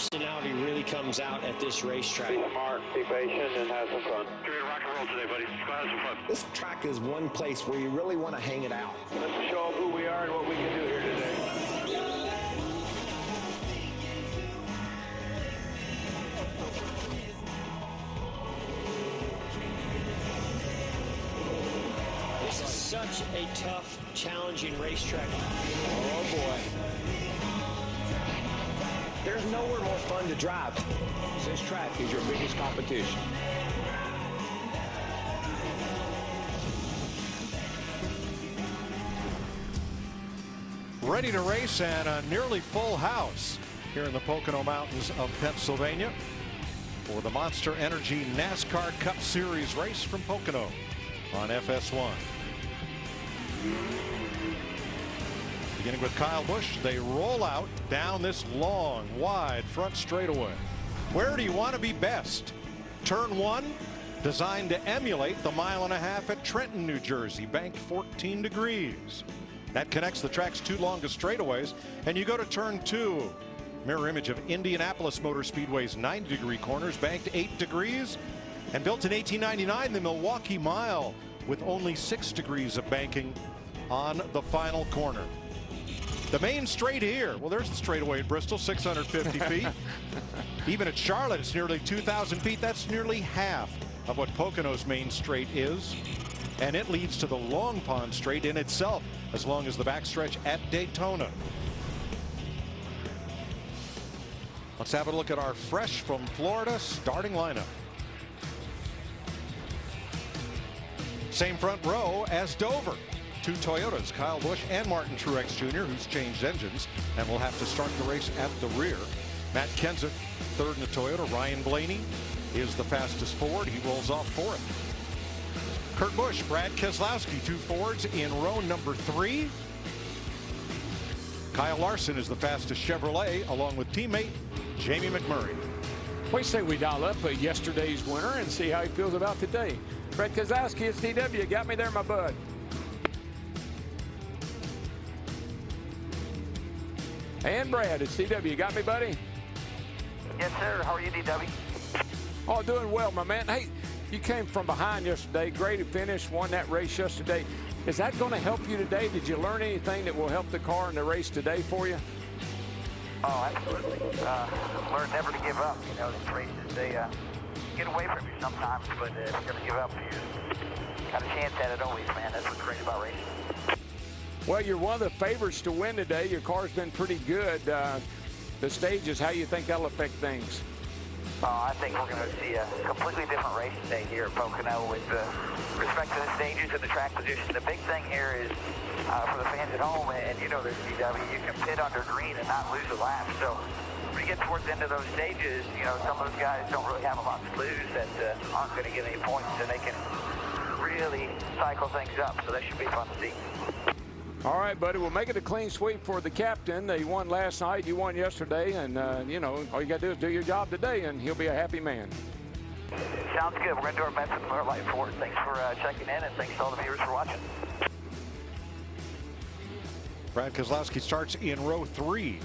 personality really comes out at this racetrack. Be smart, be patient, and have some fun. You're ready to rock and roll today, buddy. Go have some fun. This track is one place where you really want to hang it out. Let's show them who we are and what we can do here today. This is such a tough, challenging racetrack. Oh boy. There's nowhere more fun to drive. This track is your biggest competition. Ready to race and a nearly full house here in the Pocono Mountains of Pennsylvania for the Monster Energy NASCAR Cup Series race from Pocono on FS1. Beginning with Kyle Busch, they roll out down this long, wide front straightaway. Where do you want to be best? Turn 1, designed to emulate the 1.5 miles at Trenton, New Jersey, banked 14 degrees. That connects the track's 2 longest straightaways, and you go to turn 2. Mirror image of Indianapolis Motor Speedway's 90-degree corners, banked 8 degrees, and built in 1899, the Milwaukee Mile, with only 6 degrees of banking on the final corner. The main straight here, well, there's the straightaway at Bristol, 650 feet. Even at Charlotte, it's nearly 2,000 feet. That's nearly half of what Pocono's main straight is. And it leads to the Long Pond Straight in itself, as long as the backstretch at Daytona. Let's have a look at our fresh from Florida starting lineup. Same front row as Dover. 2 Toyotas, Kyle Busch and Martin Truex Jr., who's changed engines and will have to start the race at the rear. Matt Kenseth, third in the Toyota. Ryan Blaney is the fastest Ford. He rolls off fourth. Kurt Busch, Brad Keselowski, 2 Fords in row number 3. Kyle Larson is the fastest Chevrolet, along with teammate Jamie McMurray. We say we dial up yesterday's winner and see how he feels about today. Brad Keselowski at CW, got me there, my bud. And Brad at CW, got me, buddy? Yes, sir. How are you, DW? Oh, doing well, my man. Hey, you came from behind yesterday. Great finish, won that race yesterday. Is that going to help you today? Did you learn anything that will help the car in the race today for you? Oh, absolutely. Learn never to give up. You know, these races, they get away from you sometimes, but if you're going to give up, you got a chance at it always, man. That's what's great about racing. Well, you're one of the favorites to win today. Your car's been pretty good. The stages, how you think that'll affect things? I think we're going to see a completely different race today here at Pocono with respect to the stages and the track position. The big thing here is for the fans at home, and you know this, DW, you can pit under green and not lose a lap. So when you get towards the end of those stages, you know, some of those guys don't really have a lot to lose that aren't going to get any points, and they can really cycle things up. So that should be fun to see. All right, buddy, we'll make it a clean sweep for the captain. They won last night, you won yesterday, and, you know, all you got to do is do your job today, and he'll be a happy man. Sounds good. We're going to do our best with Miller Lite Ford. Thanks for checking in, and thanks to all the viewers for watching. Brad Keselowski starts in row 3.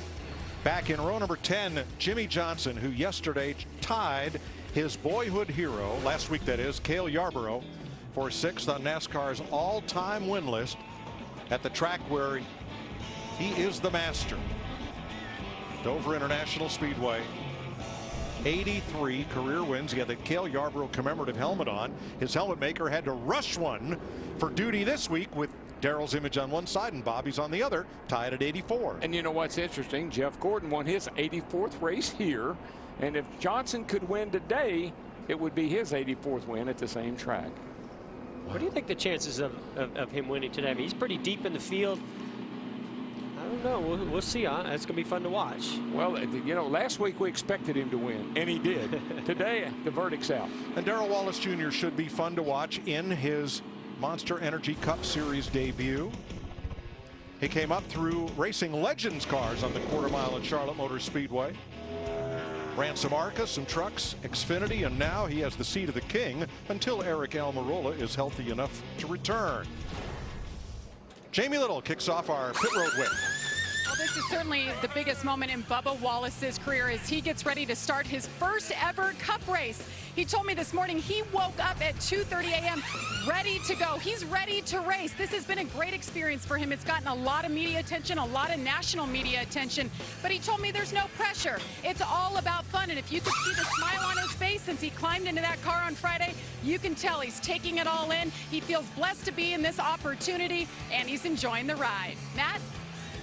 Back in row number 10, Jimmy Johnson, who yesterday tied his boyhood hero, last week that is, Cale Yarborough, for 6th on NASCAR's all-time win list at the track where he is the master. Dover International Speedway. 83 career wins. He had the Cale Yarborough commemorative helmet on. His helmet maker had to rush one for duty this week with Darrell's image on one side and Bobby's on the other, tied at 84. And you know what's interesting? Jeff Gordon won his 84th race here. And if Johnson could win today, it would be his 84th win at the same track. What do you think the chances of him winning today? I mean, he's pretty deep in the field. I don't know. We'll see. It's going to be fun to watch. Well, you know, last week we expected him to win, and he did. Today, the verdict's out. And Darrell Wallace Jr. should be fun to watch in his Monster Energy Cup Series debut. He came up through Racing Legends cars on the quarter mile at Charlotte Motor Speedway. Ran some ARCA, some trucks, Xfinity, and now he has the seat of the king until Eric Almirola is healthy enough to return. Jamie Little kicks off our pit road whip. Well, this this is certainly the biggest moment in Bubba Wallace's career as he gets ready to start his first ever Cup race. He told me this morning he woke up at 2:30 a.m. ready to go. He's ready to race. This has been a great experience for him. It's gotten a lot of media attention, a lot of national media attention, but he told me there's no pressure. It's all about fun, and if you could see the smile on his face since he climbed into that car on Friday, you can tell he's taking it all in. He feels blessed to be in this opportunity, and he's enjoying the ride. Matt?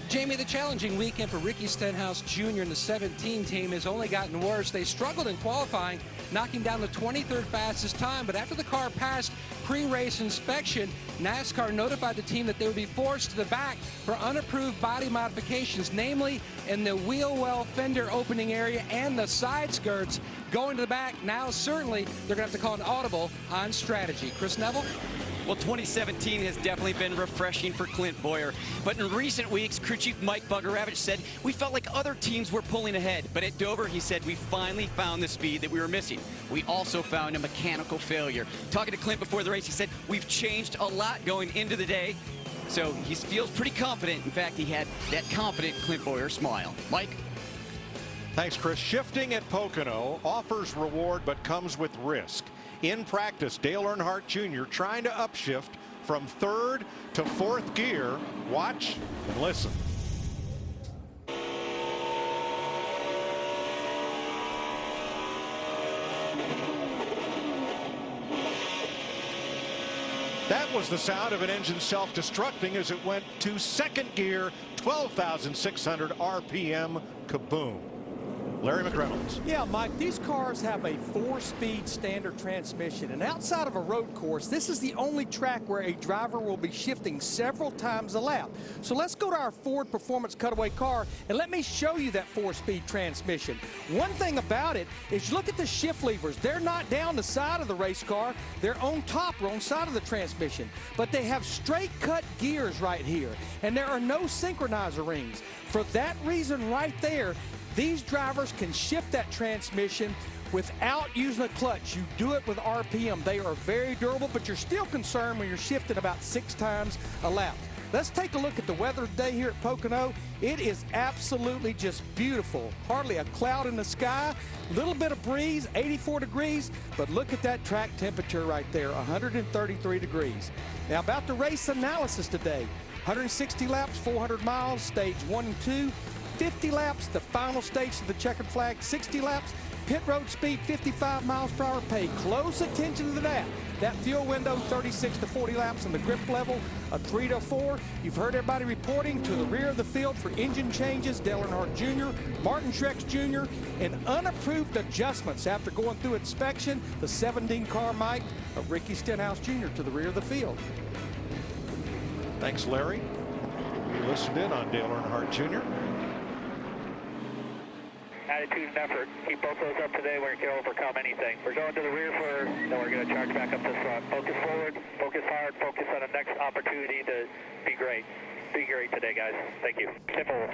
Jamie, the challenging weekend for Ricky Stenhouse Jr. and the 17 team has only gotten worse. They struggled in qualifying, knocking down the 23rd fastest time, but after the car passed pre-race inspection, NASCAR notified the team that they would be forced to the back for unapproved body modifications, namely in the wheel well fender opening area and the side skirts. Going to the back, now certainly they're going to have to call an audible on strategy. Chris Neville? Well, 2017 has definitely been refreshing for Clint Boyer. But in recent weeks, crew chief Mike Bugaravich said, we felt like other teams were pulling ahead. But at Dover, he said, we finally found the speed that we were missing. We also found a mechanical failure. Talking to Clint before the race, he said, we've changed a lot going into the day. So he feels pretty confident. In fact, he had that confident Clint Boyer smile. Mike? Thanks, Chris. Shifting at Pocono offers reward but comes with risk. In practice, Dale Earnhardt Jr. trying to upshift from third to fourth gear. Watch and listen. That was the sound of an engine self-destructing as it went to second gear, 12,600 RPM, kaboom. Larry McReynolds. Yeah, Mike, these cars have a 4-speed standard transmission, and outside of a road course, this is the only track where a driver will be shifting several times a lap. So let's go to our Ford Performance Cutaway car, and let me show you that 4-speed transmission. One thing about it is you look at the shift levers. They're not down the side of the race car. They're on top or on side of the transmission, but they have straight cut gears right here, and there are no synchronizer rings. For that reason right there, these drivers can shift that transmission without using a clutch. You do it with RPM. They are very durable, but you're still concerned when you're shifting about 6 times a lap. Let's take a look at the weather today here at Pocono. It is absolutely just beautiful. Hardly a cloud in the sky, a little bit of breeze, 84 degrees, but look at that track temperature right there, 133 degrees. Now about the race analysis today, 160 laps, 400 miles, stage 1 and 2. 50 laps, the final stage of the checkered flag, 60 laps, pit road speed 55 miles per hour. Pay close attention to that. That fuel window 36 to 40 laps and the grip level a 3 to 4. You've heard everybody reporting to the rear of the field for engine changes. Dale Earnhardt Jr., Martin Truex Jr., and unapproved adjustments after going through inspection. The 17 car Mike of Ricky Stenhouse Jr. to the rear of the field. Thanks, Larry. You listened in on Dale Earnhardt Jr. Attitude and effort. Keep both those up today. We're going to overcome anything. We're going to the rear first, then we're going to charge back up to the front. Focus forward, focus hard, focus on the next opportunity to be great. Be great today, guys. Thank you. Simple.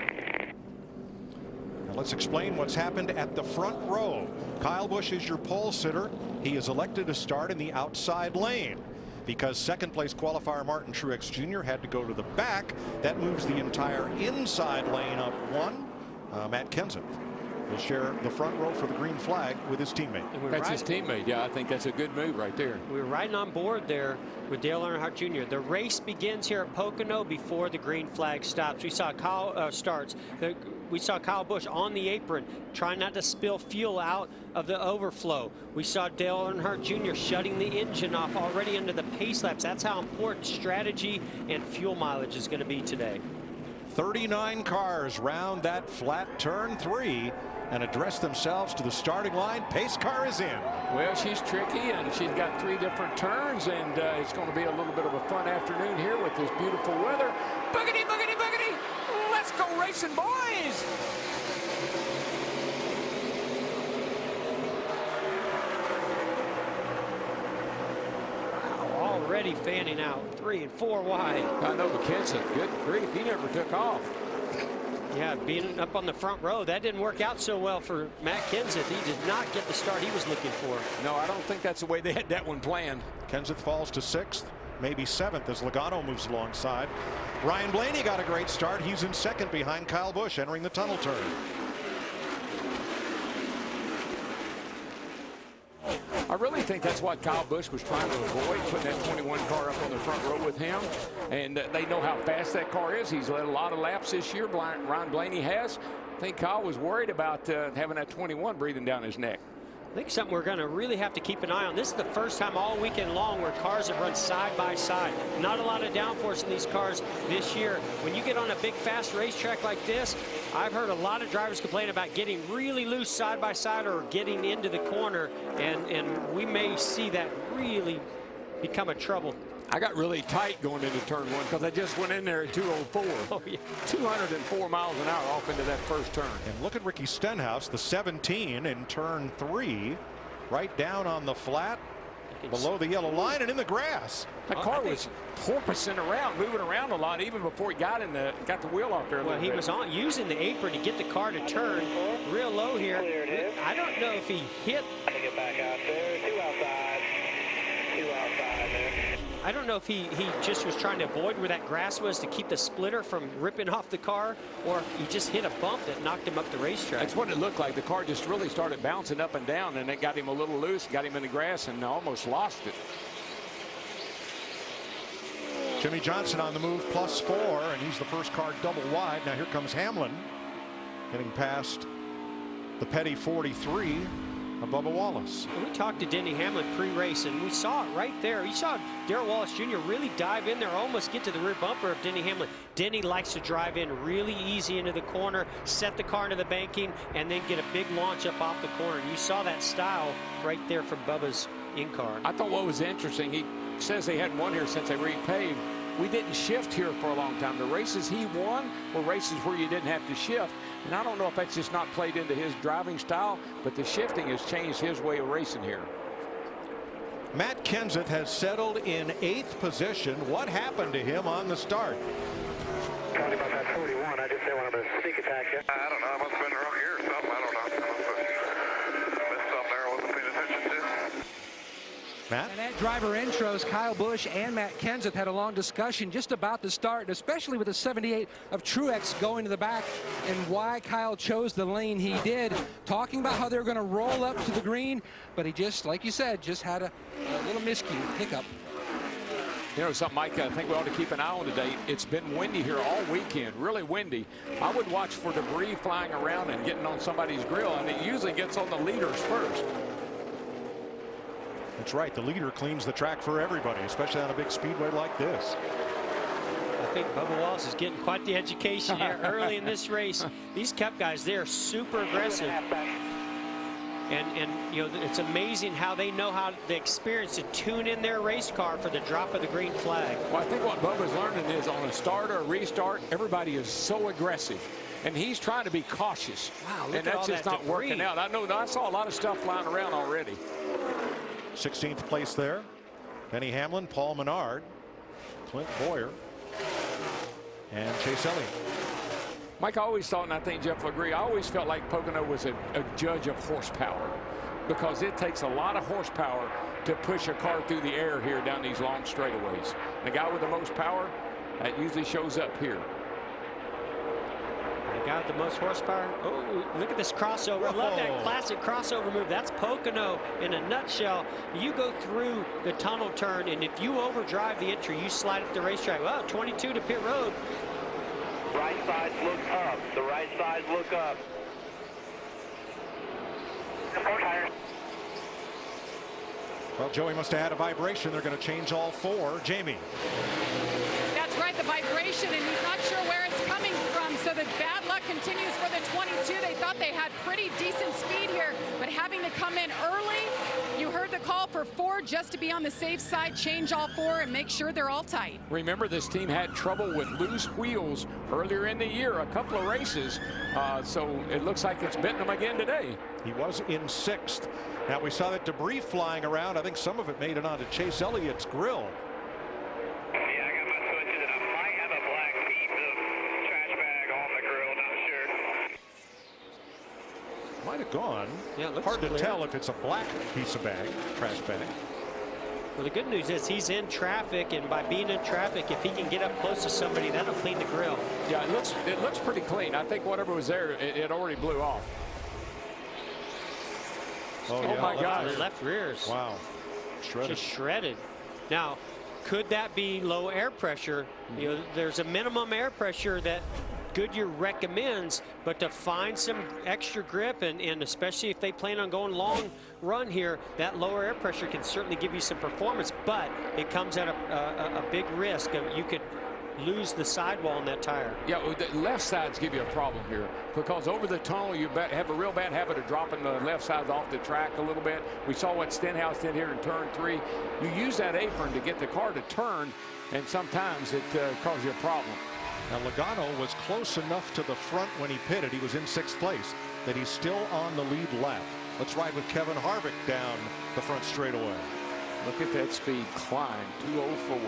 Now let's explain what's happened at the front row. Kyle Busch is your pole sitter. He is elected to start in the outside lane. Because second place qualifier Martin Truex Jr. had to go to the back, that moves the entire inside lane up one. Matt Kenseth will share the front row for the green flag with his teammate. That's his teammate. Yeah, I think that's a good move right there. We were riding on board there with Dale Earnhardt Jr. The race begins here at Pocono before the green flag stops. We saw we saw Kyle Busch on the apron trying not to spill fuel out of the overflow. We saw Dale Earnhardt Jr. shutting the engine off already into the pace laps. That's how important strategy and fuel mileage is going to be today. 39 cars round that flat turn 3 and address themselves to the starting line. Pace car is in. Well, she's tricky, and she's got 3 different turns, and it's going to be a little bit of a fun afternoon here with this beautiful weather. Boogity, boogity, boogity! Let's go racing, boys! Wow, already fanning out 3 and 4 wide. I know McKenzie, good grief, he never took off. Yeah, being up on the front row, that didn't work out so well for Matt Kenseth. He did not get the start he was looking for. No, I don't think that's the way they had that one planned. Kenseth falls to 6th. maybe 7th as Logano moves alongside. Ryan Blaney got a great start. He's in 2nd behind Kyle Busch entering the tunnel turn. I really think that's what Kyle Busch was trying to avoid, putting that 21 car up on the front row with him. And they know how fast that car is. He's led a lot of laps this year. Ryan Blaney has. I think Kyle was worried about having that 21 breathing down his neck. I think something we're going to really have to keep an eye on. This is the first time all weekend long where cars have run side by side. Not a lot of downforce in these cars this year. When you get on a big, fast racetrack like this, I've heard a lot of drivers complain about getting really loose side by side or getting into the corner, and we may see that really become a trouble. I got really tight going into turn 1 because I just went in there at 204. Oh, yeah. 204 miles an hour off into that first turn. And look at Ricky Stenhouse, the 17 in turn 3, right down on the flat, below the yellow line and in the grass. The car was porpoising around, moving around a lot, even before he got the wheel off there. Well, he was using the apron to get the car to turn real low here. I don't know if he hit. Get back out there. 2 outside. 2 outside there. I don't know if he just was trying to avoid where that grass was to keep the splitter from ripping off the car, or he just hit a bump that knocked him up the racetrack. That's what it looked like. The car just really started bouncing up and down, and it got him a little loose, got him in the grass, and almost lost it. Jimmy Johnson on the move, +4, and he's the first car double wide. Now here comes Hamlin, getting past the Petty 43 of Bubba Wallace. We talked to Denny Hamlin pre-race, and we saw it right there. You saw Darrell Wallace Jr. really dive in there, almost get to the rear bumper of Denny Hamlin. Denny likes to drive in really easy into the corner, set the car into the banking, and then get a big launch up off the corner. And you saw that style right there from Bubba's in-car. I thought what was interesting, he says they hadn't won here since they repaved. We didn't shift here for a long time. The races he won were races where you didn't have to shift. And I don't know if that's just not played into his driving style, but the shifting has changed his way of racing here. Matt Kenseth has settled in 8th position. What happened to him on the start? Talking about that 41, I just didn't want him to sneak attack you. I don't know. I must have been wrong here or something. I don't know. I must have missed something there I wasn't paying attention to. Matt? And at driver intros, Kyle Busch and Matt Kenseth had a long discussion just about the start, especially with the 78 of Truex going to the back and why Kyle chose the lane he did, talking about how they're going to roll up to the green, but he just, like you said, just had a little hiccup. You know something, Mike, I think we ought to keep an eye on today. It's been windy here all weekend, really windy. I would watch for debris flying around and getting on somebody's grill, and it usually gets on the leaders first. That's right. The leader cleans the track for everybody, especially on a big speedway like this. I think Bubba Wallace is getting quite the education here early in this race. These Cup guys, they are super aggressive. And you know, it's amazing how they know how the experience to tune in their race car for the drop of the green flag. Well, I think what Bubba's learning is on a start or a restart, everybody is so aggressive. And he's trying to be cautious. Wow, look and at that's all just that not debris. working out. I saw a lot of stuff flying around already. 16th place there. Denny Hamlin, Paul Menard, Clint Boyer, and Chase Elliott. Mike, I always thought, and I think Jeff will agree, I always felt like Pocono was a judge of horsepower, because it takes a lot of horsepower to push a car through the air here down these long straightaways. The guy with the most power, that usually shows up here. The guy with the most horsepower. Oh, look at this crossover. I love that classic crossover move. That's Pocono in a nutshell. You go through the tunnel turn, and if you overdrive the entry, you slide up the racetrack. Well, 22 to pit road. Right sides look up. The right sides look up. 4 tires. Well, Joey must have had a vibration. They're going to change all 4. Jamie. That's right, the vibration, and he's not sure where it's coming from. So the bad luck continues for the 22. They thought they had pretty decent speed here, but having to come in early, you heard the call for 4 just to be on the safe side, change all 4 and make sure they're all tight. Remember, this team had trouble with loose wheels earlier in the year, a couple of races, so it looks like it's bitten them again today. He was in 6th. Now we saw that debris flying around. I think some of it made it onto Chase Elliott's grill. Yeah, I got my switches, and I might have a black piece of trash bag on the grill, not sure. Might have gone. Yeah, it looks hard to clear. tell if it's a black piece of bag, trash bag. Well, the good news is he's in traffic, and by being in traffic, if he can get up close to somebody, that'll clean the grill. Yeah, it looks pretty clean. I think whatever was there, it already blew off. Oh, yeah. My God. Left rears. Wow. Shredded. Just shredded. Now, could that be low air pressure? You know, there's a minimum air pressure that Goodyear recommends, but to find some extra grip, and especially if they plan on going long run here, that lower air pressure can certainly give you some performance, but it comes at a big risk of you could lose the sidewall in that tire. Yeah, well, the left sides give you a problem here because over the tunnel you have a real bad habit of dropping the left sides off the track a little bit. We saw what Stenhouse did here in turn 3. You use that apron to get the car to turn, and sometimes it causes you a problem. Now Logano was close enough to the front when he pitted. He was in 6th place, that he's still on the lead lap. Let's ride with Kevin Harvick down the front straightaway. Look at that speed climb, 204.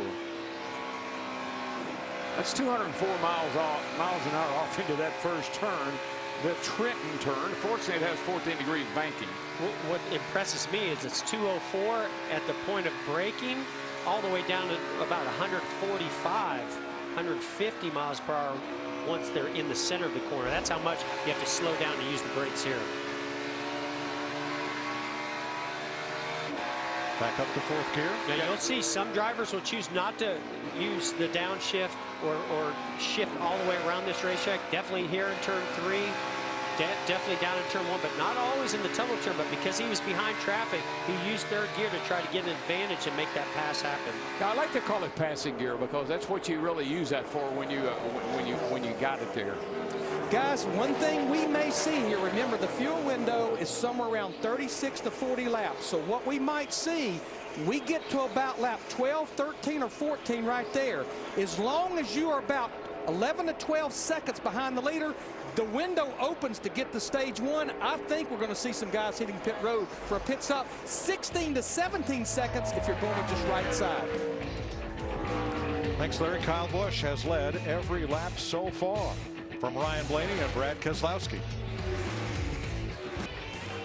That's 204 miles an hour off into that first turn. The Trenton turn. Fortunately, it has 14 degrees banking. What impresses me is it's 204 at the point of braking, all the way down to about 145, 150 miles per hour once they're in the center of the corner. That's how much you have to slow down to use the brakes here. Back up to 4th gear. Now you'll see some drivers will choose not to use the downshift or shift all the way around this racetrack. Definitely here in turn 3, definitely down in turn 1, but not always in the tunnel turn. But because he was behind traffic, he used 3rd gear to try to get an advantage and make that pass happen. Now I like to call it passing gear because that's what you really use that for when you got it there. Guys, one thing we may see here, remember the fuel window is somewhere around 36 to 40 laps. So what we might see, we get to about lap 12, 13, or 14 right there. As long as you are about 11 to 12 seconds behind the leader, the window opens to get to stage 1. I think we're going to see some guys hitting pit road for a pit stop. 16 to 17 seconds if you're going to just right side. Thanks, Larry. Kyle Busch has led every lap so far. From Ryan Blaney and Brad Keselowski.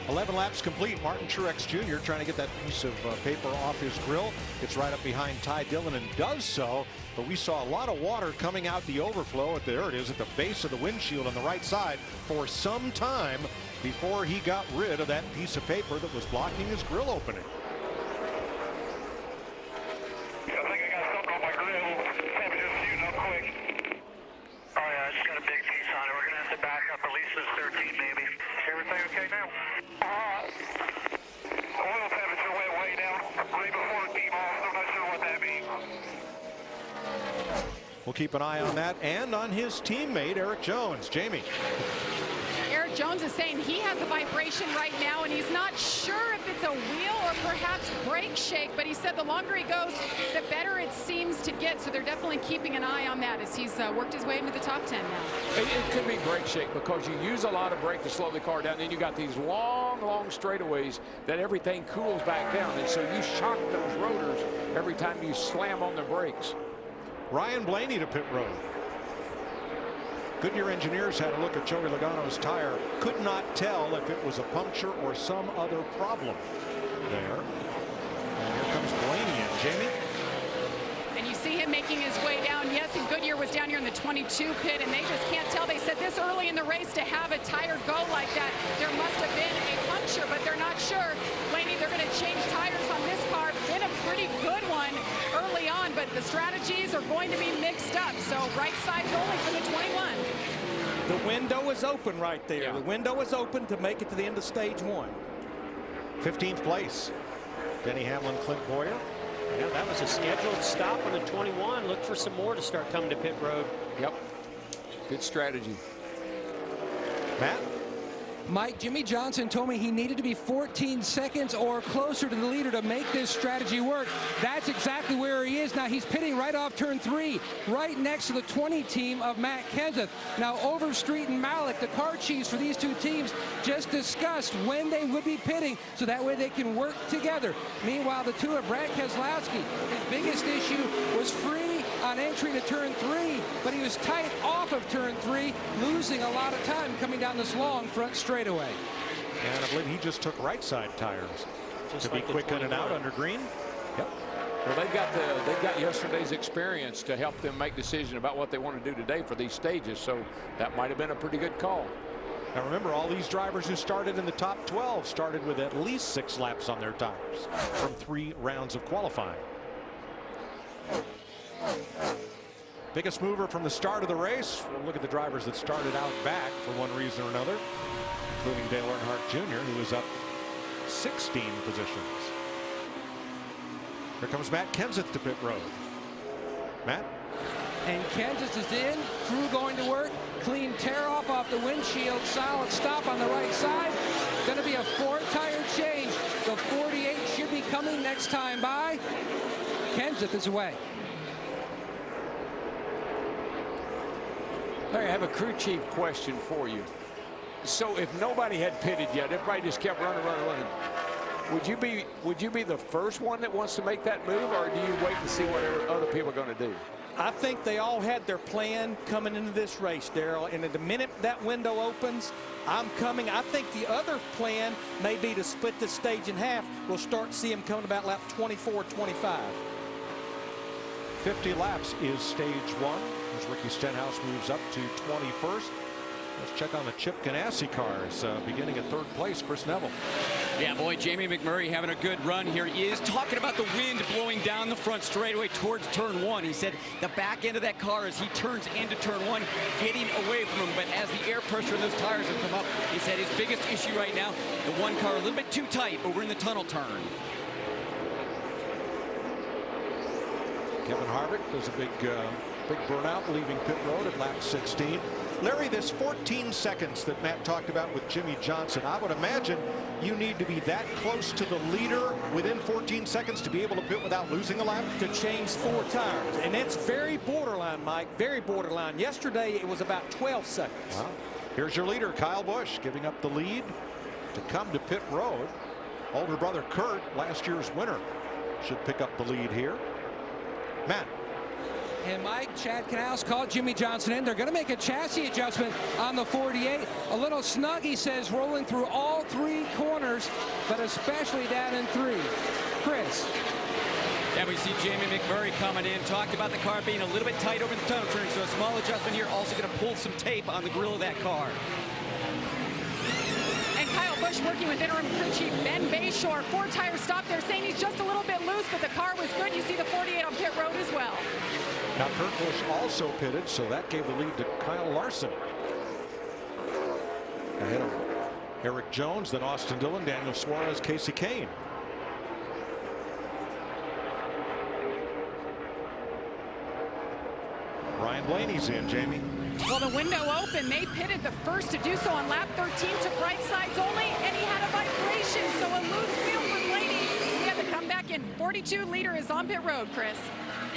11 laps complete. Martin Truex Jr. trying to get that piece of paper off his grill. Gets right up behind Ty Dillon and does so. But we saw a lot of water coming out the overflow. There it is at the base of the windshield on the right side for some time before he got rid of that piece of paper that was blocking his grill opening. I think I got something on my grill. Temperature's shooting up quick. Oh yeah, I just got a big piece on it. We're gonna have to back up at least to 13 maybe. Everything okay now? Oil temperature went way down right before it came off. I'm not sure what that means. We'll keep an eye on that and on his teammate Eric Jones. Jamie. Eric Jones is saying he has a vibration right now, and he's not sure if it's a wheel or perhaps brake shake, but he said the longer he goes, the better it seems to get. So they're definitely keeping an eye on that as he's worked his way into the top 10 now. It could be brake shake because you use a lot of brake to slow the car down. Then you got these long straightaways that everything cools back down, and so you shock those rotors every time you slam on the brakes. Ryan Blaney to pit road. Goodyear engineers had a look at Joey Logano's tire. Could not tell if it was a puncture or some other problem there. And here comes Blaney in. Jamie? And you see him making his way down. Yes, and Goodyear was down here in the 22 pit, and they just can't tell. They said this early in the race to have a tire go like that, there must have been a puncture, but they're not sure. Blaney, they're going to change tires on this car. Been a pretty good one early on, but the strategies are going to be mixed up. So right side's only for the 21. The window is open right there. Yeah. The window is open to make it to the end of stage 1. 15th place. Denny Hamlin, Clint Boyer. Yeah, that was a scheduled stop on the 21. Look for some more to start coming to pit road. Yep. Good strategy. Matt? Mike, Jimmy Johnson told me he needed to be 14 seconds or closer to the leader to make this strategy work. That's exactly where he is now. He's pitting right off turn 3, right next to the 20 team of Matt Kenseth. Now Overstreet and Malik, the car chiefs for these two teams, just discussed when they would be pitting so that way they can work together. Meanwhile, the two of Brad Keselowski, his biggest issue was free on entry to turn 3, but he was tight off of turn 3, losing a lot of time coming down this long front straightaway. And I believe he just took right side tires Just to like be quick in and out 21. under green. Yep. Well, they've got yesterday's experience to help them make decisions about what they want to do today for these stages. So that might have been a pretty good call. Now remember, all these drivers who started in the top 12 started with at least 6 laps on their tires from 3 rounds of qualifying. Biggest mover from the start of the race. We'll look at the drivers that started out back for one reason or another, including Dale Earnhardt Jr., who was up 16 positions. Here comes Matt Kenseth to pit road. Matt? And Kenseth is in. Crew going to work. Clean tear off the windshield. Solid stop on the right side. Going to be a 4-tire change. The 48 should be coming next time by. Kenseth is away. Larry, I have a crew chief question for you. So if nobody had pitted yet, everybody just kept running. Would you be the first one that wants to make that move, or do you wait and see what other people are going to do? I think they all had their plan coming into this race, Darrell. And at the minute that window opens, I'm coming. I think the other plan may be to split this stage in half. We'll start to see them coming about lap 24, 25. 50 laps is stage 1 as Ricky Stenhouse moves up to 21st. Let's check on the Chip Ganassi cars. Beginning at 3rd place, Chris Neville. Yeah, boy, Jamie McMurray having a good run here. He is talking about the wind blowing down the front straightaway towards turn 1. He said the back end of that car as he turns into turn 1, getting away from him. But as the air pressure in those tires have come up, he said his biggest issue right now, the one car a little bit too tight over in the tunnel turn. Kevin Harvick does a big burnout leaving pit road at lap 16. Larry, this 14 seconds that Matt talked about with Jimmy Johnson, I would imagine you need to be that close to the leader within 14 seconds to be able to pit without losing a lap? To change 4 tires. And that's very borderline, Mike. Very borderline. Yesterday, it was about 12 seconds. Well, here's your leader, Kyle Busch, giving up the lead to come to pit road. Older brother Kurt, last year's winner, should pick up the lead here. Matt. And Mike, Chad Canals called Jimmy Johnson in. They're going to make a chassis adjustment on the 48. A little snug, he says, rolling through all 3 corners, but especially down in 3. Chris. And we see Jamie McMurray coming in. Talked about the car being a little bit tight over the tunnel turn, so a small adjustment here. Also going to pull some tape on the grill of that car. And Kyle Busch working with interim crew chief Ben Bayshore. 4-tire stop there, saying he's just a little bit loose, but the car was good. You see the 48 on pit road as well. Now Kurt Busch also pitted, so that gave the lead to Kyle Larson. Ahead of Eric Jones, then Austin Dillon, Daniel Suarez, Casey Kane. Ryan Blaney's in, Jamie. Well, the window open. They pitted the first to do so on lap 13 to right sides only, and he had a vibration, so a loose wheel for Blaney. He had to come back in. 42 leader is on pit road, Chris.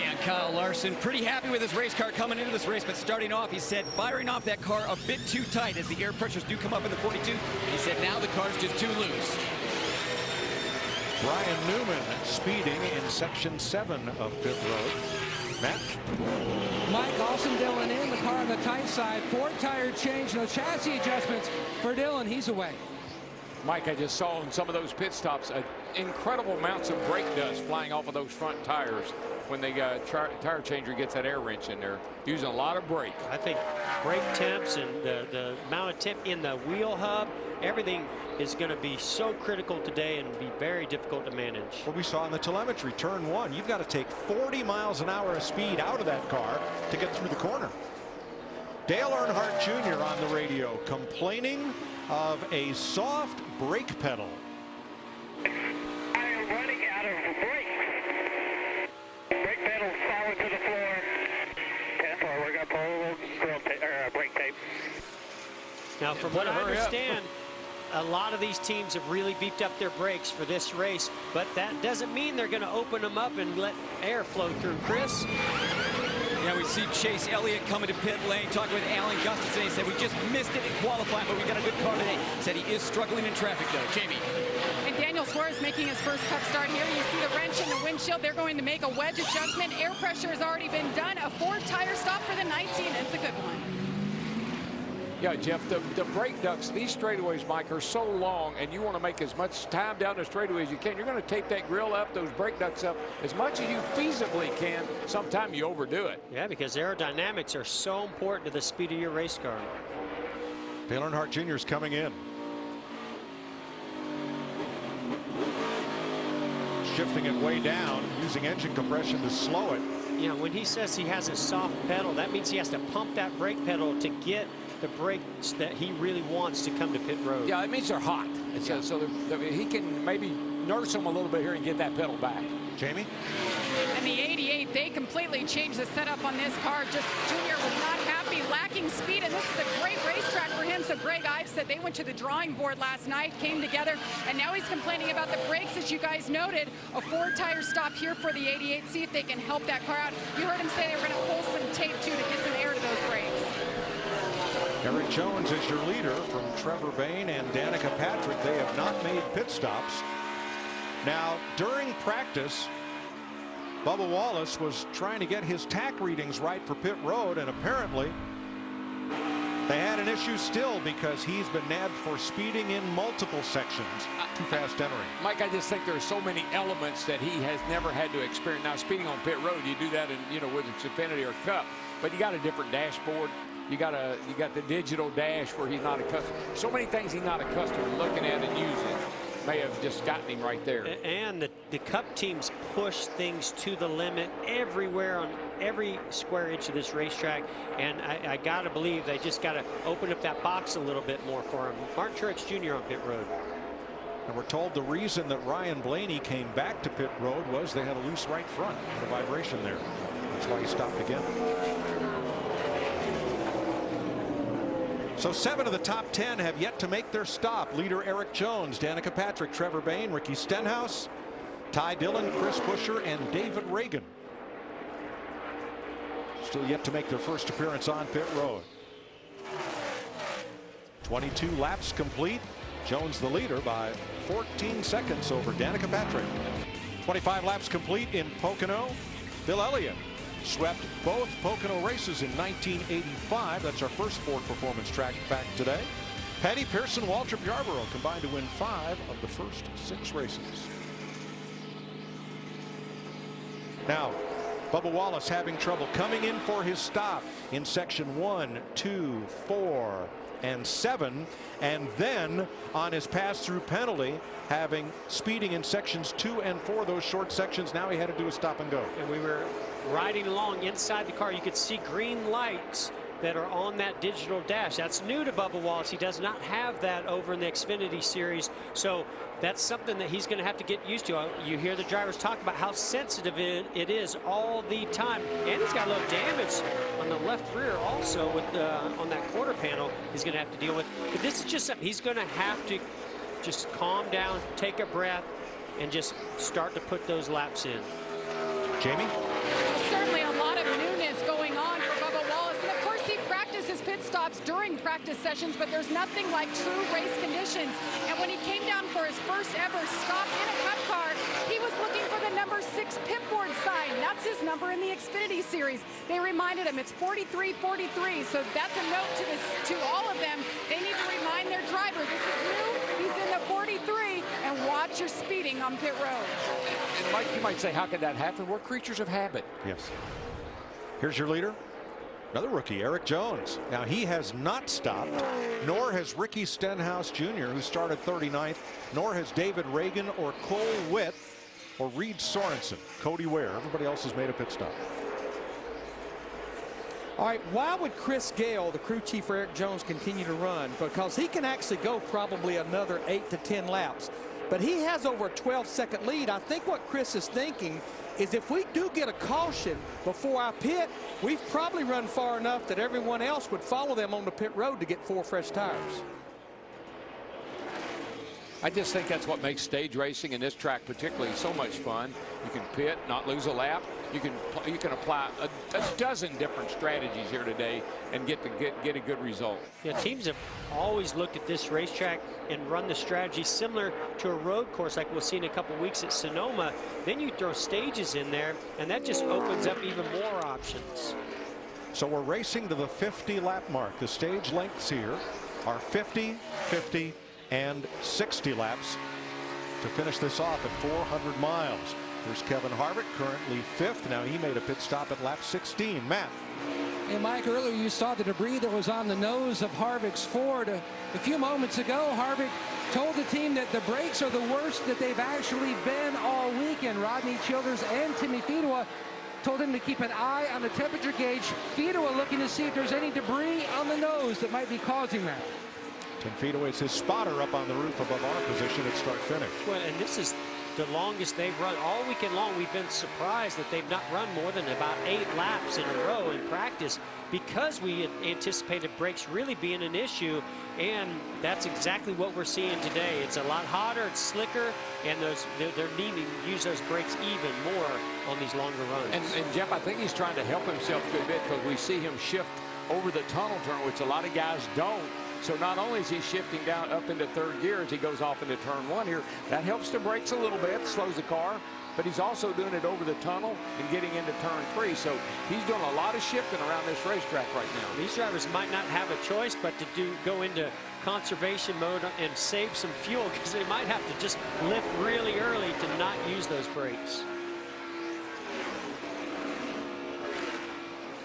And Kyle Larson pretty happy with his race car coming into this race, but starting off, he said, firing off that car a bit too tight as the air pressures do come up in the 42. He said now the car's just too loose. Brian Newman speeding in section 7 of pit road. Matt. Mike Austin Dillon in, the car on the tight side. 4-tire change, no chassis adjustments for Dillon. He's away. Mike, I just saw in some of those pit stops incredible amounts of brake dust flying off of those front tires when the tire changer gets that air wrench in there, using a lot of brake. I think brake temps and the amount of temp in the wheel hub, everything is going to be so critical today and be very difficult to manage. What we saw in the telemetry, turn 1, you've got to take 40 miles an hour of speed out of that car to get through the corner. Dale Earnhardt Jr. on the radio complaining of a soft brake pedal. I am running out of brakes. Brake pedal falling to the floor. 10-4, we're going to pull a little brake tape. Now, from what I understand, a lot of these teams have really beefed up their brakes for this race, but that doesn't mean they're going to open them up and let air flow through. Chris? Yeah, we see Chase Elliott coming to pit lane, talking with Alan Gustafson. He said, we just missed it in qualifying, but we got a good car today. He said he is struggling in traffic, though. Jamie. And Daniel Suarez making his first cup start here. You see the wrench in the windshield. They're going to make a wedge adjustment. Air pressure has already been done. A 4-tire stop for the 19. It's a good one. Yeah, Jeff, the brake ducts, these straightaways, Mike, are so long, and you want to make as much time down the straightaway as you can. You're going to tape that grill up, those brake ducts up, as much as you feasibly can. Sometimes you overdo it. Yeah, because aerodynamics are so important to the speed of your race car. Dale Earnhardt Jr. is coming in. Shifting it way down, using engine compression to slow it. You know, when he says he has a soft pedal, that means he has to pump that brake pedal to get the brakes that he really wants to come to pit road. Yeah, it means they're hot. Yeah. So he can maybe nurse them a little bit here and get that pedal back. Jamie? And the 88, they completely changed the setup on this car. Just Junior was not happy, lacking speed, and this is a great racetrack for him. So Greg Ives said they went to the drawing board last night, came together, and now he's complaining about the brakes, as you guys noted. A 4-tire stop here for the 88. See if they can help that car out. You heard him say they were going to pull some tape, too, to get some air to those brakes. Erik Jones is your leader from Trevor Bayne and Danica Patrick. They have not made pit stops. Now, during practice, Bubba Wallace was trying to get his tack readings right for pit road, and apparently they had an issue still because he's been nabbed for speeding in multiple sections. Too fast entering. Mike, I just think there are so many elements that he has never had to experience. Now, speeding on pit road, you do that in, you know, whether it's Xfinity or Cup, but you got a different dashboard. You got the digital dash where he's not accustomed. So many things he's not accustomed to looking at and using may have just gotten him right there. And the Cup teams push things to the limit everywhere on every square inch of this racetrack, and I gotta believe they just gotta open up that box a little bit more for him. Martin Truex Jr. on pit road. And we're told the reason that Ryan Blaney came back to pit road was they had a loose right front, a vibration there. That's why he stopped again. So 7 of the top 10 have yet to make their stop. Leader Erik Jones, Danica Patrick, Trevor Bayne, Ricky Stenhouse, Ty Dillon, Chris Buescher, and David Reagan. Still yet to make their first appearance on pit road. 22 laps complete. Jones the leader by 14 seconds over Danica Patrick. 25 laps complete in Pocono. Bill Elliott swept both Pocono races in 1985. That's our first Ford Performance track fact today. Patty Pearson, Waltrip Yarborough combined to win 5 of the first 6 races. Now, Bubba Wallace having trouble coming in for his stop in section 1, 2, 4, and 7, and then on his pass-through penalty having speeding in sections 2 and 4, those short sections. Now he had to do a stop and go. And we were riding along inside the car. You could see green lights that are on that digital dash. That's new to Bubba Wallace. He does not have that over in the Xfinity series, so that's something that he's going to have to get used to. You hear the drivers talk about how sensitive it is all the time, and he's got a little damage on the left rear also with on that quarter panel he's going to have to deal with. But this is just something he's going to have to just calm down, take a breath, and just start to put those laps in. Jamie? Certainly a lot of newness going on for Bubba Wallace. And of course, he practices pit stops during practice sessions, but there's nothing like true race conditions. And when he came down for his first ever stop in a Cup car, he was looking for the number 6 pit board sign. That's his number in the Xfinity series. They reminded him it's 43-43. So that's a note to all of them. They need to remind their driver this is new. He's in the 43, and watch your speeding on pit road. And Mike, you might say, how could that happen? We're creatures of habit. Yes. Here's your leader. Another rookie, Erik Jones. Now, he has not stopped, nor has Ricky Stenhouse Jr., who started 39th, nor has David Reagan or Cole Witt or Reed Sorensen. Cody Ware. Everybody else has made a pit stop. All right, why would Chris Gale, the crew chief for Erik Jones, continue to run? Because he can actually go probably another 8 to 10 laps. But he has over a 12-second lead. I think what Chris is thinking is if we do get a caution before our pit, we've probably run far enough that everyone else would follow them on the pit road to get 4 fresh tires. I just think that's what makes stage racing and this track particularly so much fun. You can pit, not lose a lap. You can apply a dozen different strategies here today and get a good result. Yeah, teams have always looked at this racetrack and run the strategy similar to a road course like we'll see in a couple weeks at Sonoma. Then you throw stages in there, and that just opens up even more options. So we're racing to the 50-lap mark. The stage lengths here are 50, 50, and 60 laps to finish this off at 400 miles. Here's Kevin Harvick, currently 5th. Now he made a pit stop at lap 16. Matt. Hey, Mike, earlier you saw the debris that was on the nose of Harvick's Ford. A few moments ago, Harvick told the team that the brakes are the worst that they've actually been all weekend. Rodney Childers and Timmy Fedewa told him to keep an eye on the temperature gauge. Fedewa looking to see if there's any debris on the nose that might be causing that. Tim Fedewa is his spotter up on the roof above our position at start-finish. Well, and this is the longest they've run all weekend long. We've been surprised that they've not run more than about 8 laps in a row in practice because we had anticipated brakes really being an issue, and that's exactly what we're seeing today. It's a lot hotter, it's slicker, and they're needing to use those brakes even more on these longer runs. And Jeff, I think he's trying to help himself a bit because we see him shift over the tunnel turn, which a lot of guys don't. So not only is he shifting down up into 3rd gear as he goes off into turn 1 here, that helps the brakes a little bit, slows the car, but he's also doing it over the tunnel and getting into turn 3. So he's doing a lot of shifting around this racetrack right now. These drivers might not have a choice but to go into conservation mode and save some fuel because they might have to just lift really early to not use those brakes.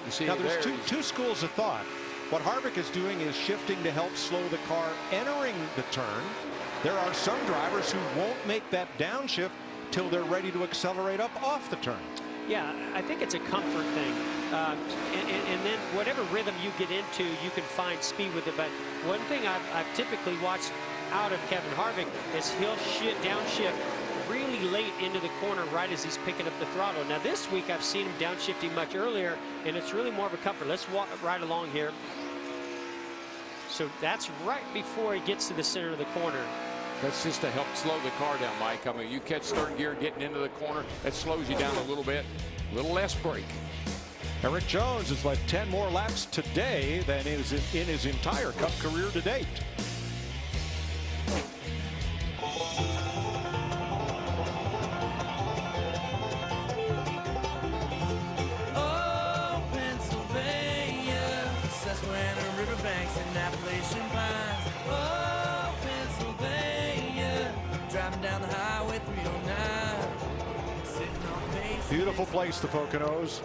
You see now there's two schools of thought. What Harvick is doing is shifting to help slow the car entering the turn. There are some drivers who won't make that downshift till they're ready to accelerate up off the turn. Yeah, I think it's a comfort thing. And then whatever rhythm you get into, you can find speed with it. But one thing I've typically watched out of Kevin Harvick is he'll downshift really late into the corner right as he's picking up the throttle. Now this week I've seen him downshifting much earlier, and it's really more of a comfort. Let's walk right along here. So that's right before he gets to the center of the corner. That's just to help slow the car down, Mike. I mean, you catch 3rd gear getting into the corner, that slows you down a little bit, a little less brake. Erik Jones has led 10 more laps today than in his entire Cup career to date. Beautiful place, the Poconos.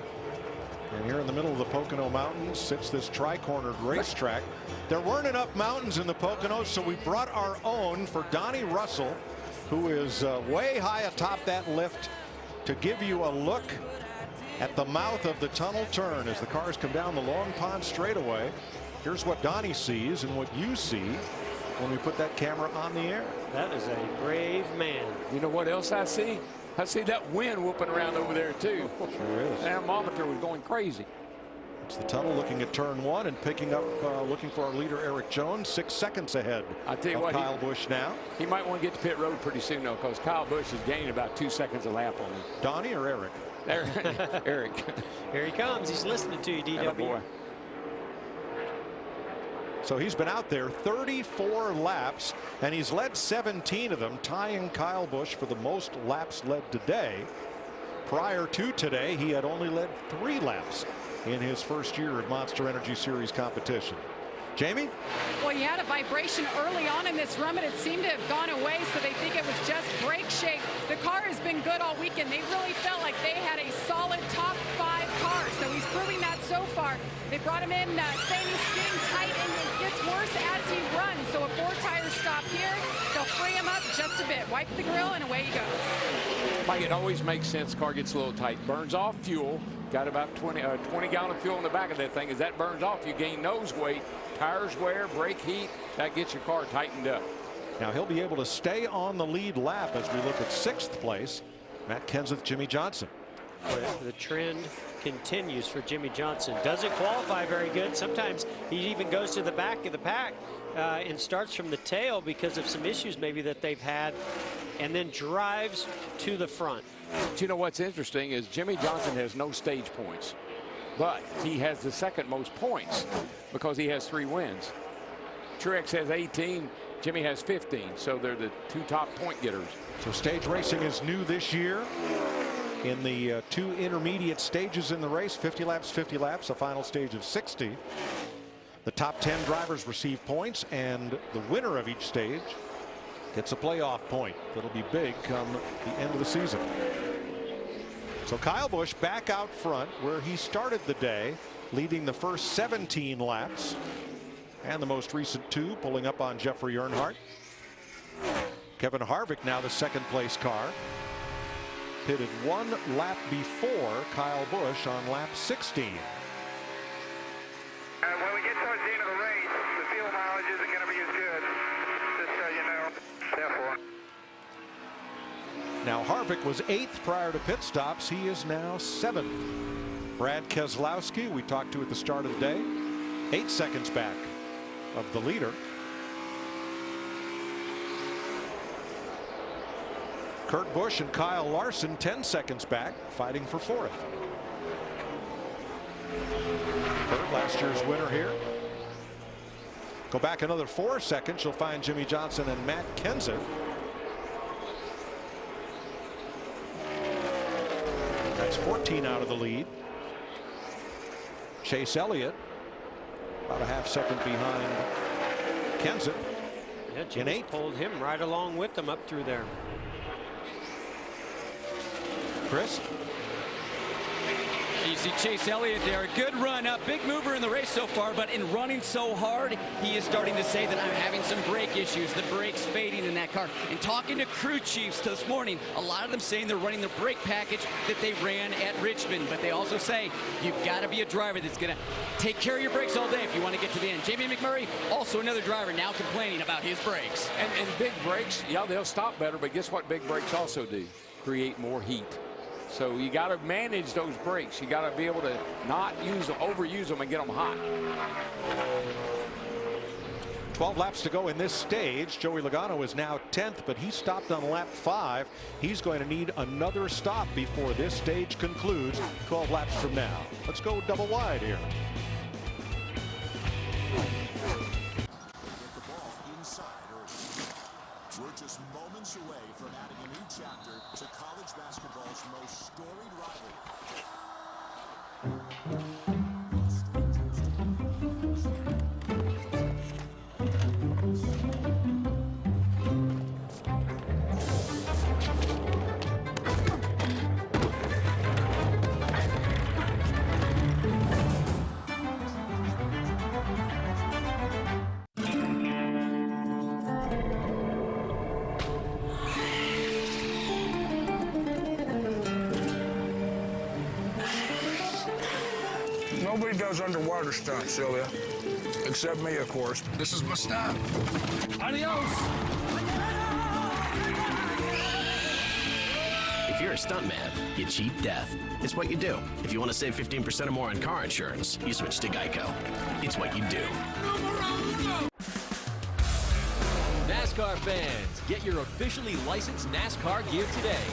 And here in the middle of the Pocono Mountains sits this tri-cornered racetrack. There weren't enough mountains in the Poconos, so we brought our own for Donnie Russell, who is way high atop that lift, to give you a look at the mouth of the tunnel turn as the cars come down the Long Pond straightaway. Here's what Donnie sees and what you see when we put that camera on the air. That is a brave man. You know what else I see? I see that wind whooping around over there too. Sure is. The thermometer was going crazy. It's the tunnel looking at turn 1 and picking up, looking for our leader Erik Jones, 6 seconds ahead. I tell you of what, Kyle Busch now. He might want to get to pit road pretty soon though, because Kyle Busch is gaining about 2 seconds a lap on him. Donnie or Erik? Erik. Here he comes. He's listening to you, DW. Boy. So he's been out there 34 laps, and he's led 17 of them, tying Kyle Busch for the most laps led today. Prior to today, he had only led 3 laps in his first year of Monster Energy Series competition. Jamie? Well, you had a vibration early on in this run, but it seemed to have gone away, so they think it was just brake shake. The car has been good all weekend. They really felt like they had a solid top 5 car, so he's proving that so far. They brought him in saying he's getting tight, and it gets worse as he runs. So a 4-tire stop here, they'll free him up just a bit. Wipe the grill, and away he goes. Mike, it always makes sense. Car gets a little tight, burns off fuel. Got about 20 gallon of fuel in the back of that thing. As that burns off, you gain nose weight, tires wear, brake heat. That gets your car tightened up. Now he'll be able to stay on the lead lap as we look at 6th place. Matt Kenseth, Jimmy Johnson. The trend continues for Jimmy Johnson. Doesn't qualify very good. Sometimes he even goes to the back of the pack and starts from the tail because of some issues maybe that they've had, and then drives to the front. But you know what's interesting is Jimmy Johnson has no stage points, but he has the 2nd most points because he has 3 wins. Truex has 18, Jimmy has 15, so they're the 2 top point getters. So stage racing is new this year. in the two intermediate stages in the race, 50 laps, a final stage of 60. The top 10 drivers receive points, and the winner of each stage gets a playoff point. That'll be big come the end of the season. So Kyle Busch back out front where he started the day, leading the first 17 laps, and the most recent 2, pulling up on Jeffrey Earnhardt. Kevin Harvick now the second place car, pitted 1 lap before Kyle Busch on lap 16. When we get towards the end of the race, the fuel mileage isn't going to be as good, just so you know. Therefore. Now Harvick was 8th prior to pit stops. He is now 7th. Brad Keselowski, we talked to at the start of the day, 8 seconds back of the leader. Kurt Busch and Kyle Larson 10 seconds back, fighting for 4th. Kurt, last year's winner here. Go back another 4 seconds, you'll find Jimmy Johnson and Matt Kenseth. That's 14 out of the lead. Chase Elliott about a half second behind Kenseth. Yeah, Jimmy pulled him right along with them up through there. Chris? You see Chase Elliott there, a good run up, big mover in the race so far, but in running so hard, he is starting to say that I'm having some brake issues, the brakes fading in that car. And talking to crew chiefs this morning, a lot of them saying they're running the brake package that they ran at Richmond, but they also say you've got to be a driver that's going to take care of your brakes all day if you want to get to the end. Jamie McMurray, also another driver now complaining about his brakes. And big brakes, yeah, they'll stop better, but guess what big brakes also do? Create more heat. So you got to manage those brakes. You got to be able to not use them, overuse them, and get them hot. 12 laps to go in this stage. Joey Logano is now 10th, but he stopped on lap 5. He's going to need another stop before this stage concludes 12 laps from now. Let's go double wide here. We're just moments away from adding a new chapter to college basketball's most storied rivalry. Nobody does underwater stunts, Sylvia. Except me, of course. This is my stunt. Adios! If you're a stuntman, you cheat death. It's what you do. If you want to save 15% or more on car insurance, you switch to Geico. It's what you do. NASCAR fans, get your officially licensed NASCAR gear today.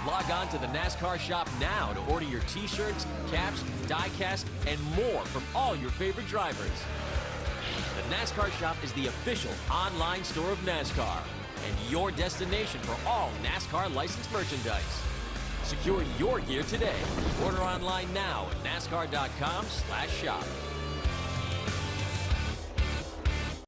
Log on to the NASCAR shop now to order your t-shirts, caps, die-cast, and more from all your favorite drivers. The NASCAR shop is the official online store of NASCAR and your destination for all NASCAR licensed merchandise. Secure your gear today. Order online now at NASCAR.com/shop.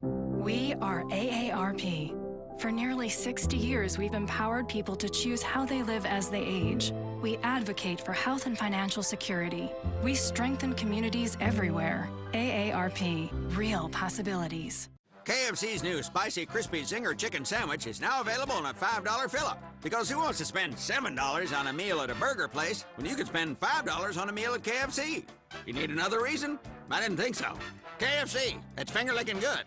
We are AARP. For nearly 60 years, we've empowered people to choose how they live as they age. We advocate for health and financial security. We strengthen communities everywhere. AARP, real possibilities. KFC's new Spicy Crispy Zinger Chicken Sandwich is now available in a $5 fill-up. Because who wants to spend $7 on a meal at a burger place when you could spend $5 on a meal at KFC? You need another reason? I didn't think so. KFC, it's finger-licking good.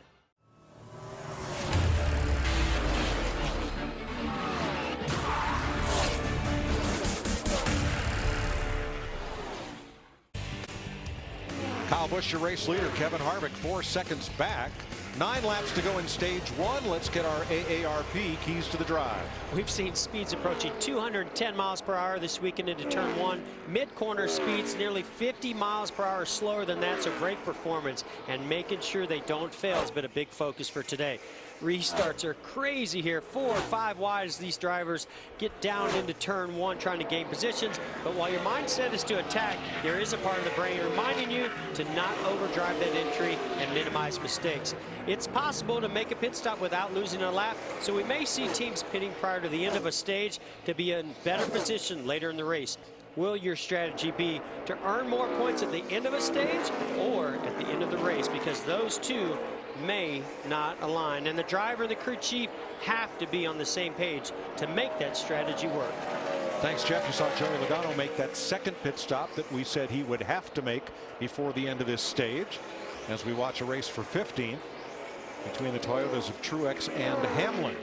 Kyle Busch, your race leader. Kevin Harvick 4 seconds back. 9 laps to go in stage 1. Let's get our AARP keys to the drive. We've seen speeds approaching 210 miles per hour this weekend into turn 1. Mid-corner speeds nearly 50 miles per hour slower than that, so great performance. And making sure they don't fail has been a big focus for today. restarts are crazy here. 4 or 5 wide as these drivers get down into turn 1 trying to gain positions. But while your mindset is to attack, there is a part of the brain reminding you to not overdrive that entry and minimize mistakes. It's possible to make a pit stop without losing a lap, so we may see teams pitting prior to the end of a stage to be in better position later in the race. Will your strategy be to earn more points at the end of a stage or at the end of the race? Because those two may not align, and the driver and the crew chief have to be on the same page to make that strategy work. Thanks, Jeff. You saw Joey Logano make that second pit stop that we said he would have to make before the end of this stage, as we watch a race for 15th between the Toyotas of Truex and Hamlin.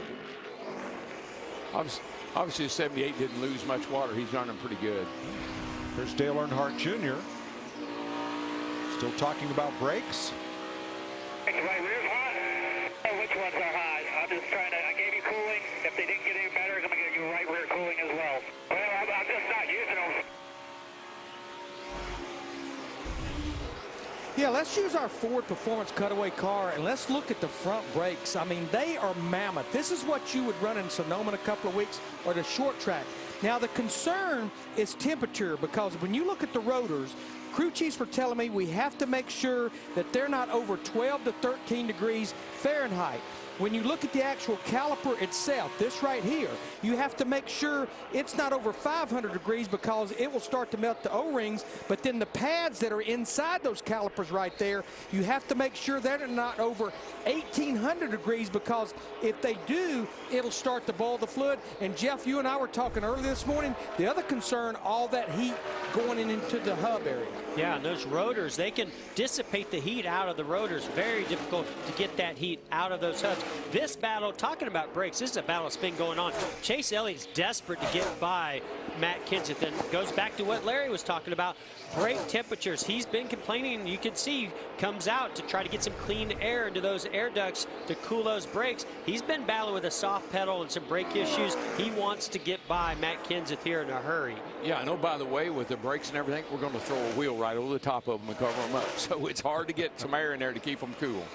Obviously, 78 didn't lose much water. He's running pretty good. Here's Dale Earnhardt Jr. Still talking about brakes. Right rear's hot. Oh, which ones are hot? I'm just trying to, I gave you cooling. If they didn't get any better, I'm going to give you right rear cooling as well. Well, I'm just not using them. Yeah, let's use our Ford Performance Cutaway car and let's look at the front brakes. I mean, they are mammoth. This is what you would run in Sonoma in a couple of weeks or the short track. Now, the concern is temperature, because when you look at the rotors, crew chiefs were telling me we have to make sure that they're not over 12 to 13 degrees Fahrenheit. When you look at the actual caliper itself, this right here, you have to make sure it's not over 500 degrees because it will start to melt the O-rings. But then the pads that are inside those calipers right there, you have to make sure they're not over 1,800 degrees, because if they do, it'll start to boil the fluid. And Jeff, you and I were talking earlier this morning, the other concern, all that heat going into the hub area. Yeah, and those rotors, they can dissipate the heat out of the rotors. Very difficult to get that heat out of those hubs. This battle, talking about brakes, this is a battle that's been going on. Chase Elliott's desperate to get by Matt Kenseth, and goes back to what Larry was talking about, brake temperatures. He's been complaining, you can see, comes out to try to get some clean air into those air ducts to cool those brakes. He's been battling with a soft pedal and some brake issues. He wants to get by Matt Kenseth here in a hurry. Yeah, I know, by the way, with the brakes and everything, we're going to throw a wheel right over the top of them and cover them up. So it's hard to get some air in there to keep them cool.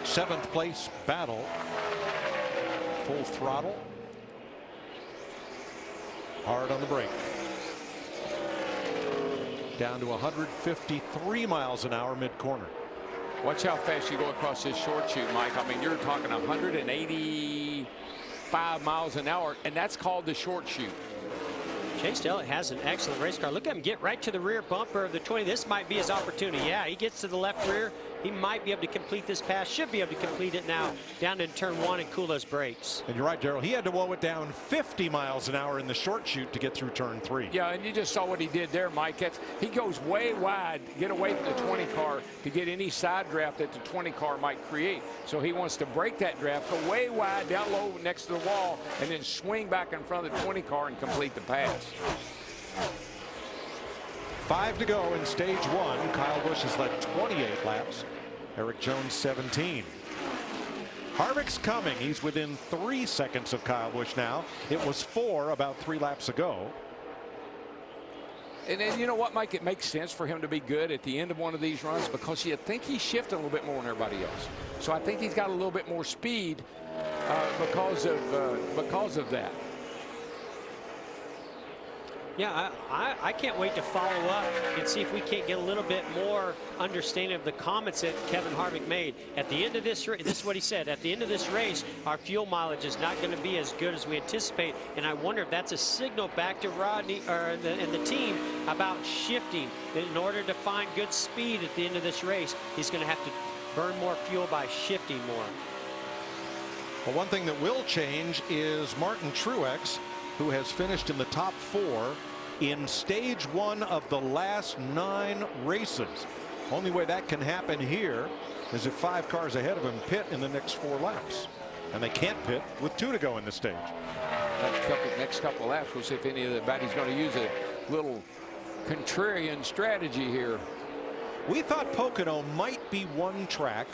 7th place battle. Full throttle. Hard on the brake. Down to 153 miles an hour mid-corner. Watch how fast you go across this short chute, Mike. I mean, you're talking 185 miles an hour, and that's called the short chute. Chase Elliott has an excellent race car. Look at him get right to the rear bumper of the 20. This might be his opportunity. Yeah, he gets to the left rear. He might be able to complete this pass. Should be able to complete it now down in turn 1 and cool those brakes. And you're right, Darrell. He had to woe it down 50 miles an hour in the short chute to get through turn 3. Yeah, and you just saw what he did there, Mike. He goes way wide, get away from the 20 car to get any side draft that the 20 car might create. So he wants to break that draft, go way wide, down low next to the wall, and then swing back in front of the 20 car and complete the pass. 5 to go in stage 1. Kyle Busch has led 28 laps. Eric Jones 17. Harvick's coming. He's within 3 seconds of Kyle Busch now. It was 4 about 3 laps ago. And then, you know what, Mike? It makes sense for him to be good at the end of one of these runs, because you think he's shifting a little bit more than everybody else. So I think he's got a little bit more speed because of that. Yeah, I can't wait to follow up and see if we can't get a little bit more understanding of the comments that Kevin Harvick made. At the end of this race, this is what he said, at the end of this race, our fuel mileage is not going to be as good as we anticipate. And I wonder if that's a signal back to Rodney and the team about shifting. In order to find good speed at the end of this race, he's going to have to burn more fuel by shifting more. Well, one thing that will change is Martin Truex, who has finished in the top 4 in stage 1 of the last 9 races. Only way that can happen here is if 5 cars ahead of him pit in the next 4 laps. And they can't pit with 2 to go in the stage. Next couple of laps, we'll see if anybody's going to use a little contrarian strategy here. We thought Pocono might be one track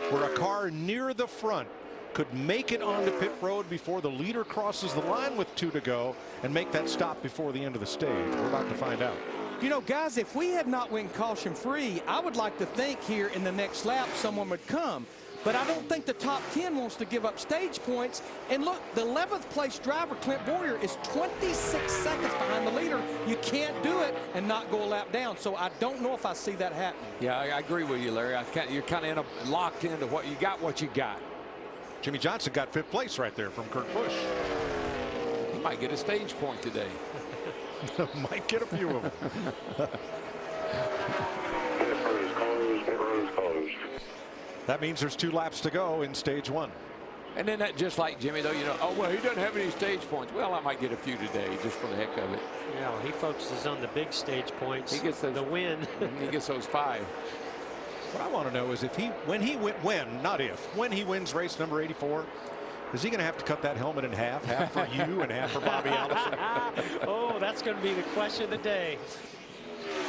where a car near the front could make it onto pit road before the leader crosses the line with 2 to go and make that stop before the end of the stage. We're about to find out. You know, guys, if we had not went caution-free, I would like to think here in the next lap someone would come. But I don't think the top 10 wants to give up stage points. And look, the 11th place driver, Clint Boyer, is 26 seconds behind the leader. You can't do it and not go a lap down. So I don't know if I see that happening. Yeah, I agree with you, Larry. You're kind of locked into what you got. Jimmy Johnson got 5th place right there from Kurt Busch. He might get a stage point today. Might get a few of them. That means there's 2 laps to go in stage 1. And then that, just like Jimmy, though, you know, oh, well, he doesn't have any stage points. Well, I might get a few today just for the heck of it. Yeah, well, he focuses on the big stage points. He gets those, the win. He gets those 5. What I want to know is if when he wins race number 84, is he going to have to cut that helmet in half for you and half for Bobby Allison? Oh, that's going to be the question of the day.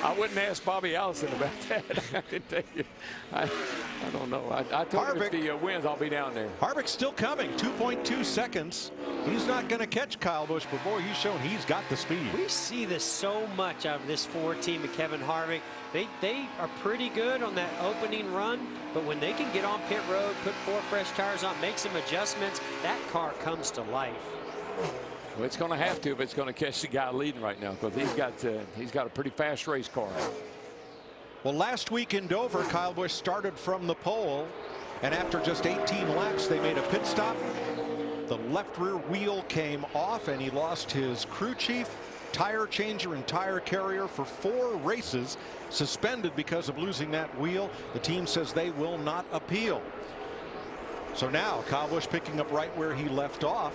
I wouldn't ask Bobby Allison about that. I can tell you. I don't know. I told him if he wins, I'll be down there. Harvick's still coming, 2.2 seconds. He's not going to catch Kyle Busch, but boy, he's shown he's got the speed. We see this so much out of this Ford team of Kevin Harvick. They are pretty good on that opening run, but when they can get on pit road, put 4 fresh tires on, make some adjustments, that car comes to life. Well, it's going to have to if it's going to catch the guy leading right now, because he's got a pretty fast race car. Well, last week in Dover, Kyle Busch started from the pole, and after just 18 laps, they made a pit stop. The left rear wheel came off, and he lost his crew chief, tire changer, and tire carrier for 4 races, suspended because of losing that wheel. The team says they will not appeal. So now Kyle Busch picking up right where he left off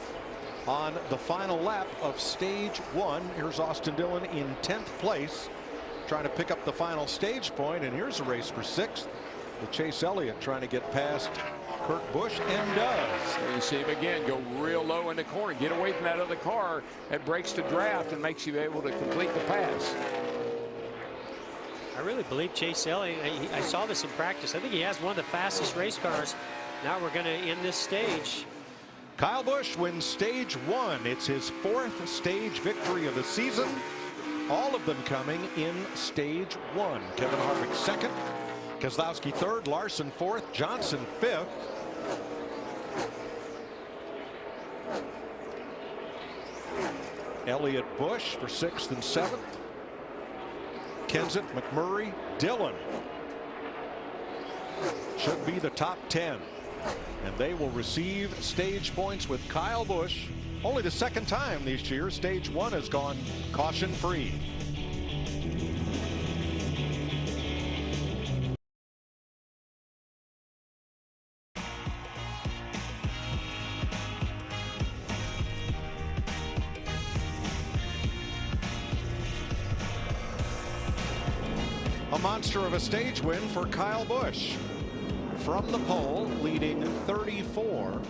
on the final lap of stage 1. Here's Austin Dillon in 10th place, trying to pick up the final stage point, and here's a race for 6th with Chase Elliott trying to get past Kurt Busch, and does. And you see him again go real low in the corner, get away from that other car that breaks the draft and makes you able to complete the pass. I really believe Chase Elliott. I saw this in practice. I think he has one of the fastest race cars. Now we're going to end this stage. Kyle Busch wins stage 1. It's his 4th stage victory of the season. All of them coming in stage 1. Kevin Harvick 2nd, Keselowski 3rd, Larson 4th, Johnson 5th. Elliott, Busch for 6th and 7th. Kenseth, McMurray, Dillon should be the top 10. And they will receive stage points with Kyle Busch. Only the 2nd time this year stage 1 has gone caution free. A monster of a stage win for Kyle Busch. From the pole, leading 34,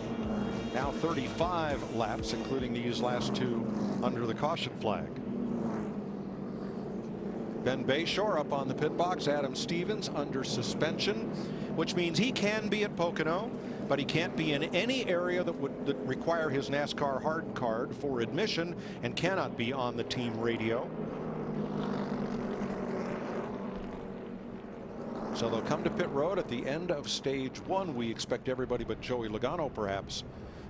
now 35 laps, including these last 2 under the caution flag. Ben Bayshore up on the pit box. Adam Stevens under suspension, which means he can be at Pocono, but he can't be in any area that would require his NASCAR hard card for admission, and cannot be on the team radio. So they'll come to pit road at the end of stage 1. We expect everybody but Joey Logano perhaps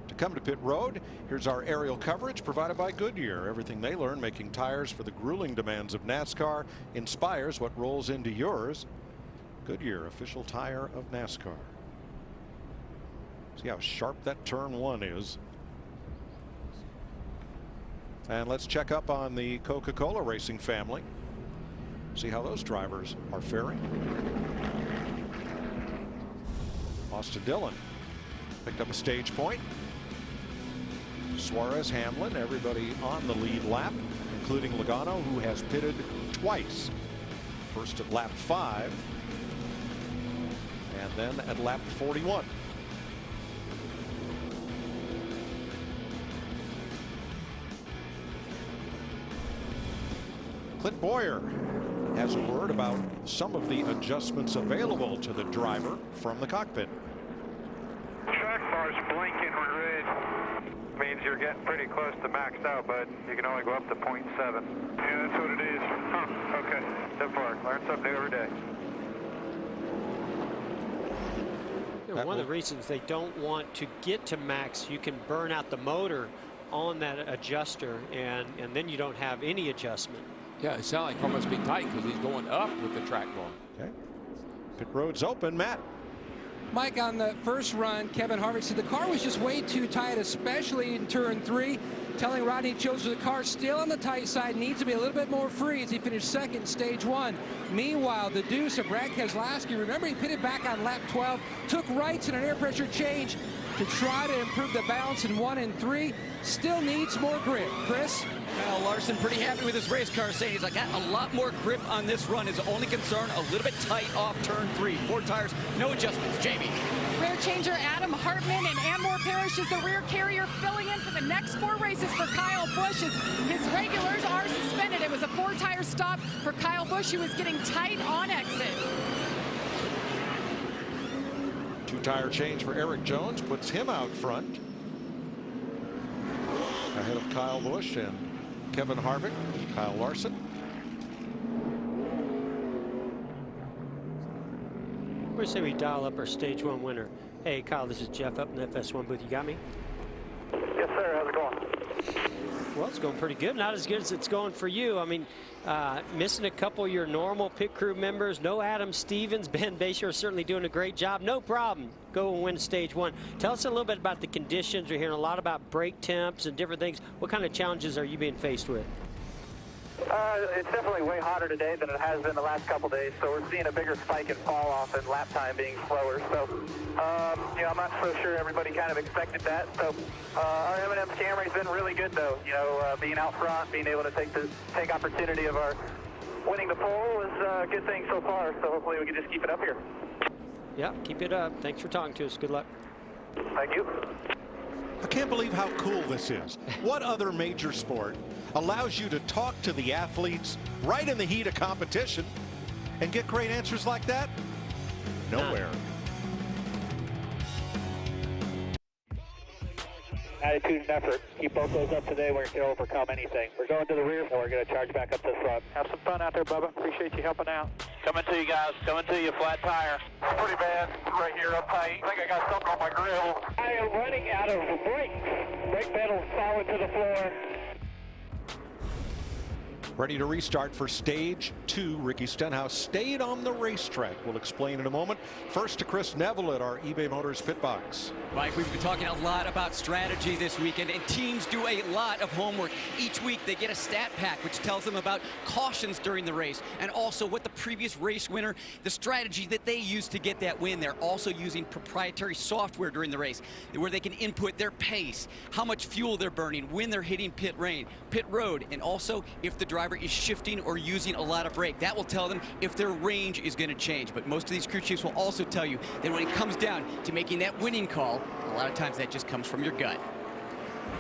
to come to pit road. Here's our aerial coverage provided by Goodyear. Everything they learn making tires for the grueling demands of NASCAR inspires what rolls into yours. Goodyear, official tire of NASCAR. See how sharp that turn 1 is. And let's check up on the Coca-Cola racing family. See how those drivers are faring. Austin Dillon picked up a stage point. Suarez, Hamlin, everybody on the lead lap, including Logano, who has pitted twice. First at lap 5, and then at lap 41. Clint Boyer has a word about some of the adjustments available to the driver from the cockpit. Track bar's blinking red. means you're getting pretty close to maxed out, but you can only go up to 0.7. Yeah, that's what it is. Huh, okay. So far, learn something every day. You know, one of the reasons they don't want to get to max, you can burn out the motor on that adjuster, and then you don't have any adjustment. Yeah, it sounds like car must be tight because he's going up with the track going. Okay. Pit road's open, Matt. Mike, on the first run, Kevin Harvick said the car was just way too tight, especially in turn 3, telling Rodney Childers the car still on the tight side, needs to be a little bit more free as he finished second in stage 1. Meanwhile, the deuce of Brad Keselowski, remember he pitted back on lap 12, took rights in an air pressure change to try to improve the balance in 1 and 3. Still needs more grip. Chris? Kyle Larson pretty happy with his race car, saying he's like, got a lot more grip on this run. His only concern, a little bit tight off turn 3. 4 tires, no adjustments. Jamie. Rear changer Adam Hartman and Anmore Parrish is the rear carrier, filling in for the next 4 races for Kyle Busch. His regulars are suspended. It was a 4-tire stop for Kyle Busch, who was getting tight on exit. 2-tire change for Eric Jones puts him out front, ahead of Kyle Busch and Kevin Harvick. Kyle Larson. We're say we dial up our stage 1 winner. Hey Kyle, this is Jeff up in the FS1 booth. You got me? Yes, sir. How's it going? Well, it's going pretty good. Not as good as it's going for you. I mean, missing a couple of your normal pit crew members. No Adam Stevens. Ben Bayshore certainly doing a great job. No problem. Go and win stage 1. Tell us a little bit about the conditions. We're hearing a lot about brake temps and different things. What kind of challenges are you being faced with? It's definitely way hotter today than it has been the last couple days, so we're seeing a bigger spike in fall off and lap time being slower. So, you know, I'm not so sure everybody kind of expected that. So, our M&M Camry's been really good, though. You know, being out front, being able to take opportunity of our winning the pole is a good thing so far. So hopefully we can just keep it up here. Yeah, keep it up. Thanks for talking to us. Good luck. Thank you. I can't believe how cool this is. What other major sport allows you to talk to the athletes right in the heat of competition and get great answers like that? Nowhere. Attitude and effort. Keep both those up today. We're going to overcome anything. We're going to the rear, and we're going to charge back up to the front. Have some fun out there, Bubba. Appreciate you helping out. Coming to you guys. Coming to you, flat tire. Pretty bad right here up tight. I think I got something on my grill. I am running out of brakes. Brake pedals falling to the floor. Ready to restart for stage 2. Ricky Stenhouse stayed on the racetrack. We'll explain in a moment. First to Chris Neville at our eBay Motors pit box. Mike, we've been talking a lot about strategy this weekend, and teams do a lot of homework. Each week they get a stat pack which tells them about cautions during the race and also what the previous race winner, the strategy that they used to get that win. They're also using proprietary software during the race where they can input their pace, how much fuel they're burning, when they're hitting pit road, and also if the driver is shifting or using a lot of brake. That will tell them if their range is going to change. But most of these crew chiefs will also tell you that when it comes down to making that winning call, a lot of times that just comes from your gut.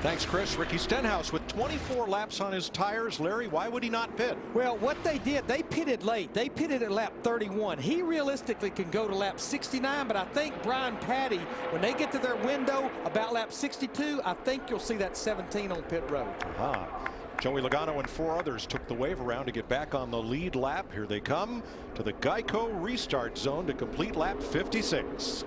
Thanks, Chris. Ricky Stenhouse with 24 laps on his tires. Larry, why would he not pit? Well, what they did, they pitted late. They pitted at lap 31. He realistically can go to lap 69, but I think Brian Patty, when they get to their window about lap 62, I think you'll see that 17 on pit road. Joey Logano and 4 others took the wave around to get back on the lead lap. Here they come to the Geico restart zone to complete lap 56.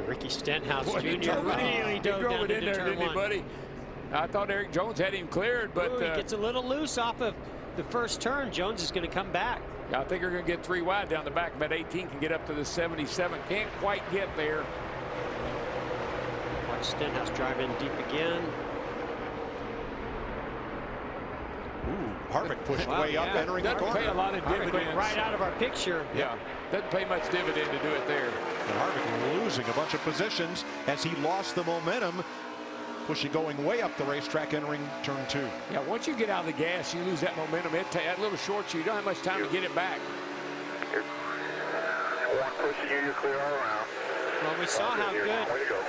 Ricky Stenhouse Boy, Jr. really dove drove down it in into there, turn didn't he, 1. buddy? I thought Eric Jones had him cleared, but Ooh, he gets a little loose off of the first turn. Jones is going to come back. I think they're going to get 3 wide down the back. About 18 can get up to the 77. Can't quite get there. Watch Stenhouse drive in deep again. Ooh, Harvick pushed way up, entering the corner. Doesn't pay a lot of dividends. Right out of our picture. Yeah, doesn't pay much dividend to do it there. And Harvick losing a bunch of positions as he lost the momentum, pushing going way up the racetrack, entering turn 2. Yeah, once you get out of the gas, you lose that momentum. That little short, you don't have much time to get it back. Pushing you, you're clear all around. Well, we saw how good. Way to go.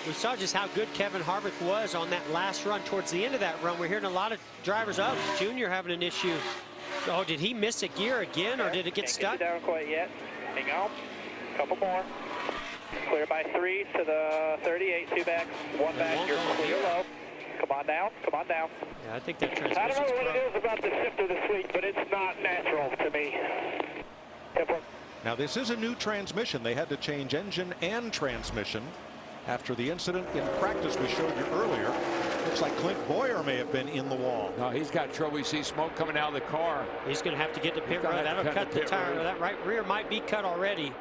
We saw just how good Kevin Harvick was on that last run. Towards the end of that run, we're hearing a lot of drivers, oh, Junior having an issue. Oh, did he miss a gear again, or did it get stuck? Can't get you down quite yet. Hang on. Couple more. Clear by 3 to the 38. 2 back. 1 back. You're clear low. Come on down. Come on down. Yeah, I think that transmission's I don't know what it is about the shifter this week, but it's not natural to me. Now this is a new transmission. They had to change engine and transmission after the incident in practice we showed you earlier. Looks like Clint Boyer may have been in the wall. No, he's got trouble. You see smoke coming out of the car. He's going to have to get to pit road. That'll cut the tire. That right rear might be cut already.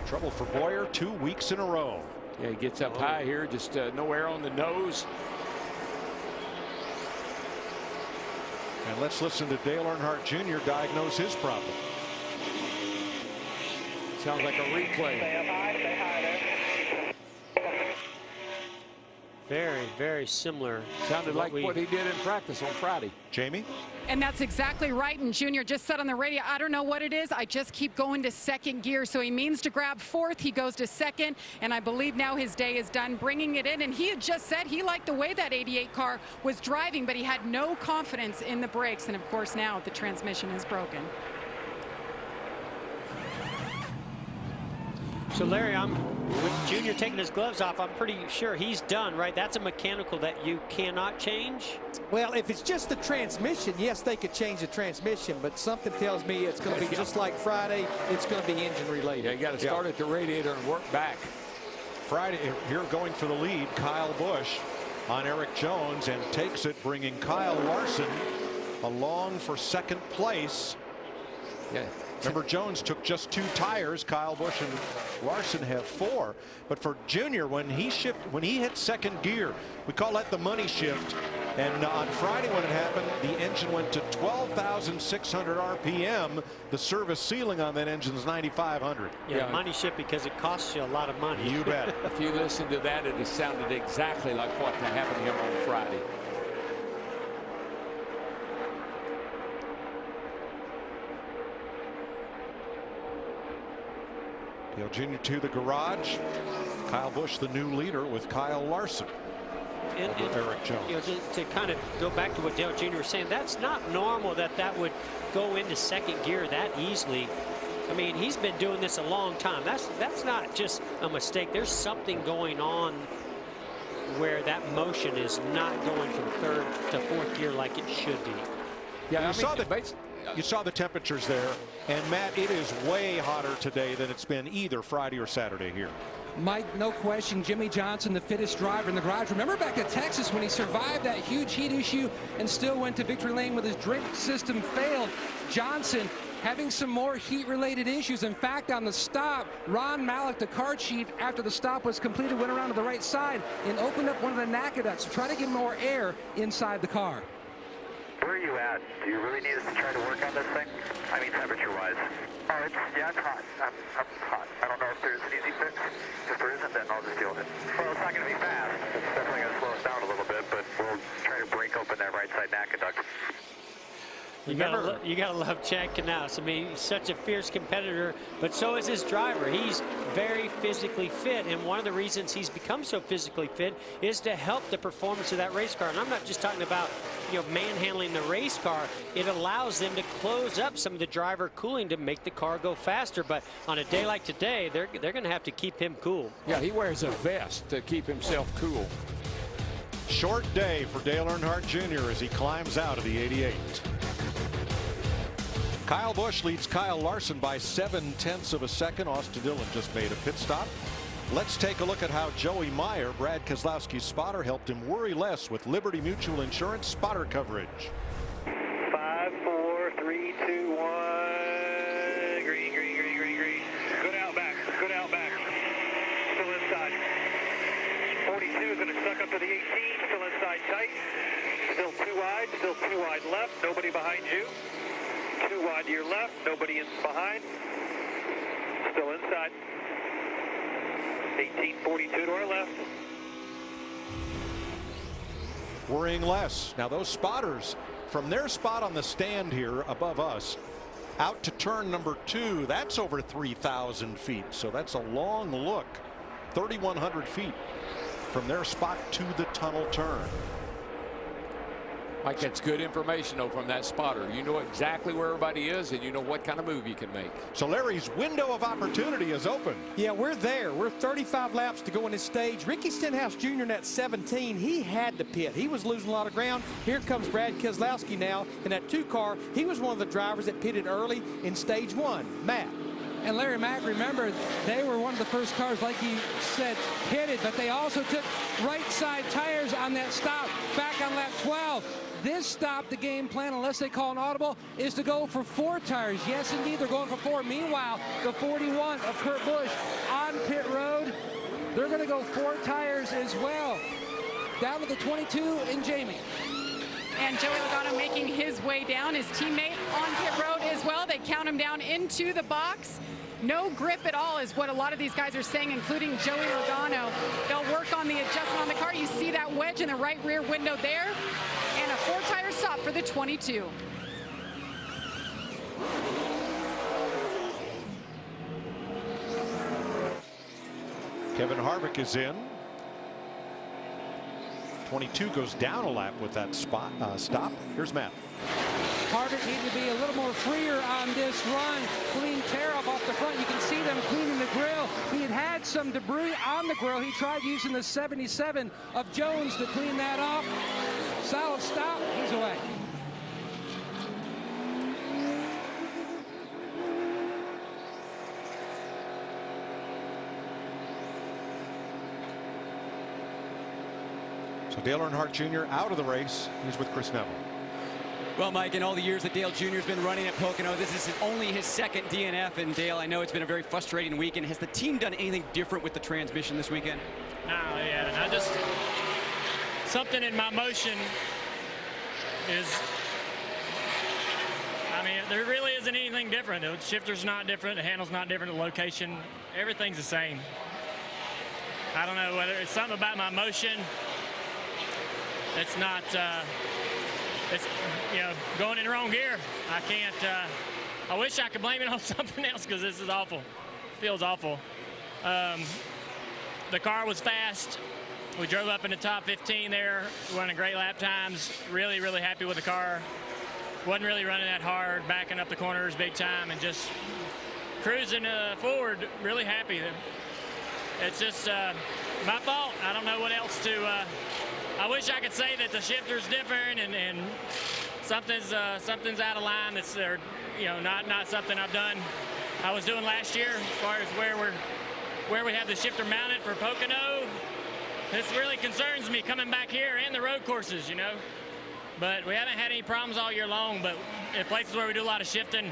Trouble for Boyer 2 weeks in a row. Yeah, he gets up high here, just no air on the nose. And let's listen to Dale Earnhardt Jr. diagnose his problem. Sounds like a replay. Stay up high, stay high there. Very, very similar. Sounded like what he did in practice on Friday. Jamie? And that's exactly right. And Junior just said on the radio, I don't know what it is. I just keep going to second gear. So he means to grab fourth. He goes to second. And I believe now his day is done bringing it in. And he had just said he liked the way that 88 car was driving, but he had no confidence in the brakes. And, of course, now the transmission is broken. So, Larry, with Junior taking his gloves off, I'm pretty sure he's done, right? That's a mechanical that you cannot change? Well, if it's just the transmission, yes, they could change the transmission, but something tells me it's going to be just like Friday. It's going to be engine related. Yeah, you got to start at the radiator and work back. Friday, here going for the lead, Kyle Busch on Eric Jones, and takes it, bringing Kyle Larson along for second place. Yeah. Remember, Jones took just 2 tires. Kyle Busch and Larson have 4. But for Junior, when he hit second gear, we call that the money shift. And on Friday when it happened, the engine went to 12,600 RPM. The service ceiling on that engine is 9,500. Yeah, money shift because it costs you a lot of money. You bet. If you listen to that, it sounded exactly like what happened to him on Friday. Dale Jr. to the garage. Kyle Busch, the new leader, with Kyle Larson. And Eric Jones. You know, to kind of go back to what Dale Jr. was saying, that's not normal that would go into second gear that easily. I mean, he's been doing this a long time. That's not just a mistake. There's something going on where that motion is not going from third to fourth gear like it should be. Yeah, you saw the temperatures there, and Matt, it is way hotter today than it's been either Friday or Saturday here. Mike, no question, Jimmy Johnson, the fittest driver in the garage. Remember back at Texas when he survived that huge heat issue and still went to victory lane with his drink system failed. Johnson having some more heat-related issues. In fact, on the stop, Ron Malik, the car chief, after the stop was completed, went around to the right side and opened up one of the NACA ducts to try to get more air inside the car. Where are you at? Do you really need us to try to work on this thing? I mean, temperature-wise. Oh, it's hot. I'm hot. I don't know if there's an easy fix. If there isn't, then I'll just deal with it. Well, it's not going to be fast. It's definitely going to slow us down a little bit, but we'll try to break open that right side NACA duct. You gotta love Chad Knaus. I mean, he's such a fierce competitor, but so is his driver. He's very physically fit, and one of the reasons he's become so physically fit is to help the performance of that race car. And I'm not just talking about, you know, manhandling the race car. It allows them to close up some of the driver cooling to make the car go faster. But on a day like today, they're going to have to keep him cool. Yeah, he wears a vest to keep himself cool. Short day for Dale Earnhardt Jr. as he climbs out of the 88. Kyle Busch leads Kyle Larson by 0.7 of a second. Austin Dillon just made a pit stop. Let's take a look at how Joey Meyer, Brad Keselowski's spotter, helped him worry less with Liberty Mutual Insurance spotter coverage. 5, 4, 3, 2, 1. Green, green, green, green, green. Good out back. Good out back. Still inside. 42 is going to suck up to the 18. Still inside tight. Still too wide. Still too wide left. Nobody behind you. Too wide to your left. Nobody in behind. Still inside. 1842 to our left. Worrying less. Now those spotters from their spot on the stand here above us out to turn number 2, that's over 3,000 feet. So that's a long look 3,100 feet from their spot to the tunnel turn. Mike, that's good information, though, from that spotter. You know exactly where everybody is, and you know what kind of move you can make. So Larry's window of opportunity is open. Yeah, we're there. We're 35 laps to go in this stage. Ricky Stenhouse Jr. in that 17, he had to pit. He was losing a lot of ground. Here comes Brad Keselowski now in that 2 car. He was one of the drivers that pitted early in stage 1. Matt. And Larry Mack, remember, they were one of the first cars, like he said, pitted, but they also took right side tires on that stop back on lap 12. This stop, the game plan, unless they call an audible, is to go for 4 tires. Yes, indeed, they're going for 4. Meanwhile, the 41 of Kurt Busch on pit road, they're going to go 4 tires as well. Down to the 22 and Jamie. And Joey Logano making his way down, his teammate on pit road as well. They count him down into the box. No grip at all is what a lot of these guys are saying, including Joey Logano. They'll work on the adjustment on the car. You see that wedge in the right rear window there. And a 4-tire stop for the 22. Kevin Harvick is in. 22 goes down a lap with that stop. Here's Matt. Harvick needed to be a little more freer on this run. Clean tear up off the front. You can see them cleaning the grill. He had some debris on the grill. He tried using the 77 of Jones to clean that off. Solid stop. He's away. So Dale Earnhardt Jr. out of the race. He's with Chris Neville. Well, Mike, in all the years that Dale Jr. has been running at Pocono, this is only his 2nd DNF. And Dale, I know it's been a very frustrating weekend. Has the team done anything different with the transmission this weekend? No, yeah, I just, something in my motion is, I mean, there really isn't anything different. The shifter's not different, the handle's not different, the location, everything's the same. I don't know whether it's something about my motion. It's not, it's, you know, going in the wrong gear. I can't, I wish I could blame it on something else because this is awful. Feels awful. The car was fast. We drove up in the top 15 there, running great lap times. Really, really happy with the car. Wasn't really running that hard, backing up the corners big time, and just cruising forward. Really happy. It's just my fault. I don't know what else to. I wish I could say that the shifter's different and something's out of line. That's you know, not something I've done. I was doing last year as far as where we have the shifter mounted for Pocono. This really concerns me coming back here and the road courses, you know. But we haven't had any problems all year long. But in places where we do a lot of shifting,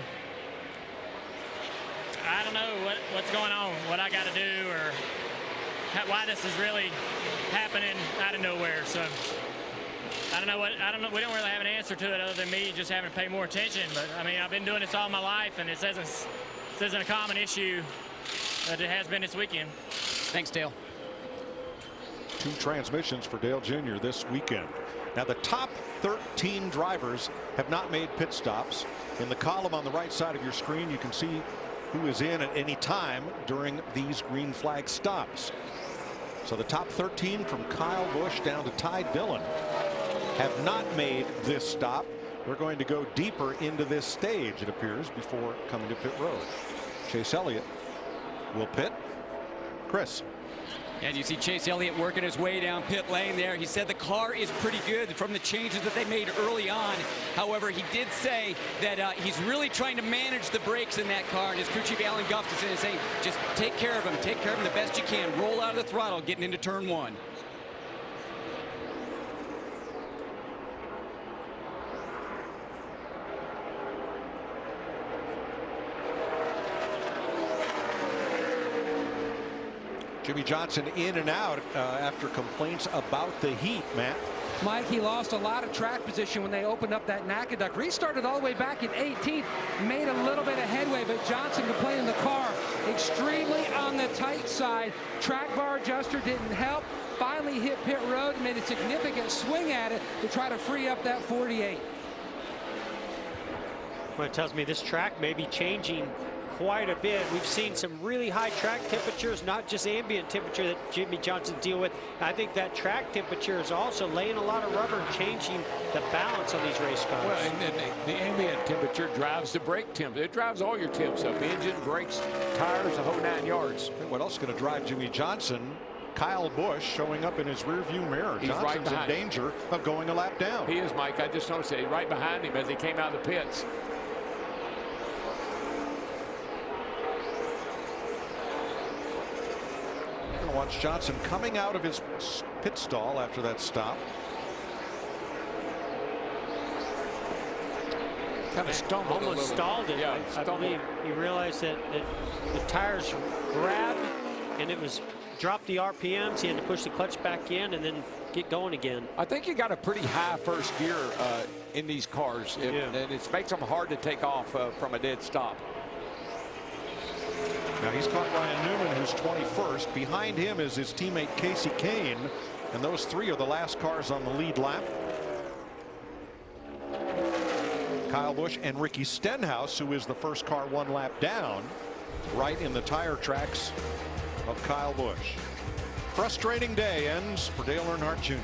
I don't know what's going on, what I got to do, or why this is really happening out of nowhere. So I don't know. We don't really have an answer to it other than me just having to pay more attention. But I mean, I've been doing this all my life, and this isn't a common issue that it has been this weekend. Thanks, Dale. 2 transmissions for Dale Jr. this weekend. Now the top 13 drivers have not made pit stops. In the column on the right side of your screen, you can see who is in at any time during these green flag stops. So the top 13 from Kyle Busch down to Ty Dillon have not made this stop. We're going to go deeper into this stage, it appears, before coming to pit road. Chase Elliott will pit. Chris. And you see Chase Elliott working his way down pit lane there. He said the car is pretty good from the changes that they made early on. However, he did say that he's really trying to manage the brakes in that car. And his crew chief Alan Gustafson is saying, just take care of him. Take care of him the best you can. Roll out of the throttle getting into turn 1. Jimmy Johnson in and out after complaints about the heat, Matt. Mike, he lost a lot of track position when they opened up that Nakaduck. Restarted all the way back in 18th, made a little bit of headway, but Johnson complaining the car extremely on the tight side. Track bar adjuster didn't help. Finally hit pit road and made a significant swing at it to try to free up that 48. Well, it tells me this track may be changing quite a bit. We've seen some really high track temperatures, not just ambient temperature that Jimmy Johnson deal with. I think that track temperature is also laying a lot of rubber and changing the balance on these race cars. Well, and the ambient temperature drives the brake temp. It drives all your temps up. Engine, brakes, tires, the whole 9 yards. And what else is going to drive Jimmy Johnson? Kyle Busch showing up in his rearview mirror. He's Johnson's right in danger of going a lap down. He is, Mike. I just noticed it right behind him as he came out of the pits. We're going to watch Johnson coming out of his pit stall after that stop. Kind of stumbled almost a little. stalled it. Yeah, I believe he realized that the tires grabbed and it was dropped the RPMs. He had to push the clutch back in and then get going again. I think you got a pretty high first gear in these cars, and it makes them hard to take off from a dead stop. Now he's caught Ryan Newman, who's 21st. Behind him is his teammate Casey Kane, and those three are the last cars on the lead lap. Kyle Busch and Ricky Stenhouse, who is the first car 1 lap down, right in the tire tracks of Kyle Busch. Frustrating day ends for Dale Earnhardt Jr.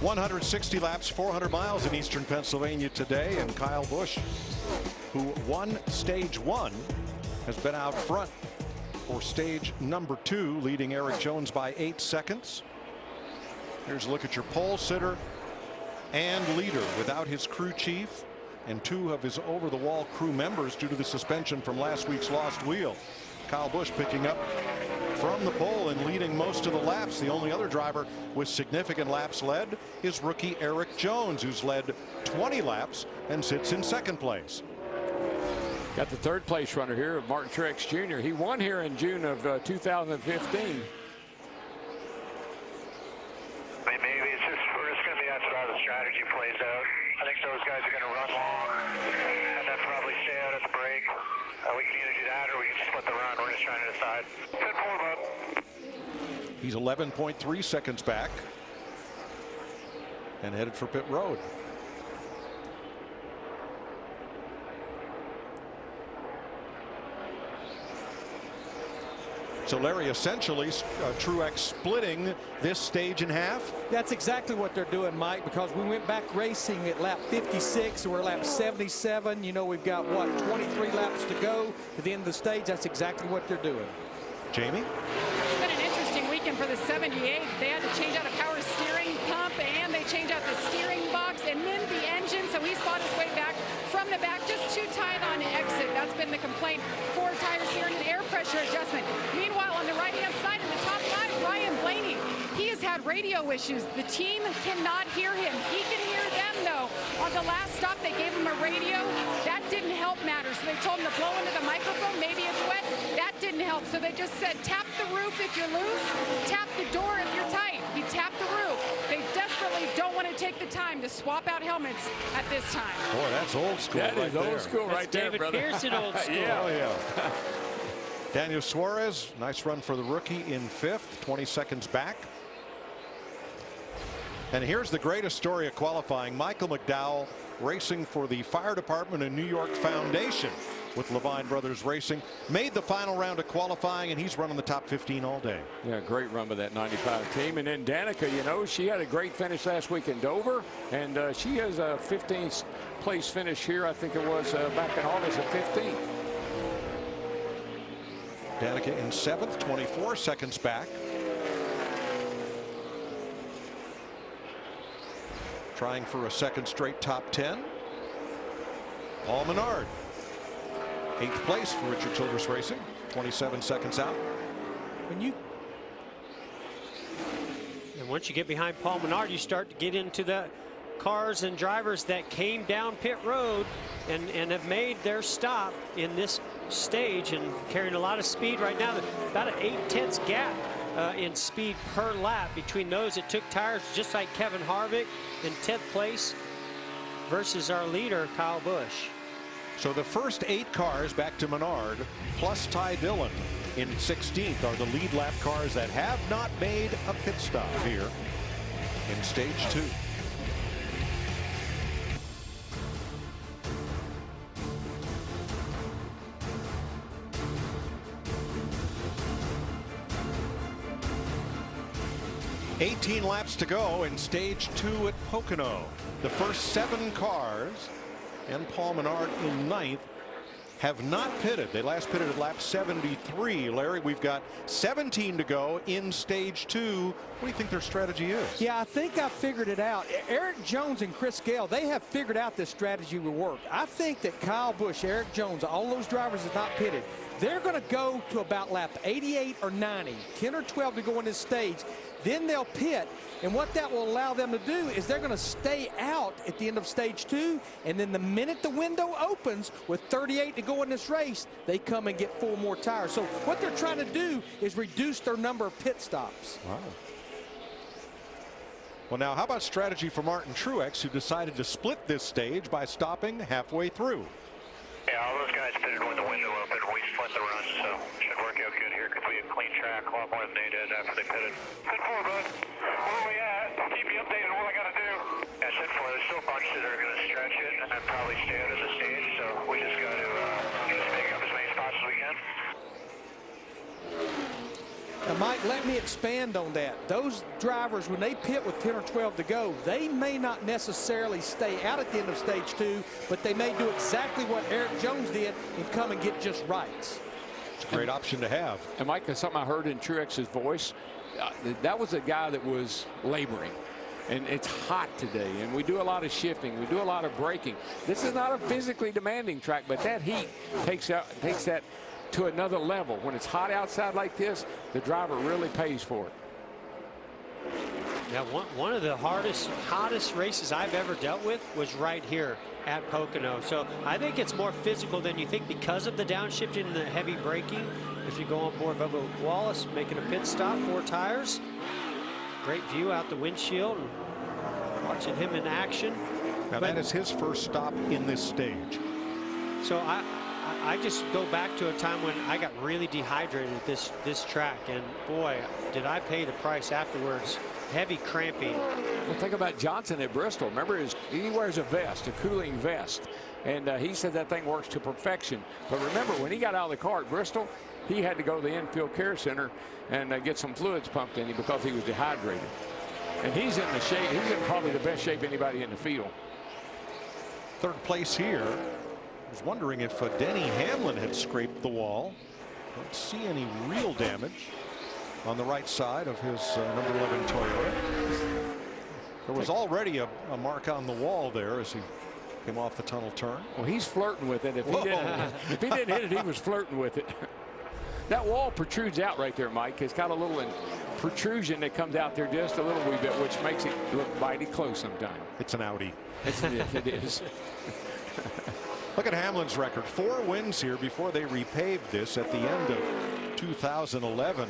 ...160 laps, 400 miles in eastern Pennsylvania today, and Kyle Busch, who won stage 1, has been out front for stage number 2, leading Eric Jones by 8 seconds. Here's a look at your pole sitter and leader without his crew chief and 2 of his over-the-wall crew members due to the suspension from last week's lost wheel. Kyle Busch picking up from the pole and leading most of the laps. The only other driver with significant laps led is rookie Eric Jones, who's led 20 laps and sits in 2nd place. Got the 3rd place runner here, Martin Truex Jr. He won here in June of 2015. Maybe it's just going to be after how the strategy plays out. I think those guys are going to run long and then probably stay out at the break. We can either do that or we can just split the run. We're just trying to decide. Pit forward, bud. He's 11.3 seconds back and headed for pit road. So Larry, essentially Truex splitting this stage in half. That's exactly what they're doing, Mike, because we went back racing at lap 56, so we're at lap 77. You know, we've got, what, 23 laps to go to the end of the stage. That's exactly what they're doing. Jamie? It's been an interesting weekend for the 78. They had to change out a power steering pump, and they changed out the steering box and then the engine, so he's fought his way back from the back, just too tight on exit. That's been the complaint. 4 tires here and an air pressure adjustment. Meanwhile, on the right-hand side in the top 5, Ryan Blaney. He has had radio issues. The team cannot hear him. He can hear them, though. On the last stop, they gave him a radio. That didn't help matters. So they told him to blow into the microphone. Maybe it's wet. That didn't help. So they just said, tap the roof if you're loose, tap the door if you're tight. He tapped the roof. They desperately don't want to take the time to swap out helmets at this time. Boy, that's old school. That is old school right there, brother. David Pearson old school. Oh, yeah. Daniel Suarez, nice run for the rookie in 5th, 20 seconds back. And here's the greatest story of qualifying. Michael McDowell racing for the Fire Department and New York Foundation with Levine Brothers Racing. Made the final round of qualifying, and he's running the top 15 all day. Yeah, great run by that 95 team. And then Danica, you know, she had a great finish last week in Dover, and she has a 15th place finish here. I think it was back in August of 15. Danica in 7th, 24 seconds back. Trying for a 2nd straight top 10. Paul Menard, 8th place for Richard Childress Racing, 27 seconds out. And once you get behind Paul Menard, you start to get into the cars and drivers that came down pit road and have made their stop in this stage and carrying a lot of speed right now. About an 8/10 gap in speed per lap between those that took tires, just like Kevin Harvick in 10th place versus our leader, Kyle Busch. So the first 8 cars back to Menard, plus Ty Dillon in 16th, are the lead lap cars that have not made a pit stop here in stage 2. $18 laps to go in stage 2 at Pocono. The first 7 cars, and Paul Menard in 9th, have not pitted. They last pitted at lap 73. Larry, we've got 17 to go in stage 2. What do you think their strategy is? Yeah, I think I figured it out. Eric Jones and Chris Gale, they have figured out this strategy will work. I think that Kyle Busch, Eric Jones, all those drivers have not pitted. They're going to go to about lap 88 or 90, 10 or 12 to go in this stage. Then they'll pit, and what that will allow them to do is they're going to stay out at the end of stage 2, and then the minute the window opens with 38 to go in this race, they come and get 4 more tires. So what they're trying to do is reduce their number of pit stops. Wow. Well, now, how about strategy for Martin Truex, who decided to split this stage by stopping halfway through? Yeah, all those guys pitted when the window opened. We split the run, so should work out good here because we have clean track a lot more than they did after they pitted. Sit for, bud. Where we at? Keep me updated on what I got to do. Yeah, sit for. There's still a bunch that are going to stretch it and probably stay out of the stage, so we just got to just pick up as many spots as we can. Now, Mike, let me expand on that. Those drivers, when they pit with 10 or 12 to go, they may not necessarily stay out at the end of stage 2, but they may do exactly what Eric Jones did and come and get just rights. It's a great option to have. And Mike, something I heard in Truex's voice, that was a guy that was laboring. And it's hot today, and we do a lot of shifting. We do a lot of braking. This is not a physically demanding track, but that heat takes that to another level. When it's hot outside like this, the driver really pays for it. Yeah, one of the hottest races I've ever dealt with was right here at Pocono. So I think it's more physical than you think because of the downshifting and the heavy braking. If you go on board Bubba Wallace making a pit stop, 4 tires. Great view out the windshield and watching him in action. Now that is his first stop in this stage. So I just go back to a time when I got really dehydrated at this track, and boy, did I pay the price afterwards. Heavy cramping. Well, think about Johnson at Bristol. Remember, he wears a vest, a cooling vest, and he said that thing works to perfection. But remember, when he got out of the car at Bristol, he had to go to the infield care center and get some fluids pumped in him because he was dehydrated. And he's in the shape. He's in probably the best shape anybody in the field. 3rd place here. I was wondering if Denny Hamlin had scraped the wall. Don't see any real damage on the right side of his number 11 Toyota. There was already a mark on the wall there as he came off the tunnel turn. Well, he's flirting with it. If he didn't hit it, he was flirting with it. That wall protrudes out right there, Mike. It's got a little protrusion that comes out there just a little wee bit, which makes it look mighty close sometimes. It's an Audi. It is. Look at Hamlin's record. 4 wins here before they repaved this at the end of 2011.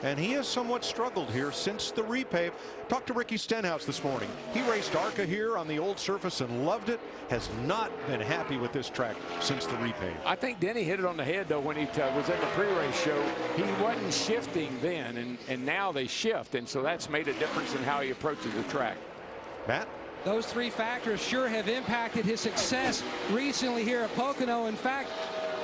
And he has somewhat struggled here since the repave. Talked to Ricky Stenhouse this morning. He raced ARCA here on the old surface and loved it. Has not been happy with this track since the repave. I think Denny hit it on the head, though, when he was in the pre-race show. He wasn't shifting then, and now they shift. And so that's made a difference in how he approaches the track. Matt? Those 3 factors sure have impacted his success recently here at Pocono. In fact,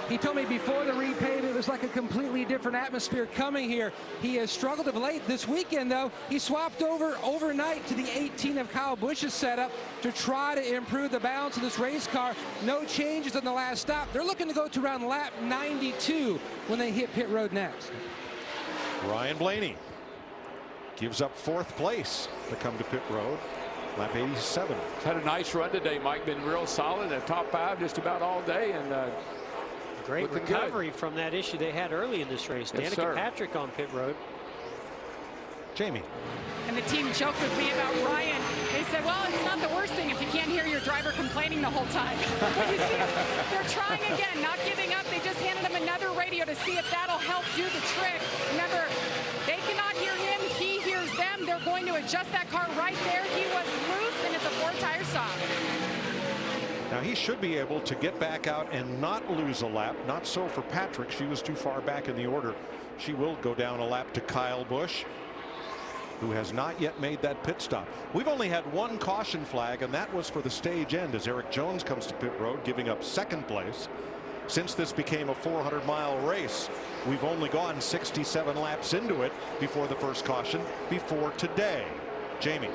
he told me before the repave it was like a completely different atmosphere coming here. He has struggled of late. This weekend, though, he swapped over overnight to the 18 of Kyle Busch's setup to try to improve the balance of this race car. No changes on the last stop. They're looking to go to around lap 92 when they hit pit road next. Ryan Blaney gives up 4th place to come to pit road. Lap 87. Had a nice run today, Mike. Been real solid in the top 5 just about all day, and great recovery from that issue they had early in this race. Yes, Danica Patrick on pit road. Jamie. And the team joked with me about Ryan. They said, well, it's not the worst thing if you can't hear your driver complaining the whole time. But you see, they're trying again, not giving up. They just handed him another radio to see if that'll help do the trick. Remember, they cannot hear him. He hears them. They're going to adjust that car right there. He was loose, and it's a 4-tire stop. Now he should be able to get back out and not lose a lap. Not so for Patrick. She was too far back in the order. She will go down a lap to Kyle Busch, who has not yet made that pit stop. We've only had one caution flag, and that was for the stage end as Eric Jones comes to pit road, giving up second place. Since this became a 400-mile race, we've only gone 67 laps into it before the first caution before today. Jamie.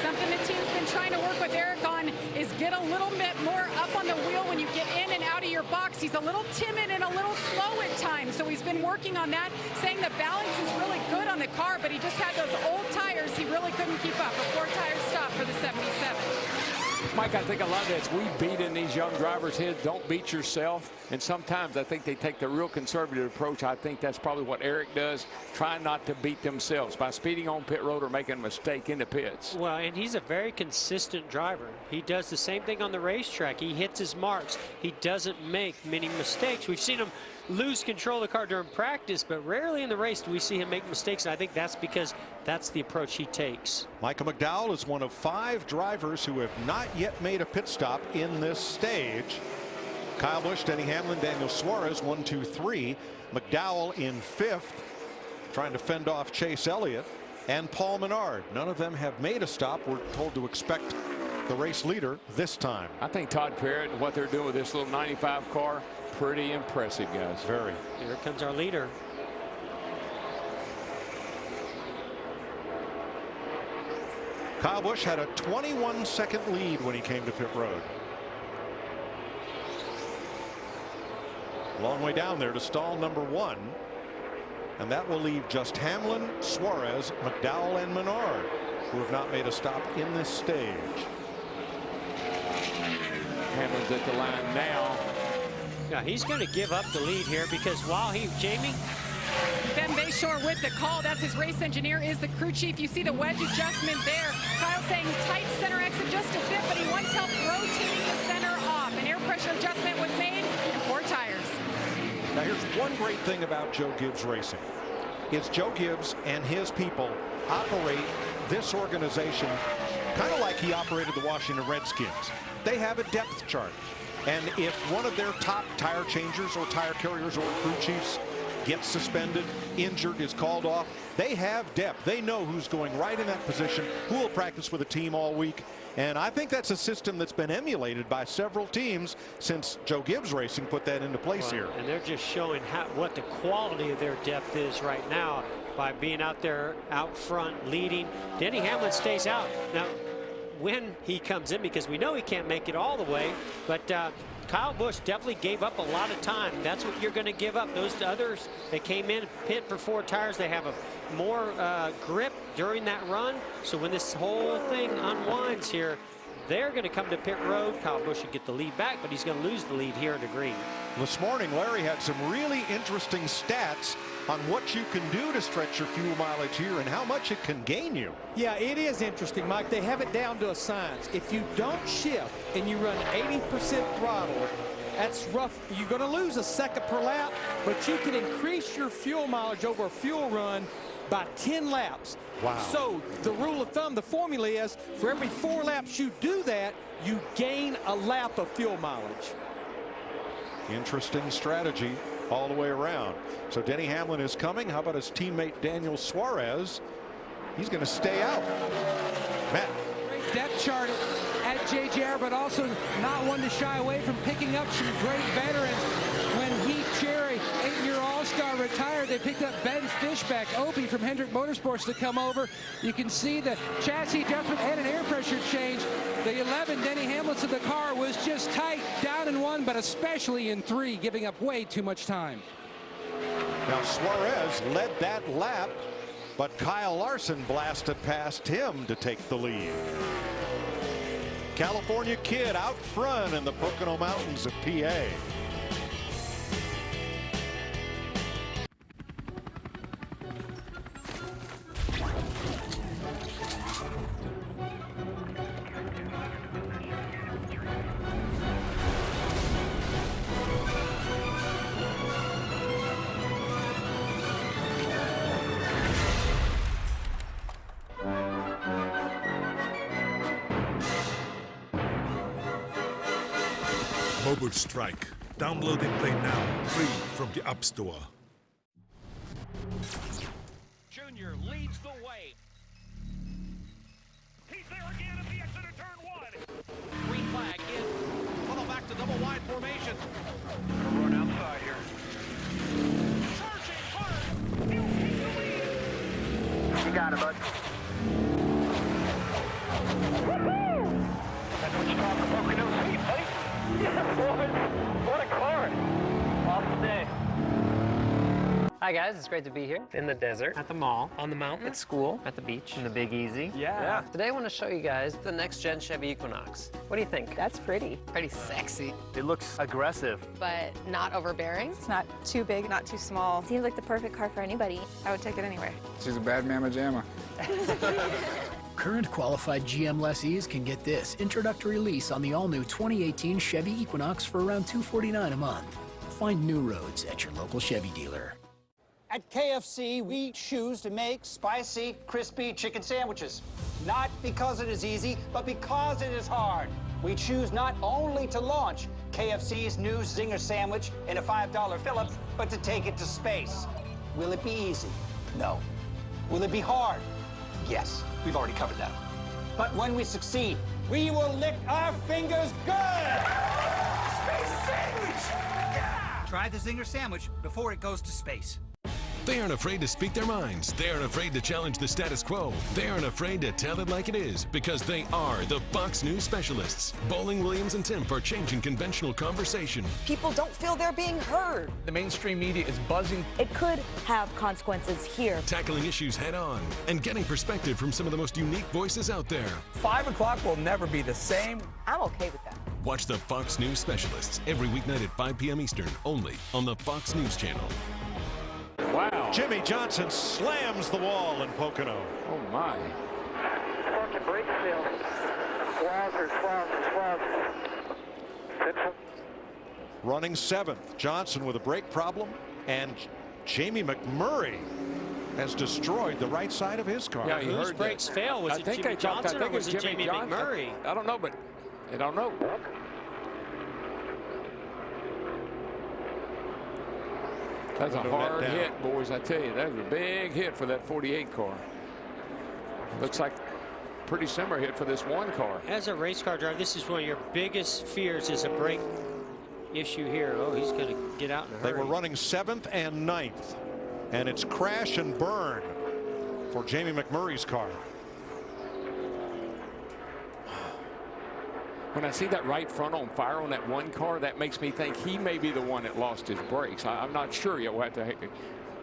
Something the team's been trying to work with Eric on is get a little bit more up on the wheel when you get in and out of your box. He's a little timid and a little slow at times, so he's been working on that, saying the balance is really good on the car, but he just had those old tires. He really couldn't keep up. A 4-tire stop for the 77. Mike, I think a lot of that's we beat in these young drivers' heads. Don't beat yourself. And sometimes I think they take the real conservative approach. I think that's probably what Eric does. Try not to beat themselves by speeding on pit road or making a mistake in the pits. Well, and he's a very consistent driver. He does the same thing on the racetrack. He hits his marks. He doesn't make many mistakes. We've seen him lose control of the car during practice, but rarely in the race do we see him make mistakes. And I think that's because that's the approach he takes. Michael McDowell is one of 5 drivers who have not yet made a pit stop in this stage. Kyle Busch, Denny Hamlin, Daniel Suarez, 1, 2, 3. McDowell in 5th, trying to fend off Chase Elliott, and Paul Menard. None of them have made a stop. We're told to expect the race leader this time. I think Todd Parrott and what they're doing with this little 95 car, pretty impressive, guys. Very. Here comes our leader. Kyle Busch had a 21-second lead when he came to pit road. Long way down there to stall number 1. And that will leave just Hamlin, Suarez, McDowell, and Menard, who have not made a stop in this stage. Hamlin's at the line now. Yeah, he's going to give up the lead here because while Jamie. Ben Bayshore with the call. That's his race engineer, is the crew chief. You see the wedge adjustment there. Kyle saying tight center exit just a bit, but he wants help rotating the center off. An air pressure adjustment was made and 4 tires. Now here's one great thing about Joe Gibbs Racing. It's Joe Gibbs and his people operate this organization kind of like he operated the Washington Redskins. They have a depth chart. And if one of their top tire changers or tire carriers or crew chiefs gets suspended, injured, is called off, they have depth. They know who's going right in that position, who will practice with the team all week. And I think that's a system that's been emulated by several teams since Joe Gibbs Racing put that into place here. And they're just showing what the quality of their depth is right now by being out there out front leading. Denny Hamlin stays out. Now, when he comes in, because we know he can't make it all the way, but Kyle Busch definitely gave up a lot of time. That's what you're going to give up. Those others that came in pit for 4 tires, they have a more grip during that run. So when this whole thing unwinds here, they're going to come to pit road. Kyle Busch should get the lead back, but he's going to lose the lead here in the green. This morning, Larry had some really interesting stats on what you can do to stretch your fuel mileage here and how much it can gain you. Yeah, it is interesting, Mike. They have it down to a science. If you don't shift and you run 80% throttle, that's rough. You're going to lose a second per lap, but you can increase your fuel mileage over a fuel run by 10 laps. Wow. So the rule of thumb, the formula is for every 4 laps you do that, you gain a lap of fuel mileage. Interesting strategy all the way around. So Denny Hamlin is coming. How about his teammate Daniel Suarez? He's going to stay out. Matt. Great depth chart at JGR, but also not one to shy away from picking up some great veterans. When Heath Cherry, 8-year All-Star, retired, they picked up Ben Fishback, Opie from Hendrick Motorsports to come over. You can see the chassis adjustment and an air pressure change. The 11, Denny Hamlin of the car, was just tight, down in 1, but especially in 3, giving up way too much time. Now Suarez led that lap, but Kyle Larson blasted past him to take the lead. California kid out front in the Pocono Mountains of PA. Cobalt Strike. Download and play now, free from the App Store. Junior leads the way. He's there again at the exit of turn 1. Green flag in. Funnel back to double wide formation. Gonna run outside here. Charging hard. He'll take the lead. You got it, bud. Woohoo! That's what you call the Pocono sweep, buddy. Yeah, boys. What a car. Awesome day. Hi guys, it's great to be here in the desert, at the mall, on the mountain, at school, at the beach, in the Big Easy. Yeah. Today I want to show you guys the next gen Chevy Equinox. What do you think? That's pretty. Pretty sexy. It looks aggressive. But not overbearing. It's not too big, not too small. Seems like the perfect car for anybody. I would take it anyway. She's a bad mamma jamma. Current qualified GM lessees can get this introductory lease on the all-new 2018 Chevy Equinox for around $249 a month. Find new roads at your local Chevy dealer. At KFC, we choose to make spicy, crispy chicken sandwiches. Not because it is easy, but because it is hard. We choose not only to launch KFC's new Zinger sandwich in a $5 fill-up, but to take it to space. Will it be easy? No. Will it be hard? Yes. We've already covered that. But when we succeed, we will lick our fingers good! Space sandwich! Yeah! Try the Zinger sandwich before it goes to space. They aren't afraid to speak their minds. They aren't afraid to challenge the status quo. They aren't afraid to tell it like it is because they are the Fox News specialists. Bowling, Williams, and Tim are changing conventional conversation. People don't feel they're being heard. The mainstream media is buzzing. It could have consequences here. Tackling issues head on and getting perspective from some of the most unique voices out there. 5 o'clock will never be the same. I'm okay with that. Watch the Fox News specialists every weeknight at 5 p.m. Eastern, only on the Fox News Channel. Wow. Jimmy Johnson slams the wall in Pocono. Oh, my. Fucking brake fail. Wowzers. Running 7th. Johnson with a brake problem. And Jamie McMurray has destroyed the right side of his car. Yeah, whose brakes fail? Was it Jimmy Johnson or was it Jamie McMurray? I don't know, but I don't know. That's a hard hit, boys, I tell you. That was a big hit for that 48 car. Looks like pretty similar hit for this one car. As a race car driver, this is one of your biggest fears is a brake issue here. Oh, he's going to get out in a hurry. They were running 7th and 9th. And it's crash and burn for Jamie McMurray's car. When I see that right front on fire on that one car, that makes me think he may be the one that lost his brakes. I'm not sure yet. We'll have to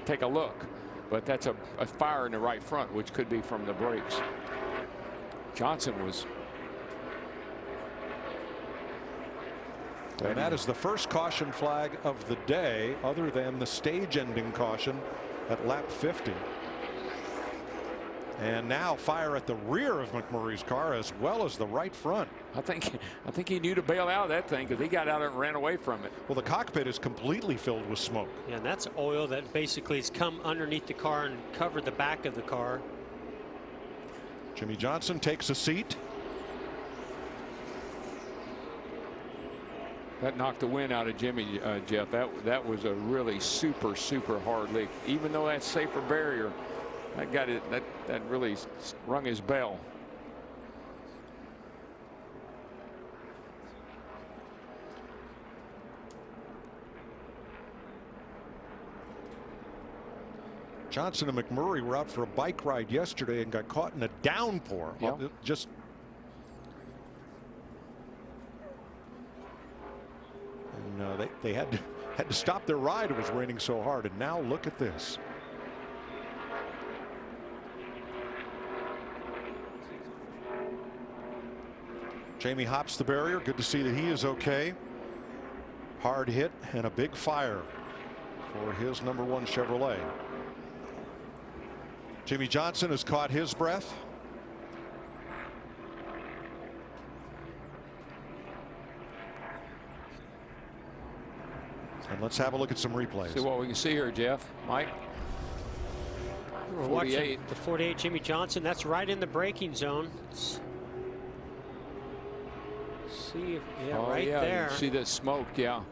take a look. But that's a fire in the right front, which could be from the brakes. Johnson was. And that is the first caution flag of the day, other than the stage-ending caution at lap 50. And now fire at the rear of McMurray's car as well as the right front. I think he knew to bail out of that thing because he got out and ran away from it. Well, the cockpit is completely filled with smoke. Yeah, and that's oil that basically has come underneath the car and covered the back of the car. Jimmy Johnson takes a seat. That knocked the wind out of Jimmy, Jeff. That was a really super hard leak. Even though that's safer barrier, that got it. That really rung his bell. Johnson and McMurray were out for a bike ride yesterday and got caught in a downpour. Yep. Just. And they had to stop their ride. It was raining so hard. And now look at this. Jamie hops the barrier. Good to see that he is okay. Hard hit and a big fire for his #1 Chevrolet. Jimmy Johnson has caught his breath. And let's have a look at some replays. See what we can see here, Jeff. Mike. We're watching the 48 Jimmy Johnson. That's right in the braking zone. Let's See, yeah, Oh, right yeah, there. you see the smoke, yeah.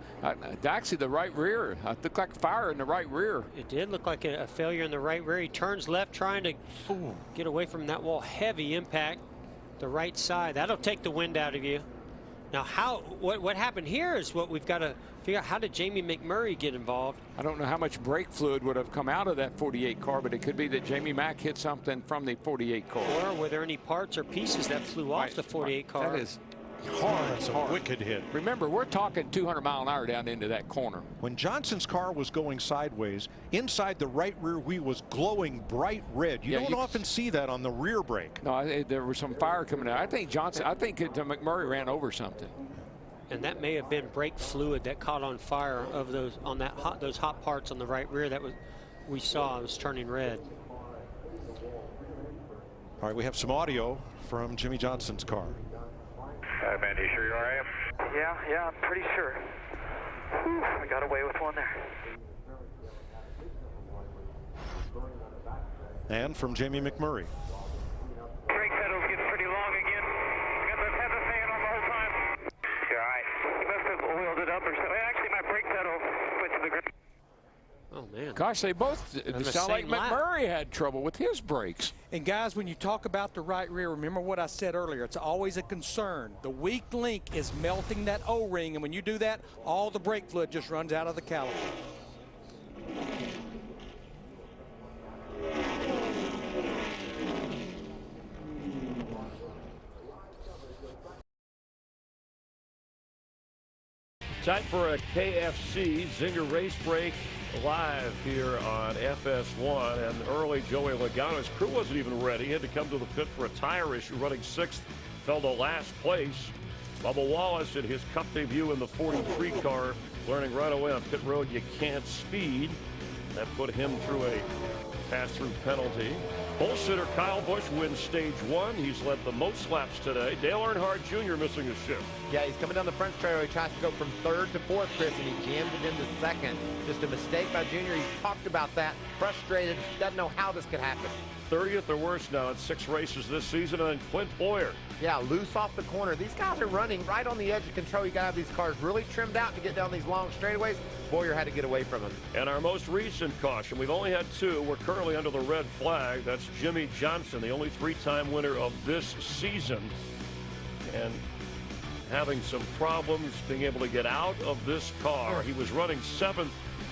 Actually, the right rear. It looked like fire in the right rear. It did look like a failure in the right rear. He turns left, trying to get away from that wall. Heavy impact, the right side. That'll take the wind out of you. Now, what happened here is what we've got to figure out. How did Jamie McMurray get involved? I don't know how much brake fluid would have come out of that 48 car, but it could be that Jamie Mack hit something from the 48 car. Or were there any parts or pieces that flew off the 48 car? That is hard. That's a wicked hit. Remember, we're talking 200 mile an hour down into that corner. When Johnson's car was going sideways, inside the right rear wheel was glowing bright red. You don't often see that on the rear brake. No, there was some fire coming out. I think McMurray ran over something. And that may have been brake fluid that caught on fire of those hot parts on the right rear that we saw was turning red. All right, we have some audio from Jimmy Johnson's car. Man, you sure you're all right? Yeah, I'm pretty sure. Whew, I got away with one there. And from Jamie McMurray. Brake pedals getting pretty long again. Got the fan on the whole time. You're all right. You must have oiled it up or something. Actually, my brake pedal went to the ground. Oh, man. Gosh, they both sound like McMurray had trouble with his brakes. And guys, when you talk about the right rear, remember what I said earlier. It's always a concern. The weak link is melting that O-ring, and when you do that, all the brake fluid just runs out of the caliper. Time for a KFC Zinger Race Break live here on FS1. And early, Joey Logano's crew wasn't even ready. He had to come to the pit for a tire issue, running 6th, fell to last place. Bubba Wallace in his Cup debut in the 43 car, learning right away on pit road you can't speed. That put him through a pass-through penalty. Pole sitter Kyle Busch wins stage 1. He's led the most laps today. Dale Earnhardt Jr. missing a shift. Yeah, he's coming down the front straightaway. He tries to go from 3rd to 4th, Chris, and he jams it into 2nd. Just a mistake by Junior. He talked about that. Frustrated. Doesn't know how this could happen. 30th or worse now in 6 races this season. And then Clint Boyer. Yeah, loose off the corner. These guys are running right on the edge of control. You got to have these cars really trimmed out to get down these long straightaways. Boyer had to get away from him. And our most recent caution, we've only had 2. We're currently under the red flag. That's Jimmy Johnson, the only 3-time winner of this season. And having some problems being able to get out of this car. He was running 7th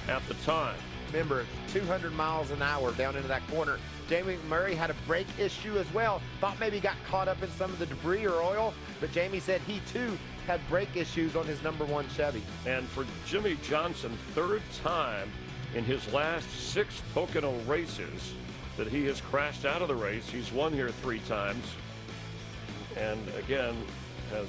at the time. Remember, 200 miles an hour down into that corner. Jamie McMurray had a brake issue as well. Thought maybe got caught up in some of the debris or oil, but Jamie said he too had brake issues on his #1 Chevy. And for Jimmy Johnson, 3rd time in his last 6 Pocono races that he has crashed out of the race. He's won here 3 times. And again, has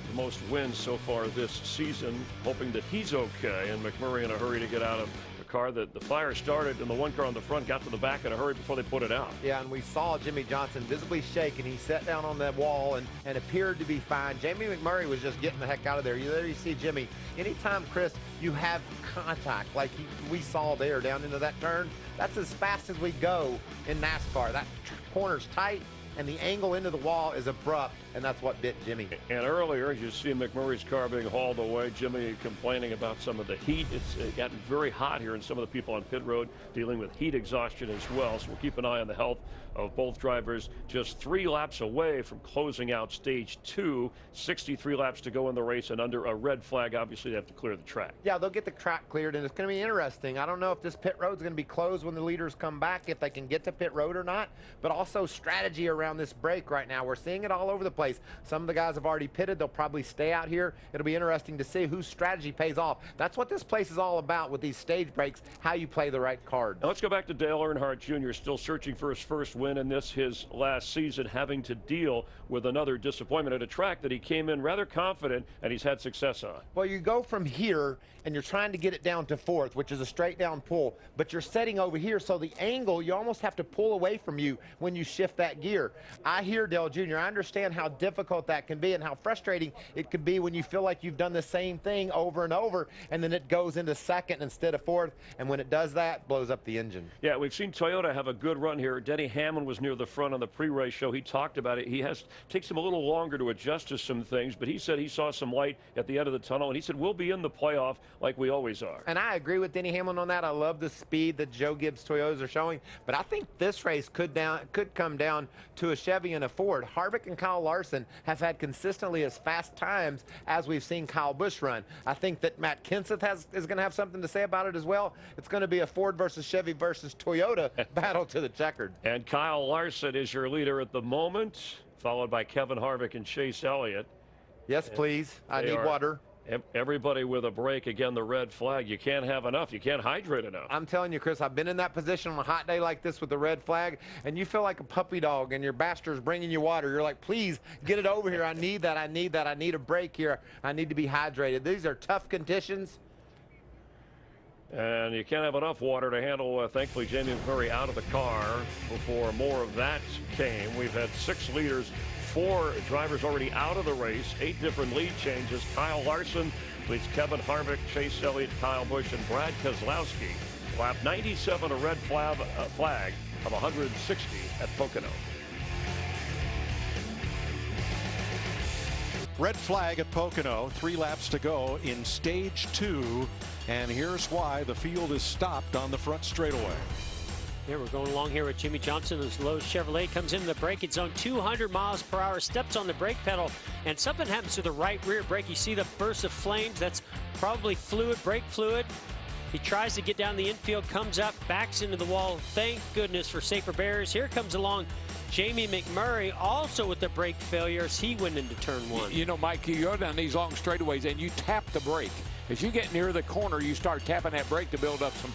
the most wins so far this season, hoping that he's okay. And McMurray in a hurry to get out of the car. That the fire started, and the one car on the front got to the back in a hurry before they put it out. Yeah, and we saw Jimmy Johnson visibly shake, and he sat down on that wall and appeared to be fine. Jamie McMurray was just getting the heck out of there. You literally see Jimmy. Anytime, Chris, you have contact like we saw there down into that turn, that's as fast as we go in NASCAR. That corner's tight, and the angle into the wall is abrupt, and that's what bit Jimmy. And earlier, you see McMurray's car being hauled away. Jimmy complaining about some of the heat. It's gotten very hot here, and some of the people on pit road dealing with heat exhaustion as well. So we'll keep an eye on the health of both drivers. Just 3 laps away from closing out stage 2. 63 laps to go in the race, and under a red flag, obviously they have to clear the track. Yeah, they'll get the track cleared, and it's going to be interesting. I don't know if this pit road's going to be closed when the leaders come back, if they can get to pit road or not, but also strategy around this break right now. We're seeing it all over the place. Some of the guys have already pitted. They'll probably stay out here. It'll be interesting to see whose strategy pays off. That's what this place is all about with these stage breaks, how you play the right card. Now let's go back to Dale Earnhardt Jr., still searching for his first win in this, his last season, having to deal with another disappointment at a track that he came in rather confident and he's had success on. Well, you go from here and you're trying to get it down to 4th, which is a straight down pull, but you're setting over here, so the angle, you almost have to pull away from you when you shift that gear. I hear Dale Jr., I understand how how difficult that can be and how frustrating it could be when you feel like you've done the same thing over and over, and then it goes into second instead of fourth, and when it does that, blows up the engine. Yeah, we've seen Toyota have a good run here. Denny Hamlin was near the front on the pre-race show. He talked about it. Takes him a little longer to adjust to some things, but he said he saw some light at the end of the tunnel, and he said we'll be in the playoff like we always are. And I agree with Denny Hamlin on that. I love the speed that Joe Gibbs Toyotas are showing, but I think this race could come down to a Chevy and a Ford. Harvick and Kyle Larson have had consistently as fast times as we've seen Kyle Busch run. I think that Matt Kenseth is going to have something to say about it as well. It's going to be a Ford versus Chevy versus Toyota battle to the checkered. And Kyle Larson is your leader at the moment, followed by Kevin Harvick and Chase Elliott. Yes, please. I need water. Everybody with a break. Again, the red flag. You can't have enough. You can't hydrate enough. I'm telling you, Chris, I've been in that position on a hot day like this with the red flag, and you feel like a puppy dog, and your bastard's bringing you water. You're like, please, get it over here. I need that. I need that. I need a break here. I need to be hydrated. These are tough conditions. And you can't have enough water to handle, thankfully, Jamie McMurray out of the car before more of that came. We've had 6 leaders, 4 drivers already out of the race, 8 different lead changes. Kyle Larson leads Kevin Harvick, Chase Elliott, Kyle Busch, and Brad Keselowski. Lap 97, a red flag of 160 at Pocono. Red flag at Pocono, 3 laps to go in stage 2, and here's why the field is stopped on the front straightaway. Yeah, we're going along here with Jimmy Johnson as Lowe's Chevrolet comes into the braking zone, 200 miles per hour, steps on the brake pedal, and something happens to the right rear brake. You see the burst of flames. That's probably fluid, brake fluid. He tries to get down the infield, comes up, backs into the wall. Thank goodness for safer barriers. Here comes along Jamie McMurray, also with the brake failures. He went into turn 1. You know, Mike, you go down these long straightaways and you tap the brake. As you get near the corner, you start tapping that brake to build up some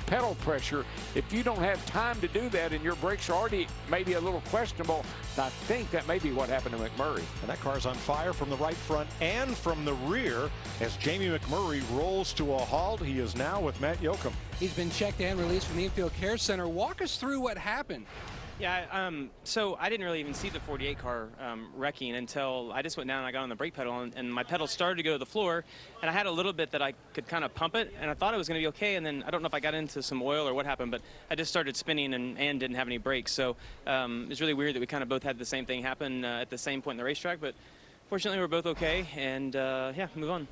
pedal pressure. If you don't have time to do that and your brakes are already maybe a little questionable, I think that may be what happened to McMurray. And that car's on fire from the right front and from the rear as Jamie McMurray rolls to a halt. He is now with Matt Yoakum. He's been checked and released from the infield care center. Walk us through what happened. Yeah, so I didn't really even see the 48 car wrecking until I just went down and I got on the brake pedal, and my pedal started to go to the floor, and I had a little bit that I could kind of pump it, and I thought it was going to be okay, and then I don't know if I got into some oil or what happened, but I just started spinning and didn't have any brakes. So it's really weird that we kind of both had the same thing happen at the same point in the racetrack, but fortunately we're both okay, and yeah, move on.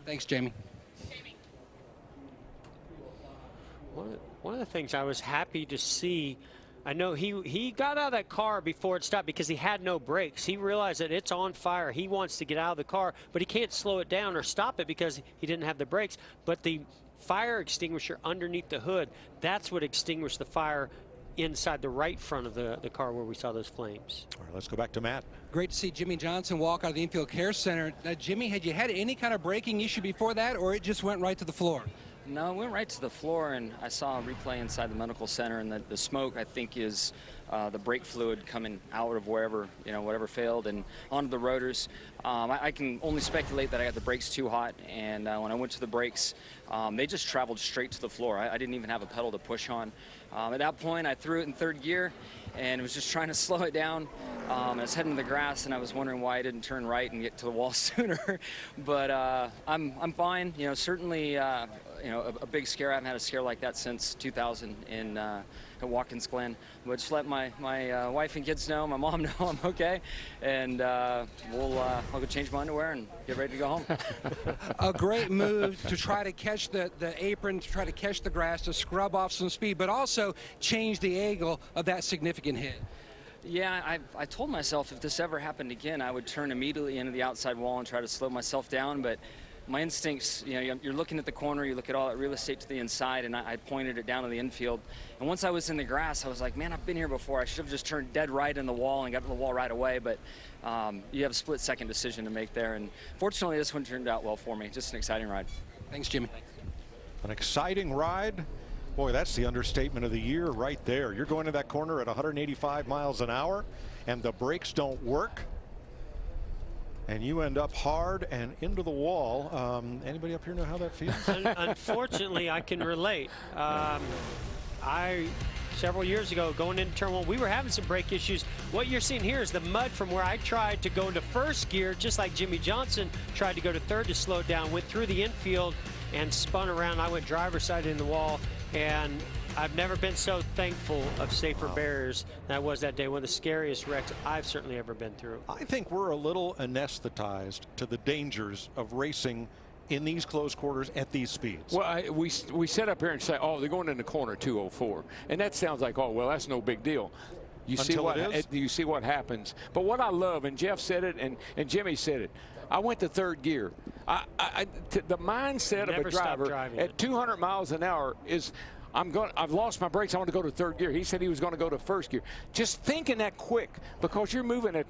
Thanks, Jamie. One of the things I was happy to see, I know he got out of that car before it stopped because he had no brakes. He realized that it's on fire. He wants to get out of the car, but he can't slow it down or stop it because he didn't have the brakes. But the fire extinguisher underneath the hood, that's what extinguished the fire inside the right front of the car where we saw those flames. All right, let's go back to Matt. Great to see Jimmy Johnson walk out of the infield care center. Now, Jimmy, had you had any kind of braking issue before that, or it just went right to the floor? No, it went right to the floor, and I saw a replay inside the medical center, and the smoke, I think, is the brake fluid coming out of wherever, whatever failed and onto the rotors. I can only speculate that I got the brakes too hot, and when I went to the brakes, they just traveled straight to the floor. I didn't even have a pedal to push on. At that point, I threw it in third gear and was just trying to slow it down. I was heading to the grass, and I was wondering why I didn't turn right and get to the wall sooner. But I'm fine. Certainly, a big scare. I haven't had a scare like that since 2000 at Watkins Glen. But just let my wife and kids know, my mom know I'm okay, and I'll go change my underwear and get ready to go home. A great move to try to catch the apron, to try to catch the grass, to scrub off some speed, but also change the angle of that significant hit. Yeah, I told myself if this ever happened again, I would turn immediately into the outside wall and try to slow myself down, but my instincts, you're looking at the corner, you look at all that real estate to the inside, and I pointed it down to the infield. And once I was in the grass, I was like, man, I've been here before. I should have just turned dead right in the wall and got to the wall right away, but you have a split-second decision to make there, and fortunately, this one turned out well for me. Just an exciting ride. Thanks, Jimmy. An exciting ride. Boy, that's the understatement of the year right there. You're going to that corner at 185 miles an hour, and the brakes don't work, and you end up hard and into the wall. Anybody up here know how that feels? Unfortunately, I can relate. I several years ago going into turn one, we were having some brake issues. What you're seeing here is the mud from where I tried to go into first gear, just like Jimmy Johnson tried to go to third to slow down, went through the infield and spun around. I went driver's side in the wall, and I've never been so thankful of safer barriers than I was that day. One of the scariest wrecks I've certainly ever been through. I think we're a little anesthetized to the dangers of racing in these close quarters at these speeds. Well, we sit up here and say, oh, they're going in the corner 204. And that sounds like, oh, well, that's no big deal. You see what happens. But what I love, and Jeff said it, and Jimmy said it, I went to third gear. The mindset of a driver at 200 miles an hour is, I've lost my brakes. I want to go to third gear. He said he was going to go to first gear. Just thinking that quick, because you're moving at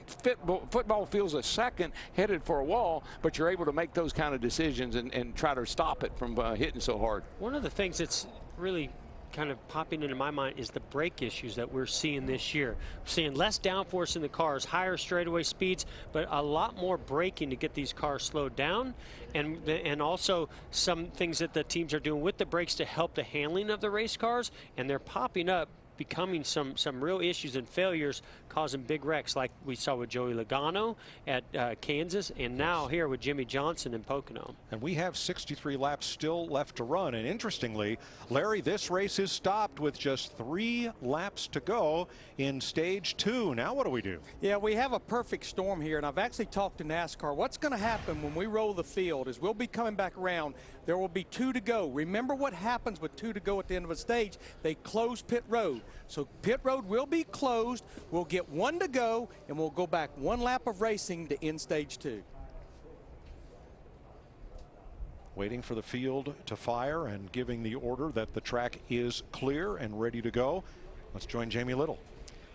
football feels a second headed for a wall, but you're able to make those kind of decisions and try to stop it from hitting so hard. One of the things that's really kind of popping into my mind is the brake issues that we're seeing this year. We're seeing less downforce in the cars, higher straightaway speeds, but a lot more braking to get these cars slowed down, and also some things that the teams are doing with the brakes to help the handling of the race cars, and they're popping up, becoming some real issues and failures, causing big wrecks like we saw with Joey Logano at Kansas, and now here with Jimmy Johnson in Pocono. And we have 63 laps still left to run. And interestingly, Larry, this race is stopped with just 3 laps to go in stage 2. Now what do we do? Yeah, we have a perfect storm here, and I've actually talked to NASCAR. What's going to happen when we roll the field is we'll be coming back around. There will be 2 to go. Remember what happens with 2 to go at the end of a stage. They close pit road. So pit road will be closed. We'll get 1 to go, and we'll go back 1 lap of racing to end stage 2. Waiting for the field to fire and giving the order that the track is clear and ready to go. Let's join Jamie Little.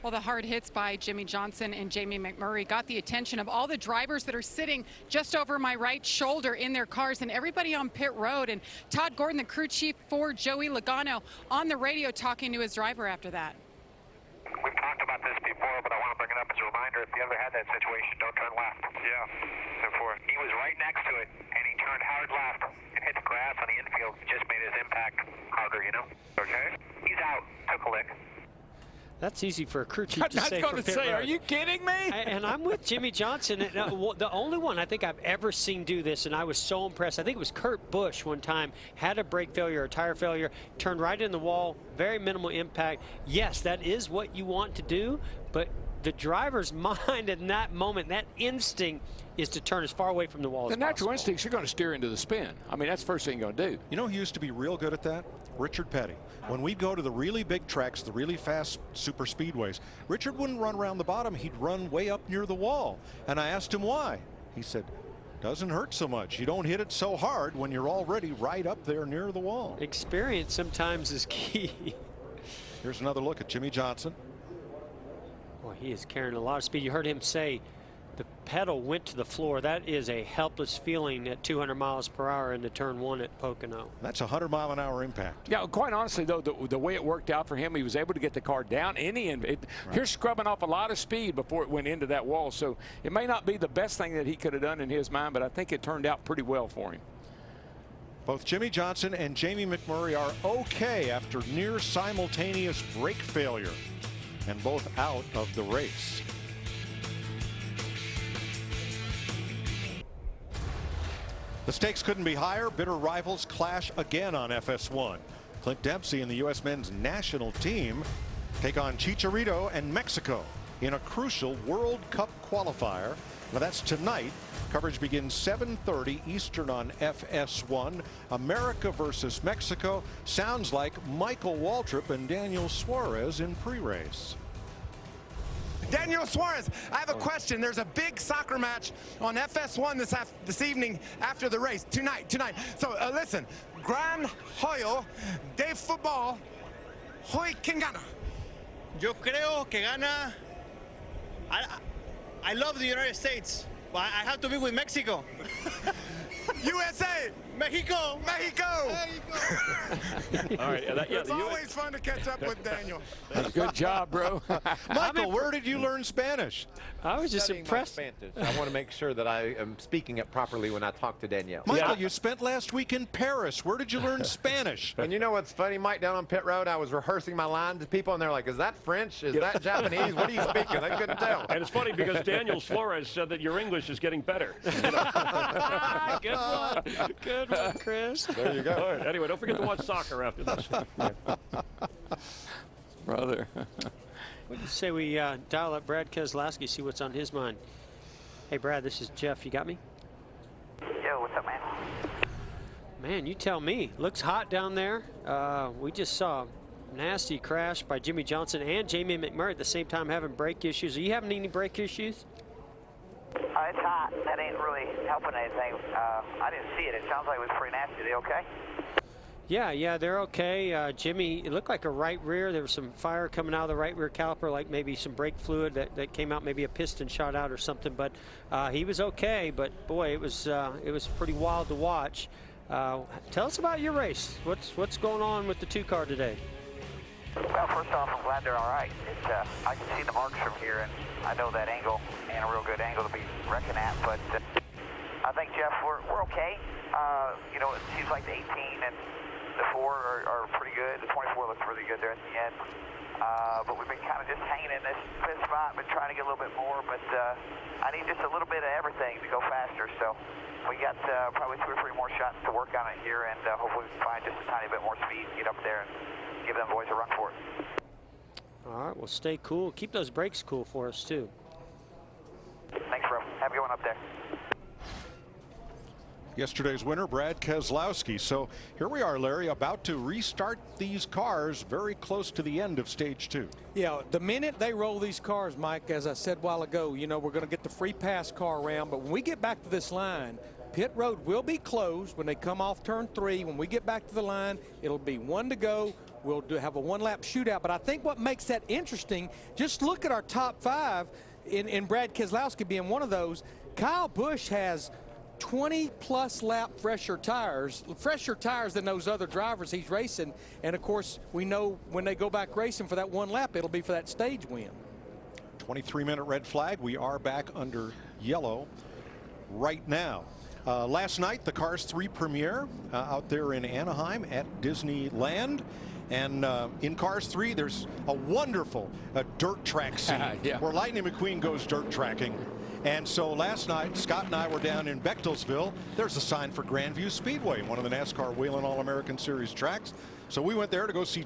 Well, the hard hits by Jimmy Johnson and Jamie McMurray got the attention of all the drivers that are sitting just over my right shoulder in their cars, and everybody on pit road. And Todd Gordon, the crew chief for Joey Logano, on the radio talking to his driver after that. We've talked about this before, but I want to bring it up as a reminder. If you ever had that situation, don't turn left. Yeah, 10-4. He was right next to it, and he turned hard left and hit the grass on the infield. It just made his impact harder, you know? Okay. He's out. Took a lick. That's easy for a crew chief to say. Are you kidding me? And I'm with Jimmy Johnson. The only one I think I've ever seen do this, and I was so impressed. I think it was Kurt Busch one time, had a brake failure, a tire failure, turned right in the wall, very minimal impact. Yes, that is what you want to do, but the driver's mind in that moment, that instinct, is to turn as far away from the wall as possible. The natural instincts, you're going to steer into the spin. I mean, that's the first thing you're going to do. You know who used to be real good at that? Richard Petty. When we'd go to the really big tracks, the really fast super speedways, Richard wouldn't run around the bottom. He'd run way up near the wall. And I asked him why. He said, doesn't hurt so much. You don't hit it so hard when you're already right up there near the wall. Experience sometimes is key. Here's another look at Jimmy Johnson. Boy, he is carrying a lot of speed. You heard him say the pedal went to the floor. That is a helpless feeling at 200 miles per hour into turn 1 at Pocono. That's a 100-mile-an-hour impact. Yeah, quite honestly, though, the way it worked out for him, he was able to get the car down in the end. Here's scrubbing off a lot of speed before it went into that wall. So it may not be the best thing that he could have done in his mind, but I think it turned out pretty well for him. Both Jimmy Johnson and Jamie McMurray are okay after near simultaneous brake failure, and both out of the race. The stakes couldn't be higher. Bitter rivals clash again on FS1. Clint Dempsey and the U.S. men's national team take on Chicharito and Mexico in a crucial World Cup qualifier. Now that's tonight. Coverage begins 7:30 Eastern on FS1. America versus Mexico. Sounds like Michael Waltrip and Daniel Suarez in pre-race. Daniel Suarez, I have a question. There's a big soccer match on FS1 this evening after the race. Tonight. So listen, Gran Hoyo de Fútbol. Hoy, ¿quién gana? Yo creo que gana. I love the United States, but I have to be with Mexico. USA! Mexico! Mexico! All right. It's always fun to catch up with Daniel. That's a good job, bro. Michael, where did you learn Spanish? I was just Studying impressed. my Spanish. I want to make sure that I am speaking it properly when I talk to Danielle. Michael, you spent last week in Paris. Where did you learn Spanish? And you know what's funny, Mike, down on pit road, I was rehearsing my lines to people, and they're like, is that French? Is that Japanese? What are you speaking? They couldn't tell. And it's funny because Daniel Flores said that your English is getting better. Good one. Good one, Chris. There you go. All right. Anyway, don't forget to watch soccer after this. Brother. What do you say we dial up Brad Keselowski, see what's on his mind? Hey, Brad, this is Jeff. You got me? Yo, what's up, man? Man, you tell me. Looks hot down there. We just saw a nasty crash by Jimmy Johnson and Jamie McMurray at the same time having brake issues. Are you having any brake issues? It's hot. That ain't really helping anything. I didn't see it. It sounds like it was pretty nasty. They okay? Yeah, they're okay. Jimmy, it looked like a right rear. There was some fire coming out of the right rear caliper, like maybe some brake fluid that came out, maybe a piston shot out or something. But he was okay. But boy, it was pretty wild to watch. Tell us about your race. What's going on with the 2-car today? Well, first off, I'm glad they're all right. I can see the marks from here, and I know that angle ain't a real good angle to be reckoning at. But I think, Jeff, we're okay. You know, it seems like the 18 and the 4 are pretty good. The 24 looks really good there at the end. But we've been kind of just hanging in this fifth spot, been trying to get a little bit more. But I need just a little bit of everything to go faster. So we got probably 2 or 3 more shots to work on it here, and hopefully we can find just a tiny bit more speed, get up there, and give them boys a run for it. All right, well, stay cool. Keep those brakes cool for us, too. Thanks, bro. Have a good one up there. Yesterday's winner, Brad Keselowski. So here we are, Larry, about to restart these cars very close to the end of stage 2. Yeah, the minute they roll these cars, Mike, as I said a while ago, you know, we're going to get the free pass car around. But when we get back to this line, pit road will be closed when they come off turn 3. When we get back to the line, it'll be 1 to go. We'll have a 1-lap shootout. But I think what makes that interesting, just look at our top 5, in Brad Keselowski being one of those. Kyle Busch has 20-plus lap fresher tires than those other drivers he's racing. And, of course, we know when they go back racing for that 1 lap, it'll be for that stage win. 23-minute red flag. We are back under yellow right now. Last night, the Cars 3 premiere out there in Anaheim at Disneyland. And in Cars 3, there's a wonderful dirt track scene where Lightning McQueen goes dirt tracking. And so last night, Scott and I were down in Bechtelsville. There's a sign for Grandview Speedway, one of the NASCAR Whelen All-American Series tracks. So we went there to go see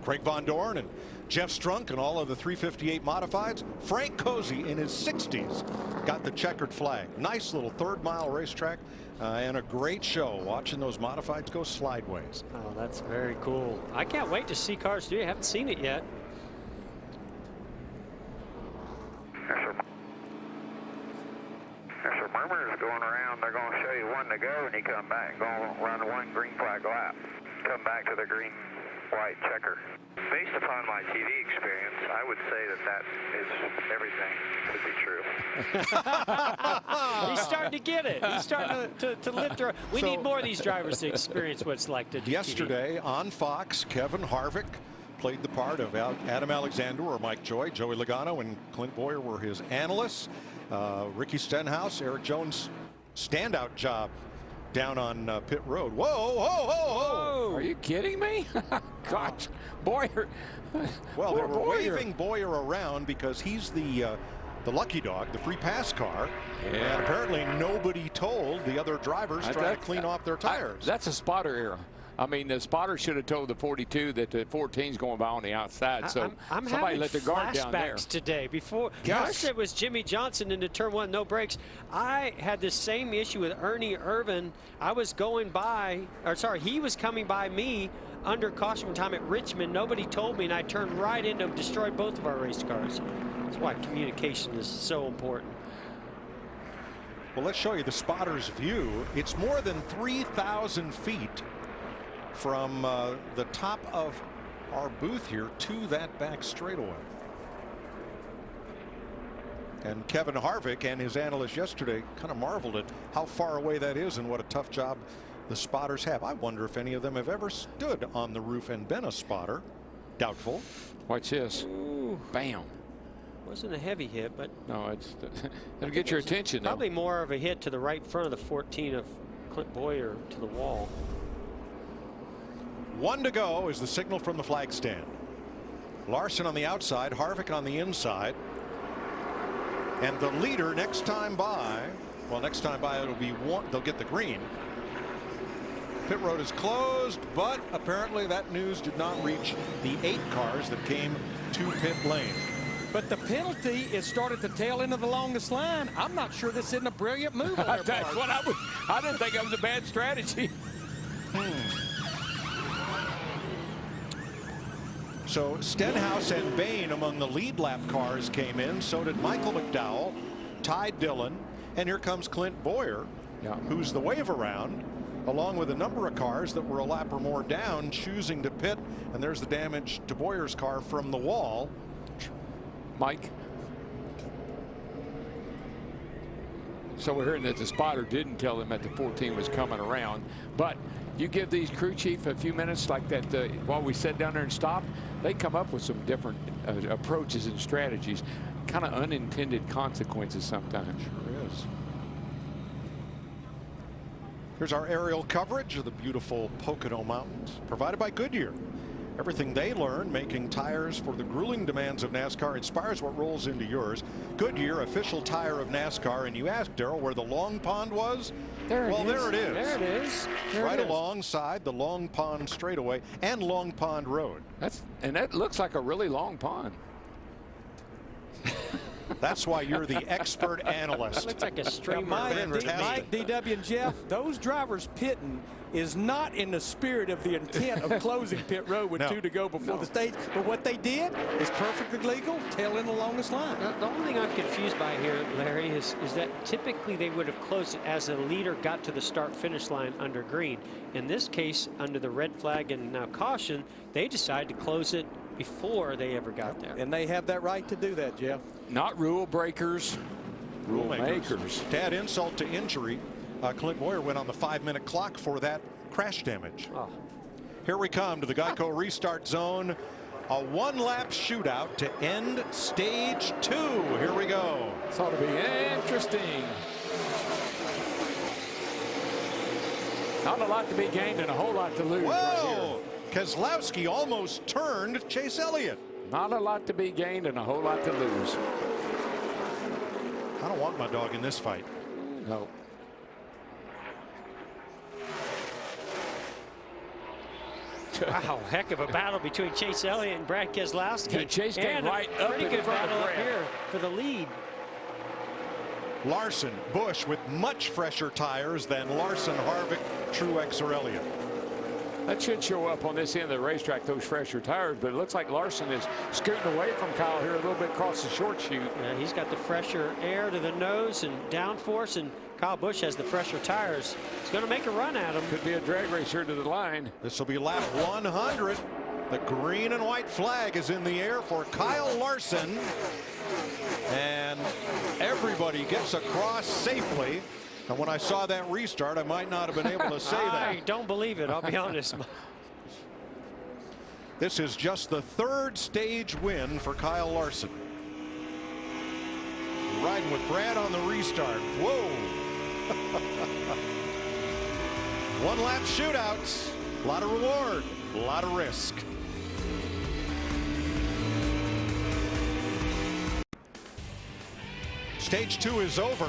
Craig Von Dorn and Jeff Strunk and all of the 358 modifieds. Frank Cozy in his 60s got the checkered flag. Nice little 3rd-mile racetrack and a great show watching those modifieds go slideways. Oh, that's very cool. I can't wait to see Cars 3. I haven't seen it yet. There's some murmurs going around. They're going to show you 1 to go when you come back. Going to run 1 green flag lap. Come back to the green white checker. Based upon my TV experience, I would say that is everything could be true. He's starting to get it. He's starting to lift her. We need more of these drivers to experience what it's like to do Yesterday TV. on Fox, Kevin Harvick played the part of Adam Alexander or Mike Joy. Joey Logano and Clint Boyer were his analysts. Ricky Stenhouse, Eric Jones, standout job down on pit road. Whoa, whoa, whoa, whoa. Are you kidding me? Gosh, Boyer. Well, they were waving Boyer around because he's the lucky dog, the free pass car. Yeah. And apparently nobody told the other drivers trying to clean off their tires. That's a spotter error. I mean, the spotter should have told the 42 that the 14's going by on the outside. So I'm somebody let the guard down there. Today. Before first it was Jimmy Johnson into turn 1, no brakes. I had the same issue with Ernie Irvan. I was going by, or sorry, he was coming by me under caution time at Richmond. Nobody told me, and I turned right into him, destroyed both of our race cars. That's why communication is so important. Well, let's show you the spotter's view. It's more than 3,000 feet from the top of our booth here to that back straightaway. And Kevin Harvick and his analyst yesterday kind of marveled at how far away that is and what a tough job the spotters have. I wonder if any of them have ever stood on the roof and been a spotter. Doubtful. Watch this. Ooh. Bam. Wasn't a heavy hit, but no, it'll get your attention. Probably more of a hit to the right front of the 14 of Clint Boyer to the wall. 1 to go is the signal from the flag stand. Larson on the outside, Harvick on the inside. And the leader next time by, well, next time by it'll be one, they'll get the green. Pit road is closed, but apparently that news did not reach the 8 cars that came to pit lane. But the penalty is started to tail into the longest line. I'm not sure this isn't a brilliant move on their That's part. what I didn't think that was a bad strategy. So Stenhouse and Bain among the lead lap cars came in. So did Michael McDowell, Ty Dillon, and here comes Clint Boyer, who's the wave around, along with a number of cars that were a lap or more down, choosing to pit. And there's the damage to Boyer's car from the wall. Mike. So we're hearing that the spotter didn't tell him that the 14 was coming around, but you give these crew chief a few minutes like that while we sat down there and stopped, they come up with some different approaches and strategies, kind of unintended consequences sometimes. Sure is. Here's our aerial coverage of the beautiful Pocono Mountains, provided by Goodyear. Everything they learn making tires for the grueling demands of NASCAR inspires what rolls into yours. Goodyear, official tire of NASCAR. And you asked, Darrell, where the Long Pond was? There it is. There it is. There it is. Right alongside the Long Pond straightaway and Long Pond Road. And that looks like a really long pond. That's why you're the expert analyst. Looks like a stream. Mike, DW, and Jeff, those drivers pitting is not in the spirit of the intent of closing pit road with 2 to go before the stage. But what they did is perfectly legal, tail in the longest line. The only thing I'm confused by here, Larry, is that typically they would have closed it as the leader got to the start-finish line under green. In this case, under the red flag and now caution, they decided to close it before they ever got there. And they have that right to do that, Jeff. Not rule breakers, rule makers. To add insult to injury, Clint Boyer went on the 5-minute clock for that crash damage. Oh. Here we come to the Geico restart zone. A 1-lap shootout to end stage 2. Here we go. This ought to be interesting. Not a lot to be gained and a whole lot to lose. Whoa! Right here. Keselowski almost turned Chase Elliott. Not a lot to be gained and a whole lot to lose. I don't want my dog in this fight. No. Wow, heck of a battle between Chase Elliott and Brad Keselowski. Yeah, Chase came right up pretty in good front of battle up Brad. here for the lead. Larson, Busch with much fresher tires than Larson, Harvick, Truex, or Elliott. That should show up on this end of the racetrack, those fresher tires, but it looks like Larson is scooting away from Kyle here a little bit across the short chute. Yeah, he's got the fresher air to the nose and downforce, and Kyle Busch has the fresher tires. He's going to make a run at him. Could be a drag race here to the line. This will be lap 100. The green and white flag is in the air for Kyle Larson. And everybody gets across safely. And when I saw that restart, I might not have been able to say that. I don't believe it, I'll be honest. This is just the 3rd stage win for Kyle Larson. Riding with Brad on the restart. Whoa. 1-lap shootouts. A lot of reward, a lot of risk. Stage 2 is over.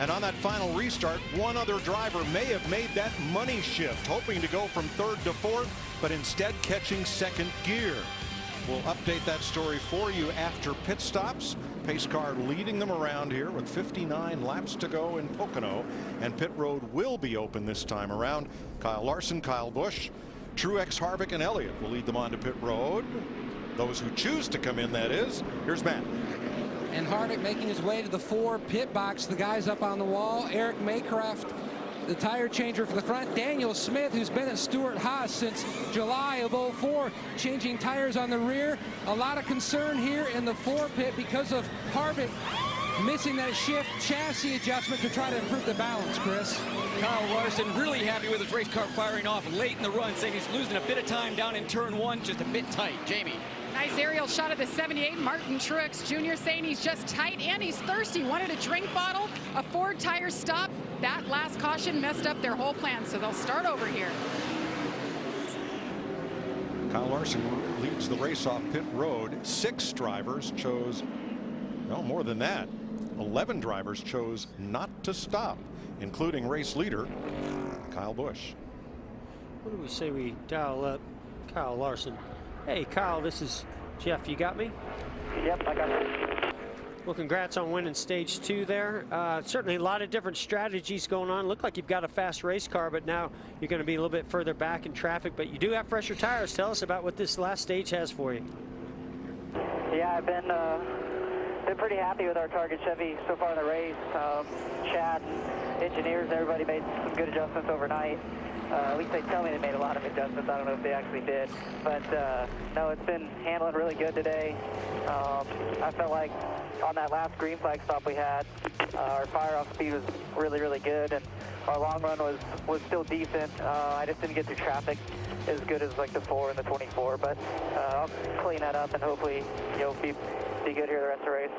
And on that final restart, one other driver may have made that money shift, hoping to go from 3rd to 4th, but instead catching 2nd gear. We'll update that story for you after pit stops. Pace car leading them around here with 59 laps to go in Pocono, and pit road will be open this time around. Kyle Larson, Kyle Busch, Truex, Harvick, and Elliott will lead them onto pit road. Those who choose to come in, that is. Here's Matt. And Harvick making his way to the 4 pit box. The guys up on the wall. Eric Maycraft, the tire changer for the front. Daniel Smith, who's been at Stewart-Haas since July of '04, changing tires on the rear. A lot of concern here in the 4 pit because of Harvick missing that shift chassis adjustment to try to improve the balance, Chris. Kyle Larson really happy with his race car firing off late in the run, saying he's losing a bit of time down in turn 1, just a bit tight. Jamie. Nice aerial shot of the 78. Martin Truex Jr. saying he's just tight and he's thirsty. Wanted a drink bottle, a Ford tire stop. That last caution messed up their whole plan, so they'll start over here. Kyle Larson leads the race off pit road. 6 drivers chose, no, more than that. 11 drivers chose not to stop, including race leader Kyle Busch. What do we say we dial up Kyle Larson? Hey, Kyle, this is Jeff. You got me? Yep, I got you. Well, congrats on winning stage 2 there. Certainly a lot of different strategies going on. Look like you've got a fast race car, but now you're going to be a little bit further back in traffic. But you do have fresher tires. Tell us about what this last stage has for you. Yeah, I've been pretty happy with our Target Chevy so far in the race. Chad, engineers, everybody made some good adjustments overnight. At least they tell me they made a lot of adjustments. I don't know if they actually did. But, no, it's been handling really good today. I felt like on that last green flag stop we had, our fire-off speed was really, really good, and our long run was still decent. I just didn't get through traffic as good as like the 4 and the 24, but I'll clean that up and hopefully be good here the rest of the race.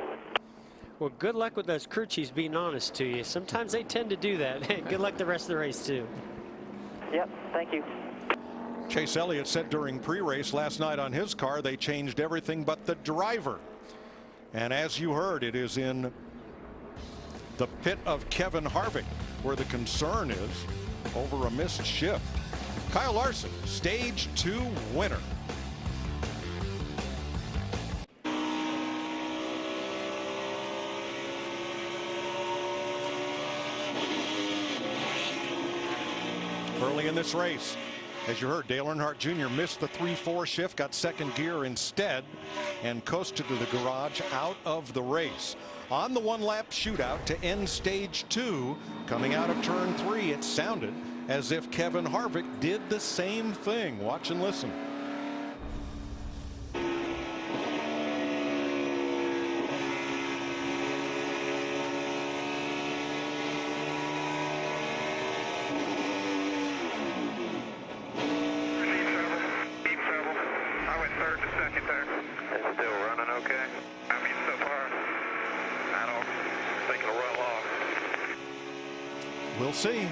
Well, good luck with those crew chiefs being honest to you. Sometimes they tend to do that. Good luck the rest of the race, too. Yep, thank you. Chase Elliott said during pre-race last night on his car they changed everything but the driver. And as you heard, it is in the pit of Kevin Harvick where the concern is over a missed shift. Kyle Larson, stage 2 winner. Early in this race, as you heard, Dale Earnhardt Jr. missed the 3-4 shift, got second gear instead, and coasted to the garage out of the race. On the one-lap shootout to end stage 2, coming out of turn 3, it sounded as if Kevin Harvick did the same thing. Watch and listen. We'll see.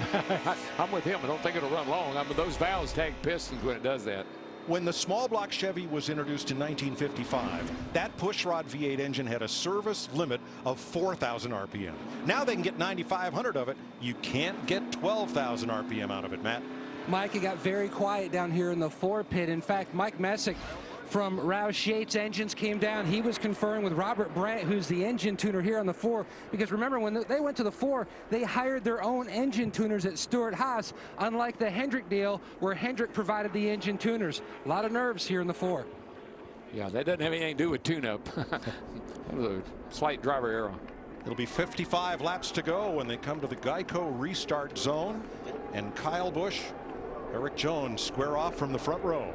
I'm with him. I don't think it'll run long. I mean, those valves tag pistons when it does that. When the small block Chevy was introduced in 1955, that pushrod V8 engine had a service limit of 4,000 RPM. Now they can get 9,500 of it. You can't get 12,000 RPM out of it, Matt. Mike, it got very quiet down here in the 4 pit. In fact, Mike Messick from Roush Yates Engines came down. He was conferring with Robert Brandt, who's the engine tuner here on the 4, because remember, when they went to the 4, they hired their own engine tuners at Stewart-Haas, unlike the Hendrick deal where Hendrick provided the engine tuners. A lot of nerves here in the 4. Yeah, that doesn't have anything to do with tune-up. A slight driver error. It'll be 55 laps to go when they come to the Geico restart zone, and Kyle Busch, Eric Jones square off from the front row.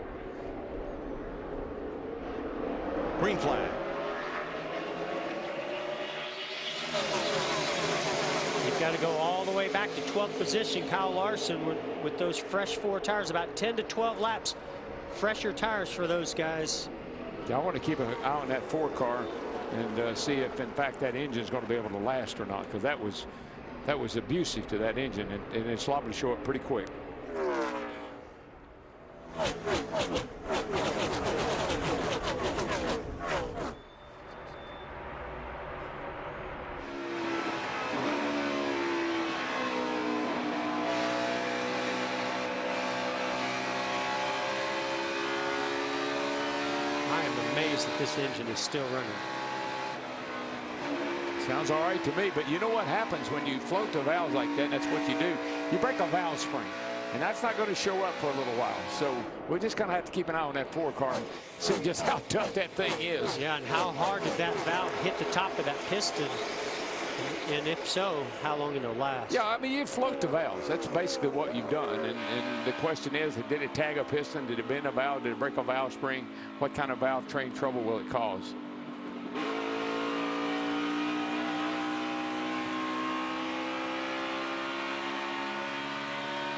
Green flag. You've got to go all the way back to 12th position. Kyle Larson with those fresh 4 tires, about 10 to 12 laps. Fresher tires for those guys. Yeah, I want to keep an eye on that 4 car and see if, in fact, that engine is going to be able to last or not, because that was abusive to that engine, and it's liable to show up pretty quick. That this engine is still running. Sounds all right to me, but you know what happens when you float the valves like that? That's what you do. You break a valve spring, and that's not going to show up for a little while. So we're just going to have to keep an eye on that 4 car and see just how tough that thing is. Yeah, and how hard did that valve hit the top of that piston? And if so, how long it'll last? Yeah, I mean, you float the valves. That's basically what you've done. And the question is, did it tag a piston? Did it bend a valve? Did it break a valve spring? What kind of valve train trouble will it cause?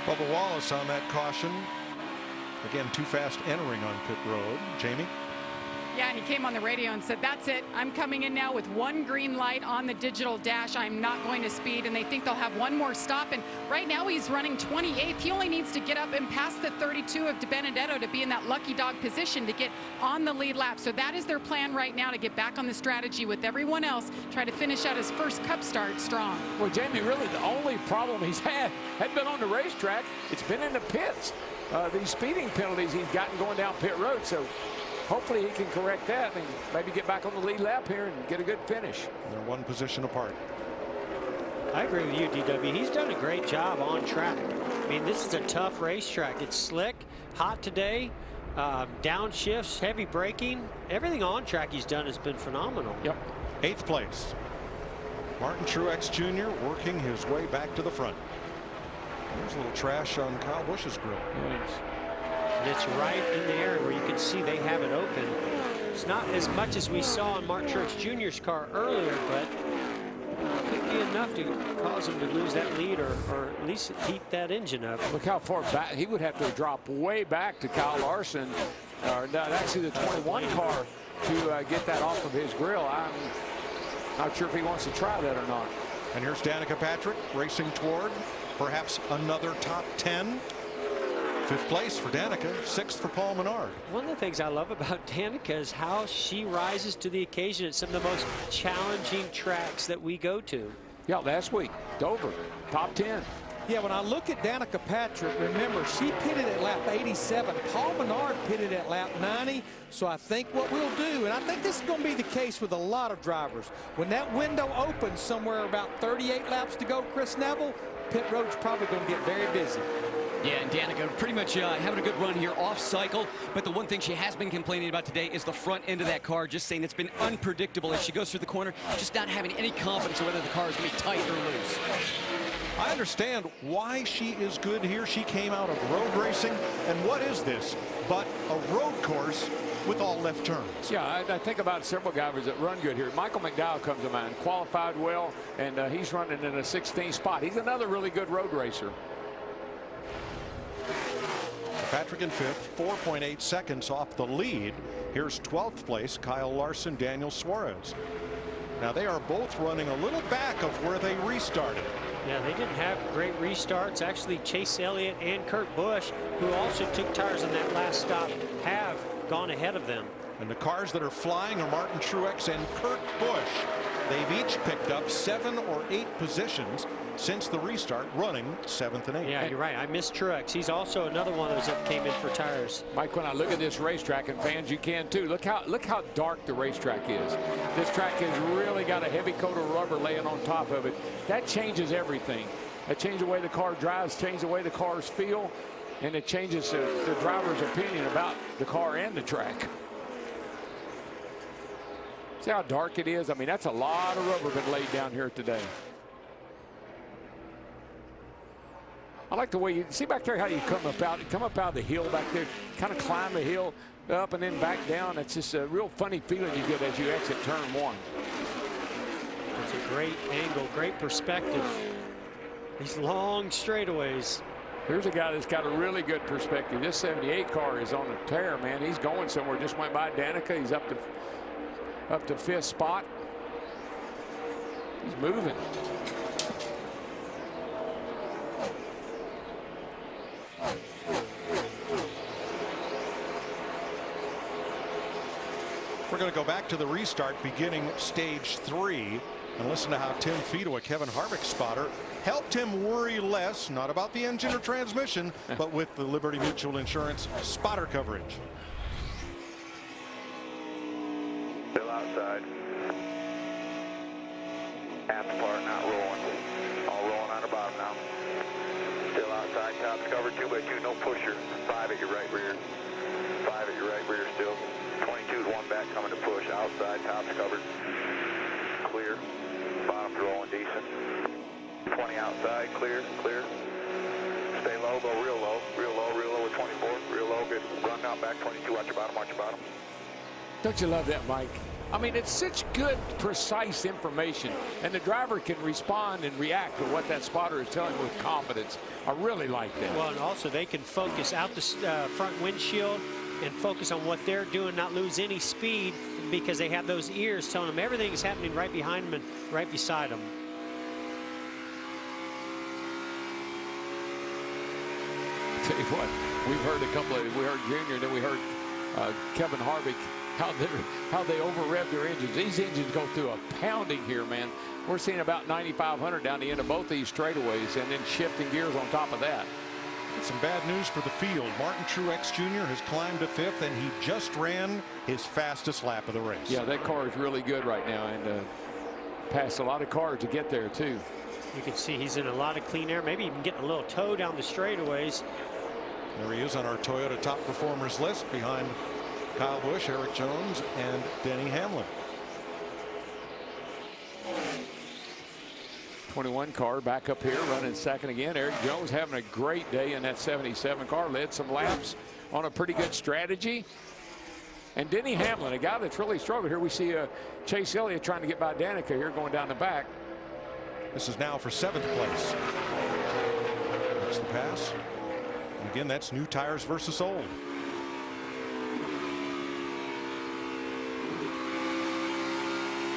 Bubba Wallace on that caution. Again, too fast entering on pit road. Jamie? Yeah, and he came on the radio and said, that's it. I'm coming in now with one green light on the digital dash. I'm not going to speed, and they think they'll have one more stop. And right now he's running 28th. He only needs to get up and pass the 32 of DiBenedetto to be in that lucky dog position to get on the lead lap. So that is their plan right now, to get back on the strategy with everyone else, try to finish out his first Cup start strong. Well, Jamie, really the only problem he's had been on the racetrack. It's been in the pits. These speeding penalties he's gotten going down pit road. So hopefully he can correct that and maybe get back on the lead lap here and get a good finish. They're one position apart. I agree with you, DW. He's done a great job on track. I mean, this is a tough racetrack. It's slick, hot today, downshifts, heavy braking. Everything on track he's done has been phenomenal. Yep. 8th place. Martin Truex Jr. working his way back to the front. There's a little trash on Kyle Busch's grill. And it's right in the area where you can see they have it open. It's not as much as we saw in Martin Truex Jr.'s car earlier, but it could be enough to cause him to lose that lead or at least heat that engine up. Look how far back. He would have to drop way back to Kyle Larson, or actually the 21 car, to get that off of his grill. I'm not sure if he wants to try that or not. And here's Danica Patrick racing toward perhaps another top 10. 5th place for Danica, 6th for Paul Menard. One of the things I love about Danica is how she rises to the occasion at some of the most challenging tracks that we go to. Yeah, last week, Dover, top 10. Yeah, when I look at Danica Patrick, remember, she pitted at lap 87. Paul Menard pitted at lap 90. So I think what we'll do, and I think this is going to be the case with a lot of drivers, when that window opens somewhere about 38 laps to go, Chris Neville, pit road's probably going to get very busy. Yeah, and Danica pretty much having a good run here off cycle, but the one thing she has been complaining about today is the front end of that car, just saying it's been unpredictable as she goes through the corner, just not having any confidence in whether the car is going to be tight or loose. I understand why she is good here. She came out of road racing, and what is this but a road course with all left turns? Yeah, I think about several drivers that run good here. Michael McDowell comes to mind, qualified well, and he's running in a 16th spot. He's another really good road racer. Patrick in 5th, 4.8 seconds off the lead. Here's 12th place, Kyle Larson, Daniel Suarez. Now they are both running a little back of where they restarted. Yeah, they didn't have great restarts. Actually, Chase Elliott and Kurt Busch, who also took tires on that last stop, have gone ahead of them. And the cars that are flying are Martin Truex and Kurt Busch. They've each picked up 7 or 8 positions since the restart, running 7th and 8th. Yeah, you're right. I missed Truex. He's also another one of those that came in for tires. Mike, when I look at this racetrack, and fans, you can too, look how dark the racetrack is. This track has really got a heavy coat of rubber laying on top of it. That changes everything. That changes the way the car drives, changes the way the cars feel, and it changes the driver's opinion about the car and the track. See how dark it is? I mean, that's a lot of rubber been laid down here today. I like the way you see back there how you come up out of the hill back there, kind of climb the hill up and then back down. It's just a real funny feeling you get as you exit turn 1. It's a great angle, great perspective. These long straightaways. Here's a guy that's got a really good perspective. This 78 car is on a tear, man. He's going somewhere. Just went by Danica. He's up to 5th spot. He's moving. We're going to go back to the restart beginning stage 3 and listen to how Tim Feto, a Kevin Harvick spotter, helped him worry less, not about the engine or transmission, but with the Liberty Mutual Insurance spotter coverage. Still outside. Half the part not rolling. All rolling on the bottom now. Still outside. Top's covered 2x2, no pusher. 5 at your right rear. 5 at your right rear still. 22 1 back coming to push. Outside. Top's covered. Clear. Bottom's rolling decent. 20 outside. Clear. Clear. Stay low. Go real low. Real low. Real low with 24. Real low. Good. Run down back. 22. Watch your bottom. Watch your bottom. Don't you love that, Mike? I mean, it's such good, precise information, and the driver can respond and react to what that spotter is telling with confidence. I really like that. Well, and also they can focus out the front windshield and focus on what they're doing, not lose any speed, because they have those ears telling them everything is happening right behind them and right beside them. Tell you what, we've heard a couple of, we heard Junior, then we heard Kevin Harvick, how they over-rev their engines. These engines go through a pounding here, man. We're seeing about 9,500 down the end of both these straightaways, and then shifting gears on top of that. Some bad news for the field. Martin Truex Jr. has climbed to 5th, and he just ran his fastest lap of the race. Yeah, that car is really good right now, and passed a lot of cars to get there, too. You can see he's in a lot of clean air, maybe even getting a little toe down the straightaways. There he is on our Toyota top performers list behind Kyle Busch, Eric Jones, and Denny Hamlin. 21 car back up here running second again. Eric Jones having a great day in that 77 car, led some laps on a pretty good strategy. And Denny Hamlin, a guy that's really struggled here. We see Chase Elliott trying to get by Danica here going down the back. This is now for 7th place. That's the pass. And again, that's new tires versus old.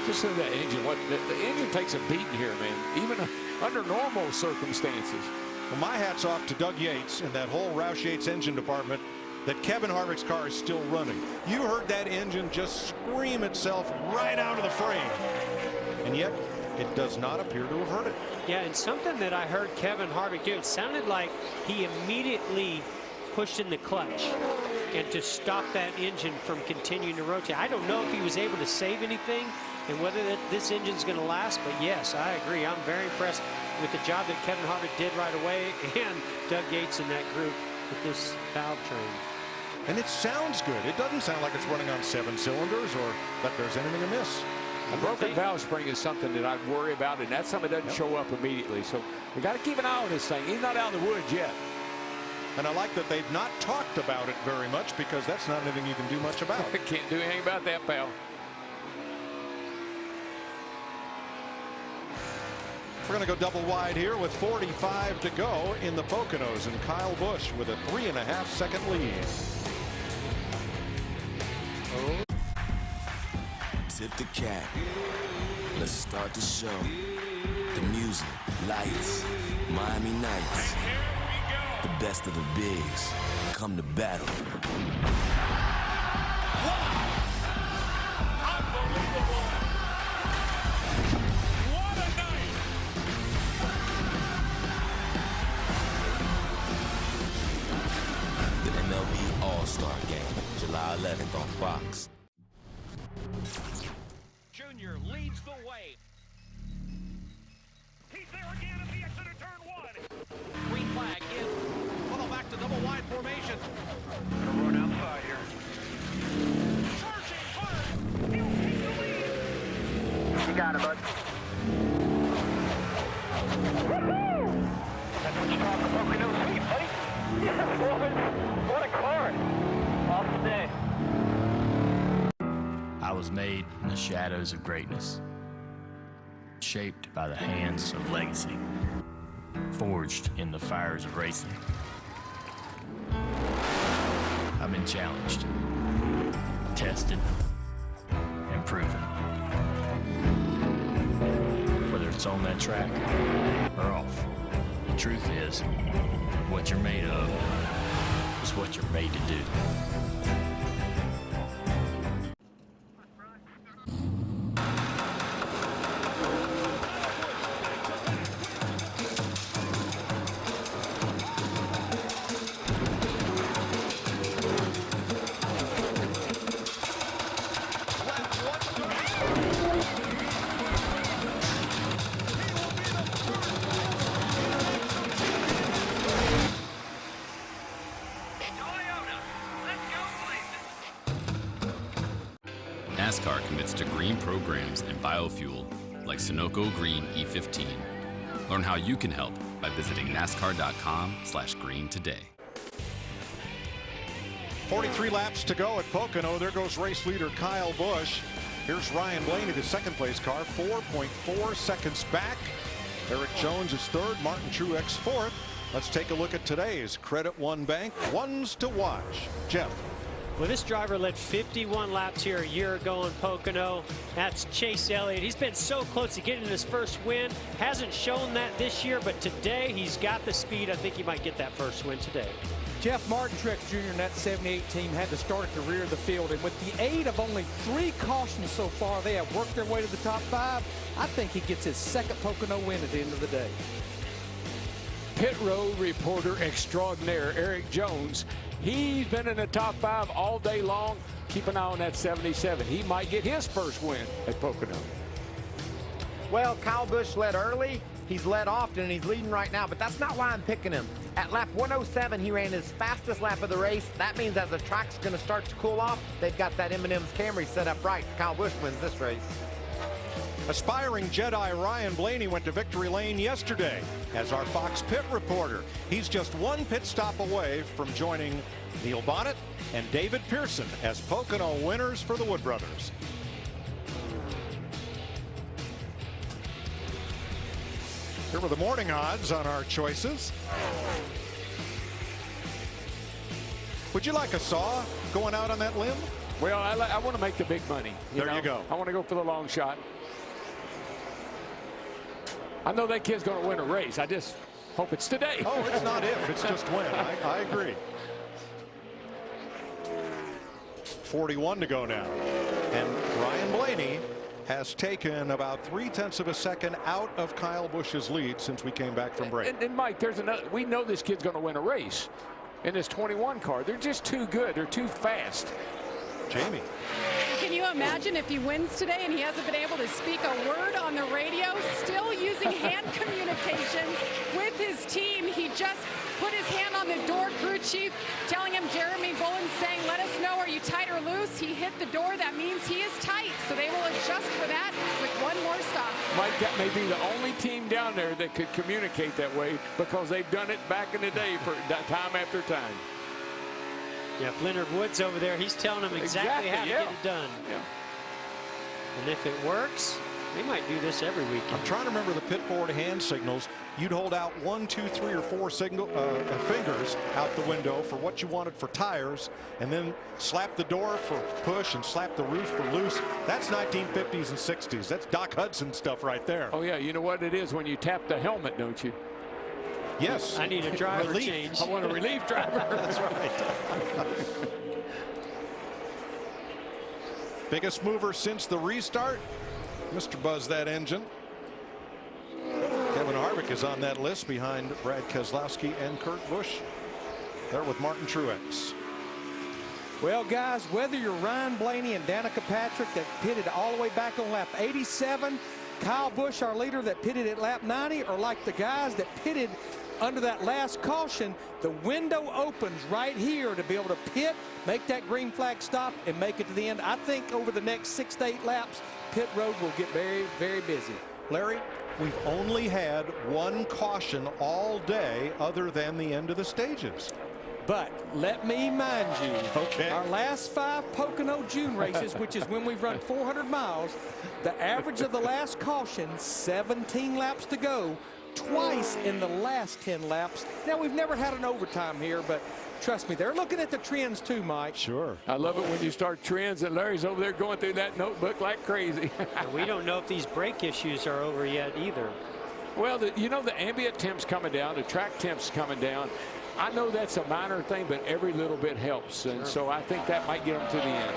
Just look at that engine. The engine takes a beating here, man, even under normal circumstances. Well, my hat's off to Doug Yates and that whole Roush Yates engine department, that Kevin Harvick's car is still running. You heard that engine just scream itself right out of the frame. And yet, it does not appear to have hurt it. Yeah, and something that I heard Kevin Harvick do, it sounded like he immediately pushed in the clutch and to stop that engine from continuing to rotate. I don't know if he was able to save anything and whether this engine's going to last, but yes, I agree. I'm very impressed with the job that Kevin Harvick did right away, and Doug Yates in that group with this valve train. And it sounds good. It doesn't sound like it's running on 7 cylinders or that there's anything amiss. A broken valve spring is something that I worry about, and that's something that doesn't show up immediately. So we got to keep an eye on this thing. He's not out of the woods yet. And I like that they've not talked about it very much, because that's not anything you can do much about. Can't do anything about that, pal. We're going to go double wide here with 45 to go in the Poconos, and Kyle Busch with a 3.5-second lead. Tip the cap. Let's start the show. The music, lights, Miami Nights. The best of the bigs come to battle. Unbelievable. What a night. The MLB All-Star Game, July 11th on Fox. Junior leads the way. He's there again at the exit of turn 1. Green flag in. Follow back to double wide formation. Gonna run outside here. Charging hard. He'll take the lead. You got it, bud. Woohoo! That's what you call the Pocono sweep, buddy. Yes, boys. What a car. Awesome day. I was made in the shadows of greatness, shaped by the hands of legacy, forged in the fires of racing. I've been challenged, tested, and proven. Whether it's on that track or off, the truth is, what you're made of is what you're made to do. NASCAR commits to green programs and biofuel like Sunoco Green E15. Learn how you can help by visiting NASCAR.com/green today. 43 laps to go at Pocono. There goes race leader Kyle Busch. Here's Ryan Blaney, the second place car, 4.4 seconds back. Eric Jones is third, Martin Truex fourth, Let's take a look at today's Credit One Bank ones to watch. Jeff. Well, this driver led 51 laps here a year ago in Pocono. That's Chase Elliott. He's been so close to getting his first win. Hasn't shown that this year, but today he's got the speed. I think he might get that first win today. Jeff Martin Truex Jr. and that 78 team had to start at the rear of the field, and with the aid of only 3 cautions so far, they have worked their way to the top 5. I think he gets his second Pocono win at the end of the day. Pit road reporter extraordinaire Eric Jones. He's been in the top 5 all day long. Keep an eye on that 77. He might get his first win at Pocono. Well, Kyle Busch led early. He's led often, and he's leading right now, but that's not why I'm picking him. At lap 107, he ran his fastest lap of the race. That means as the track's going to start to cool off, they've got that M&M's Camry set up right. Kyle Busch wins this race. Aspiring Jedi Ryan Blaney went to victory lane yesterday as our Fox pit reporter. He's just 1 pit stop away from joining Neil Bonnet and David Pearson as Pocono winners for the Wood Brothers. Here were the morning odds on our choices. Would you like a saw going out on that limb? Well, I want to make the big money. There you go. I want to go for the long shot. I know that kid's going to win a race. I just hope it's today. Oh, it's not if, it's just when. I agree. 41 to go now. And Ryan Blaney has taken about 0.3 of a second out of Kyle Busch's lead since we came back from break. And Mike, there's another. We know this kid's going to win a race in this 21 car. They're just too good. They're too fast. Jamie. Can you imagine if he wins today and he hasn't been able to speak a word on the radio, still using hand communications with his team? He just put his hand on the door, crew chief telling him, Jeremy Bullen saying, let us know, are you tight or loose? He hit the door. That means he is tight. So they will adjust for that with 1 more stop. Mike, that may be the only team down there that could communicate that way because they've done it back in the day for time after time. Yeah, if Leonard Wood's over there, he's telling them exactly how to get it done. Yeah. And if it works, they might do this every weekend. I'm trying to remember the pit board hand signals. You'd hold out 1, 2, 3, or 4 fingers out the window for what you wanted for tires, and then slap the door for push and slap the roof for loose. That's 1950s and 60s. That's Doc Hudson stuff right there. Oh, yeah. You know what it is when you tap the helmet, don't you? Yes. I need a driver relief. change. I want a relief driver. That's right. Biggest mover since the restart. Mr. Buzz that engine. Kevin Harvick is on that list behind Brad Keselowski and Kurt Busch. There with Martin Truex. Well, guys, whether you're Ryan Blaney and Danica Patrick that pitted all the way back on lap 87, Kyle Busch, our leader, that pitted at lap 90, or like the guys that pitted under that last caution, the window opens right here to be able to pit, make that green flag stop, and make it to the end. I think over the next 6 to 8 laps, pit road will get very, very busy. Larry, we've only had 1 caution all day other than the end of the stages. But let me mind you, okay, our last 5 Pocono June races, which is when we've run 400 miles, the average of the last caution, 17 laps to go, twice in the last 10 laps. Now, we've never had an overtime here, but trust me, they're looking at the trends too, Mike. Sure. I love it when you start trends, and Larry's over there going through that notebook like crazy. We don't know if these brake issues are over yet either. Well, you know, the ambient temps coming down, the track temps coming down. I know that's a minor thing, but every little bit helps, and so I think that might get them to the end.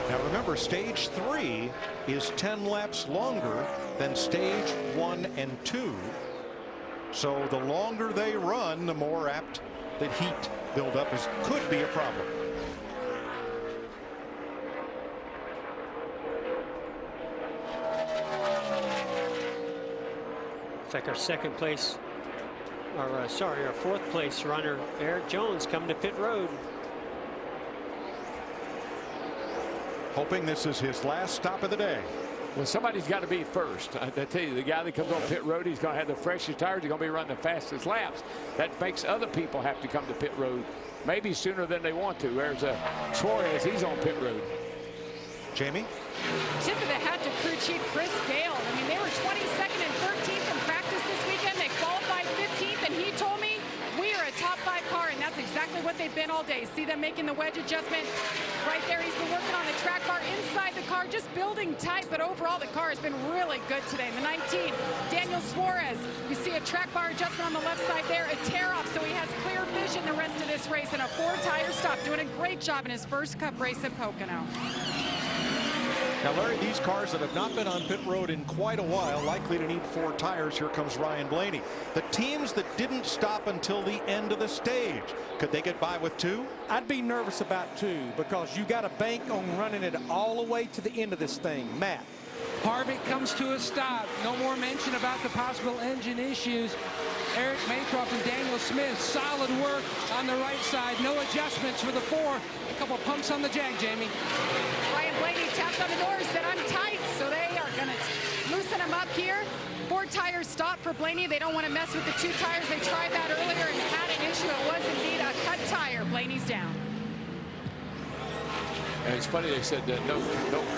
Now remember, stage 3 is 10 laps longer than stage 1 and 2. So the longer they run, the more apt that heat buildup could be a problem. It's like our second place, or our 4th place runner, Eric Jones, coming to pit road. Hoping this is his last stop of the day. Well, somebody's got to be first. I tell you, the guy that comes on pit road, he's going to have the freshest tires. He's going to be running the fastest laps. That makes other people have to come to pit road, maybe sooner than they want to. There's Suarez, he's on pit road. Jamie? Tip of the hat to crew chief Chris Gale. I mean, they were 22nd and 13th in practice this weekend. They qualified exactly what they've been all day. See them making the wedge adjustment right there. He's been working on the track bar inside the car, just building tight, but overall the car has been really good today. The 19, Daniel Suarez, you see a track bar adjustment on the left side there, a tear off, so he has clear vision the rest of this race, and a 4-tire stop, doing a great job in his first Cup race at Pocono. Now, Larry, these cars that have not been on pit road in quite a while, likely to need 4 tires. Here comes Ryan Blaney. The teams that didn't stop until the end of the stage, could they get by with 2? I'd be nervous about 2 because you got to bank on running it all the way to the end of this thing. Matt. Harvick comes to a stop. No more mention about the possible engine issues. Eric Maycroft and Daniel Smith, solid work on the right side. No adjustments for the 4. A couple pumps on the jag, Jamie. Ryan Blaney tapped on the door, said, I'm tight, so they are going to loosen him up here. 4-tire stop for Blaney. They don't want to mess with the 2 tires. They tried that earlier and had an issue. It was indeed a cut tire. Blaney's down. And it's funny they said that no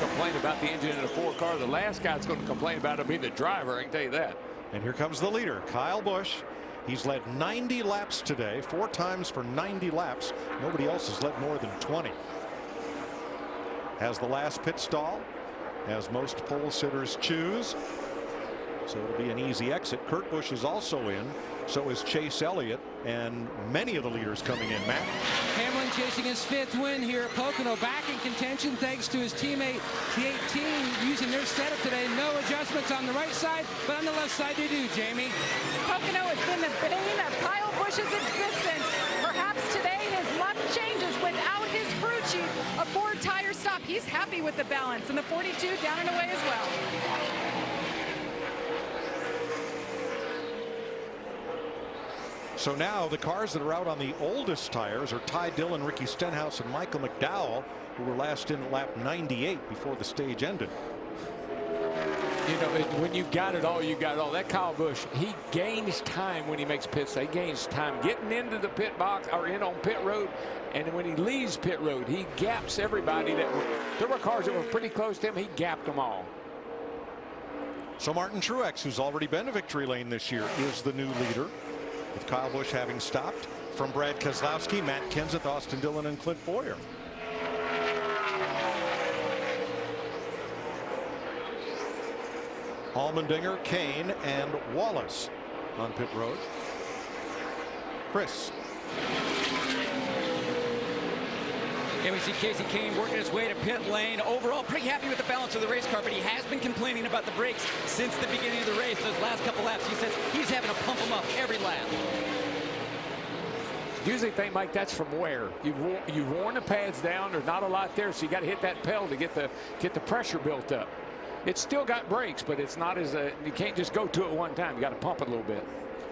complain about the engine in a 4 car. The last guy that's going to complain about it will be the driver, I can tell you that. And here comes the leader, Kyle Busch. He's led 90 laps today, 4 times for 90 laps. Nobody else has led more than 20. Has the last pit stall, as most pole sitters choose. So it'll be an easy exit. Kurt Busch is also in. So is Chase Elliott, and many of the leaders coming in. Matt. Hamlin chasing his 5th win here at Pocono, back in contention thanks to his teammate, the 18, using their setup today. No adjustments on the right side, but on the left side they do, Jamie. Pocono has been the bane of Kyle Busch's existence. Perhaps today his luck changes without his crew chief. A 4-tire stop. He's happy with the balance, and the 42 down and away as well. So now the cars that are out on the oldest tires are Ty Dillon, Ricky Stenhouse, and Michael McDowell, who were last in at lap 98 before the stage ended. You know, when you got it all, you got it all. That Kyle Busch, he gains time when he makes pits. He gains time getting into the pit box or in on pit road. And when he leaves pit road, he gaps everybody. There were cars that were pretty close to him. He gapped them all. So Martin Truex, who's already been to victory lane this year, is the new leader, with Kyle Busch having stopped. From Brad Keselowski, Matt Kenseth, Austin Dillon, and Clint Bowyer. Allmendinger, Kane, and Wallace on pit road. Chris. And we see Casey Kane working his way to pit lane. Overall, pretty happy with the balance of the race car, but he has been complaining about the brakes since the beginning of the race. Those last couple laps, he says he's having to pump them up every lap. Usually think, Mike, that's from wear. You've worn the pads down. There's not a lot there, so you got to hit that pedal to get the pressure built up. It's still got brakes, but it's not as you can't just go to it one time. You got to pump it a little bit.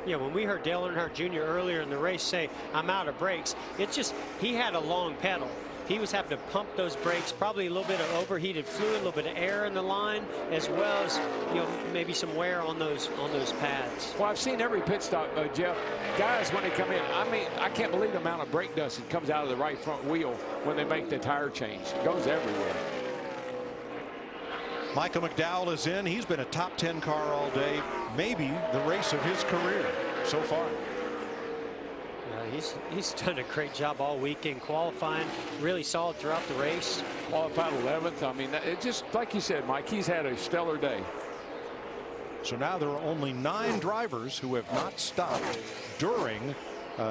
Yeah, when we heard Dale Earnhardt Jr. earlier in the race say, I'm out of brakes, it's just he had a long pedal. He was having to pump those brakes, probably a little bit of overheated fluid, a little bit of air in the line, as well as, you know, maybe some wear on those pads. Well, I've seen every pit stop, Jeff. Guys, when they come in, I mean, I can't believe the amount of brake dust that comes out of the right front wheel when they make the tire change. It goes everywhere. Michael McDowell is in. He's been a top 10 car all day, maybe the race of his career so far. He's done a great job all weekend qualifying, really solid throughout the race. Qualified 11th. I mean, it just like you said, Mike, he's had a stellar day. So now there are only 9 drivers who have not stopped during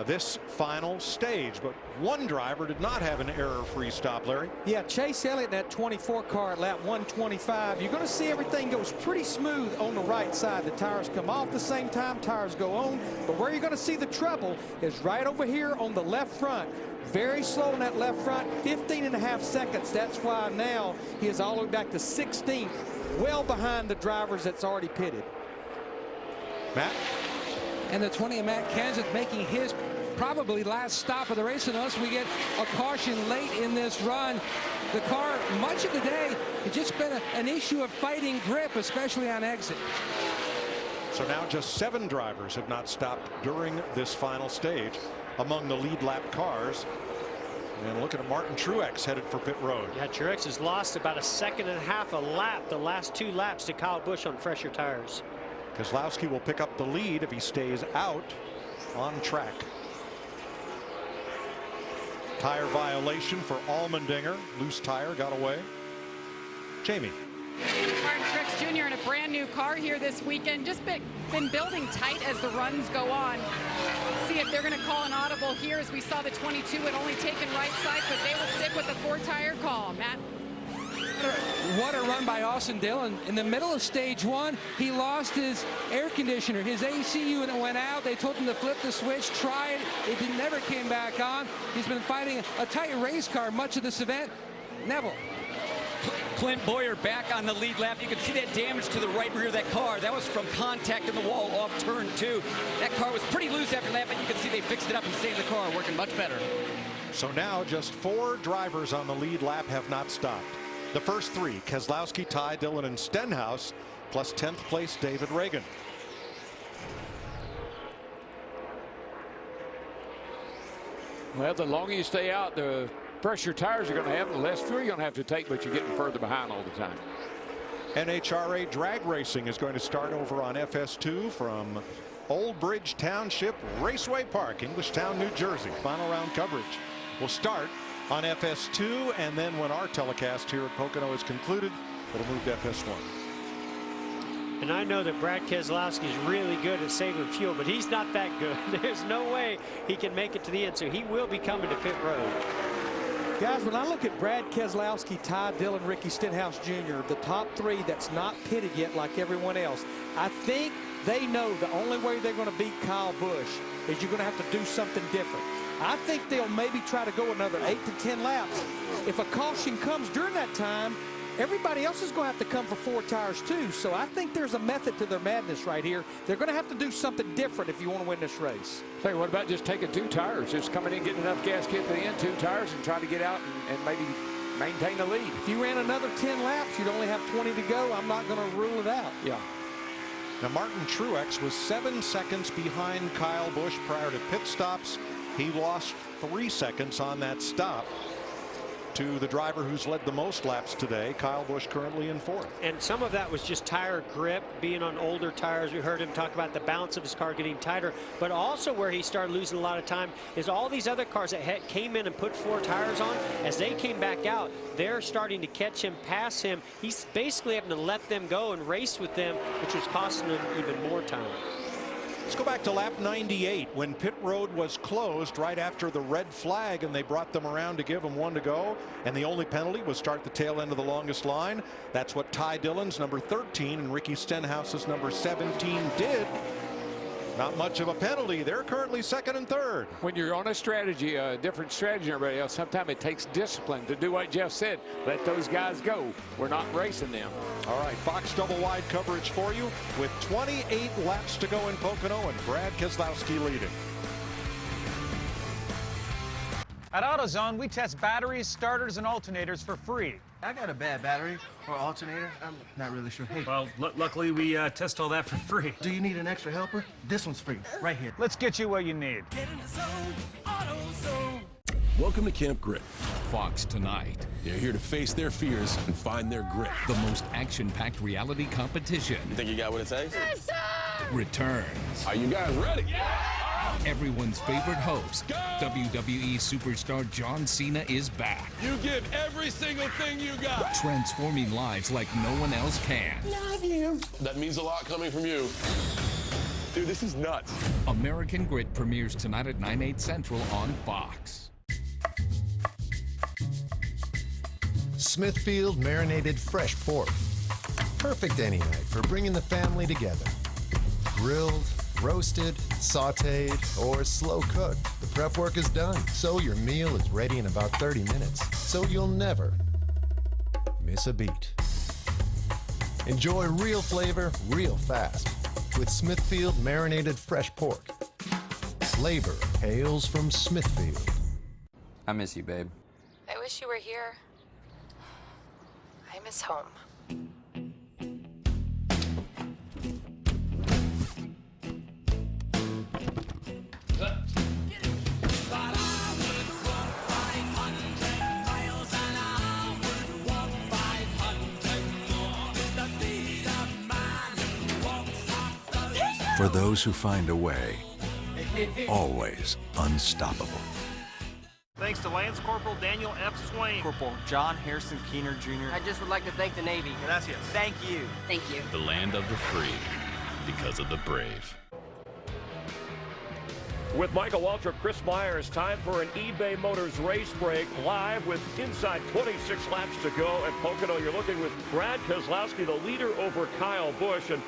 this final stage, but one driver did not have an error-free stop, Larry. Yeah, Chase Elliott in that 24 car at lap 125. You're going to see everything goes pretty smooth on the right side. The tires come off the same time, tires go on. But where you're going to see the trouble is right over here on the left front. Very slow in that left front, 15.5 seconds. That's why now he is all the way back to 16th, well behind the drivers that's already pitted. Matt? And the 20 of Matt Kenseth making his probably last stop of the race, unless we get a caution late in this run. The car, much of the day, it's just been an issue of fighting grip, especially on exit. So now just 7 drivers have not stopped during this final stage among the lead lap cars. And looking at Martin Truex headed for pit road. Yeah, Truex has lost about 1.5 seconds a lap the last 2 laps to Kyle Busch on fresher tires. Keselowski will pick up the lead if he stays out on track. Tire violation for Allmendinger. Loose tire got away. Jamie. Martin Truex Jr. in a brand new car here this weekend. Just been building tight as the runs go on. See if they're going to call an audible here, as we saw the 22 had only taken right side, but they will stick with the 4-tire call. Matt. What a run by Austin Dillon. In the middle of stage 1, he lost his air conditioner. His AC unit went out. They told him to flip the switch, try it. It never came back on. He's been fighting a tight race car much of this event. Neville. Clint Boyer back on the lead lap. You can see that damage to the right rear of that car. That was from contact in the wall off turn 2. That car was pretty loose after that, but you can see they fixed it up and saved the car, working much better. So now just 4 drivers on the lead lap have not stopped. The first 3, Keselowski, Ty Dillon, and Stenhouse, plus 10th place David Reagan. Well, the longer you stay out, the pressure tires are going to have, the less fuel you're going to have to take, but you're getting further behind all the time. NHRA drag racing is going to start over on FS2 from Old Bridge Township Raceway Park, Englishtown, New Jersey. Final round coverage will start on FS2, and then when our telecast here at Pocono is concluded, it'll move to FS1. And I know that Brad Keselowski is really good at saving fuel, but he's not that good. There's no way he can make it to the end, so he will be coming to pit road. Guys, when I look at Brad Keselowski, Ty Dillon, Ricky Stenhouse Jr., the top 3 that's not pitted yet like everyone else, I think they know the only way they're going to beat Kyle Busch is you're going to have to do something different. I think they'll maybe try to go another 8 to 10 laps. If a caution comes during that time, everybody else is going to have to come for 4 tires too. So I think there's a method to their madness right here. They're going to have to do something different if you want to win this race. Hey, what about just taking 2 tires? Just coming in, getting enough gas, get to the end, 2 tires, and trying to get out and maybe maintain the lead. If you ran another 10 laps, you'd only have 20 to go. I'm not going to rule it out. Yeah. Now, Martin Truex was 7 seconds behind Kyle Busch prior to pit stops. He lost 3 seconds on that stop to the driver who's led the most laps today, Kyle Busch, currently in 4th. And some of that was just tire grip, being on older tires. We heard him talk about the balance of his car getting tighter, but also where he started losing a lot of time is all these other cars that came in and put 4 tires on. As they came back out, they're starting to catch him, pass him. He's basically having to let them go and race with them, which was costing him even more time. Let's go back to lap 98 when pit road was closed right after the red flag, and they brought them around to give them 1 to go, and the only penalty was start the tail end of the longest line. That's what Ty Dillon's number 13 and Ricky Stenhouse's number 17 did. Not much of a penalty. They're currently 2nd and 3rd. When you're on a strategy, a different strategy than everybody else, sometimes it takes discipline to do what Jeff said. Let those guys go. We're not racing them. All right, Fox double wide coverage for you with 28 laps to go in Pocono and Brad Keselowski leading. At AutoZone, we test batteries, starters, and alternators for free. I got a bad battery or alternator. I'm not really sure. Hey. Well, luckily we test all that for free. Do you need an extra helper? This one's free, right here. Let's get you what you need. Get in the zone, AutoZone. Welcome to Camp Grit. Fox tonight. They're here to face their fears and find their grit. The most action-packed reality competition. You think you got what it takes? Yes, sir! Returns. Are you guys ready? Yeah! Everyone's favorite host, WWE superstar John Cena, is back. You give every single thing you got. Transforming lives like no one else can. Love you. That means a lot coming from you. Dude, this is nuts. American Grit premieres tonight at 9/8 Central on Fox. Smithfield marinated fresh pork. Perfect any night for bringing the family together. Grilled, roasted, sauteed, or slow cooked. The prep work is done, so your meal is ready in about 30 minutes, so you'll never miss a beat. Enjoy real flavor, real fast, with Smithfield marinated fresh pork. Flavor hails from Smithfield. I miss you, babe. I wish you were here. I miss home. For those who find a way, always unstoppable. Thanks to Lance Corporal Daniel F. Swain. Corporal John Harrison Keener Jr. I just would like to thank the Navy. Gracias. Thank you. Thank you. The land of the free, because of the brave. With Michael Waltrip, Chris Myers, time for an eBay Motors race break live with inside 26 laps to go at Pocono. You're looking with Brad Keselowski, the leader over Kyle Busch. And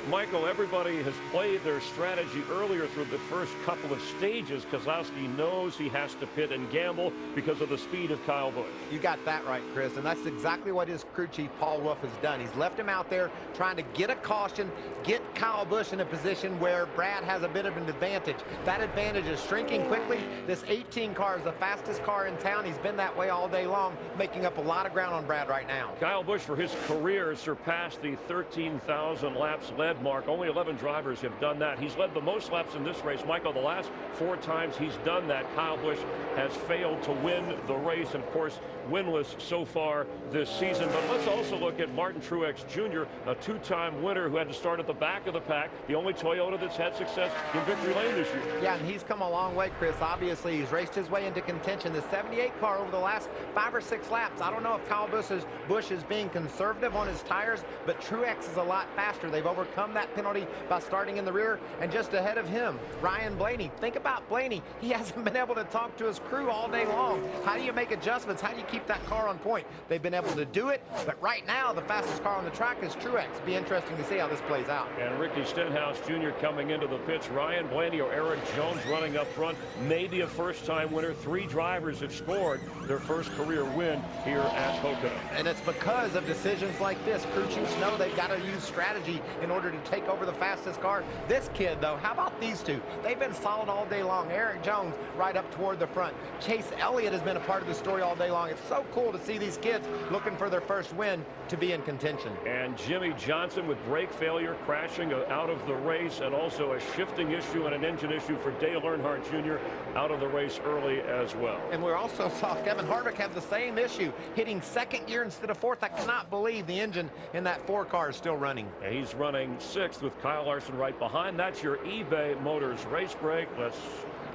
Michael, everybody has played their strategy earlier through the first couple of stages. Keselowski knows he has to pit and gamble because of the speed of Kyle Busch. You got that right, Chris, and that's exactly what his crew chief, Paul Wolf, has done. He's left him out there trying to get a caution, get Kyle Busch in a position where Brad has a bit of an advantage. That advantage is shrinking quickly. This 18 car is the fastest car in town. He's been that way all day long, making up a lot of ground on Brad right now. Kyle Busch, for his career, surpassed the 13,000 laps led mark. Only 11 drivers have done that. He's led the most laps in this race. Michael, the last 4 times he's done that, Kyle Busch has failed to win the race. Of course, winless so far this season. But let's also look at Martin Truex Jr., a 2-time winner who had to start at the back of the pack, the only Toyota that's had success in victory lane this year. Yeah, and he's come a long way, Chris. Obviously, he's raced his way into contention. The 78 car over the last 5 or 6 laps. I don't know if Kyle Busch is being conservative on his tires, but Truex is a lot faster. They've overcome that penalty by starting in the rear, and just ahead of him, Ryan Blaney. Think about Blaney. He hasn't been able to talk to his crew all day long. How do you make adjustments? How do you keep that car on point? They've been able to do it, but right now the fastest car on the track is Truex. Be interesting to see how this plays out. And Ricky Stenhouse Jr. coming into the pits. Ryan Blaney or Eric Jones running up front. Maybe a first-time winner. 3 drivers have scored their first career win here at Pocono. And it's because of decisions like this. Crew chiefs know they've got to use strategy in order to take over the fastest car. This kid, though, how about these two? They've been solid all day long. Eric Jones right up toward the front. Chase Elliott has been a part of the story all day long. It's so cool to see these kids looking for their first win to be in contention. And Jimmy Johnson with brake failure, crashing out of the race, and also a shifting issue and an engine issue for Dale Earnhardt Jr. out of the race early as well. And we also saw Kevin Harvick have the same issue, hitting 2nd gear instead of 4th. I cannot believe the engine in that 4 car is still running. And he's running 6th with Kyle Larson right behind. That's your eBay Motors race break. Let's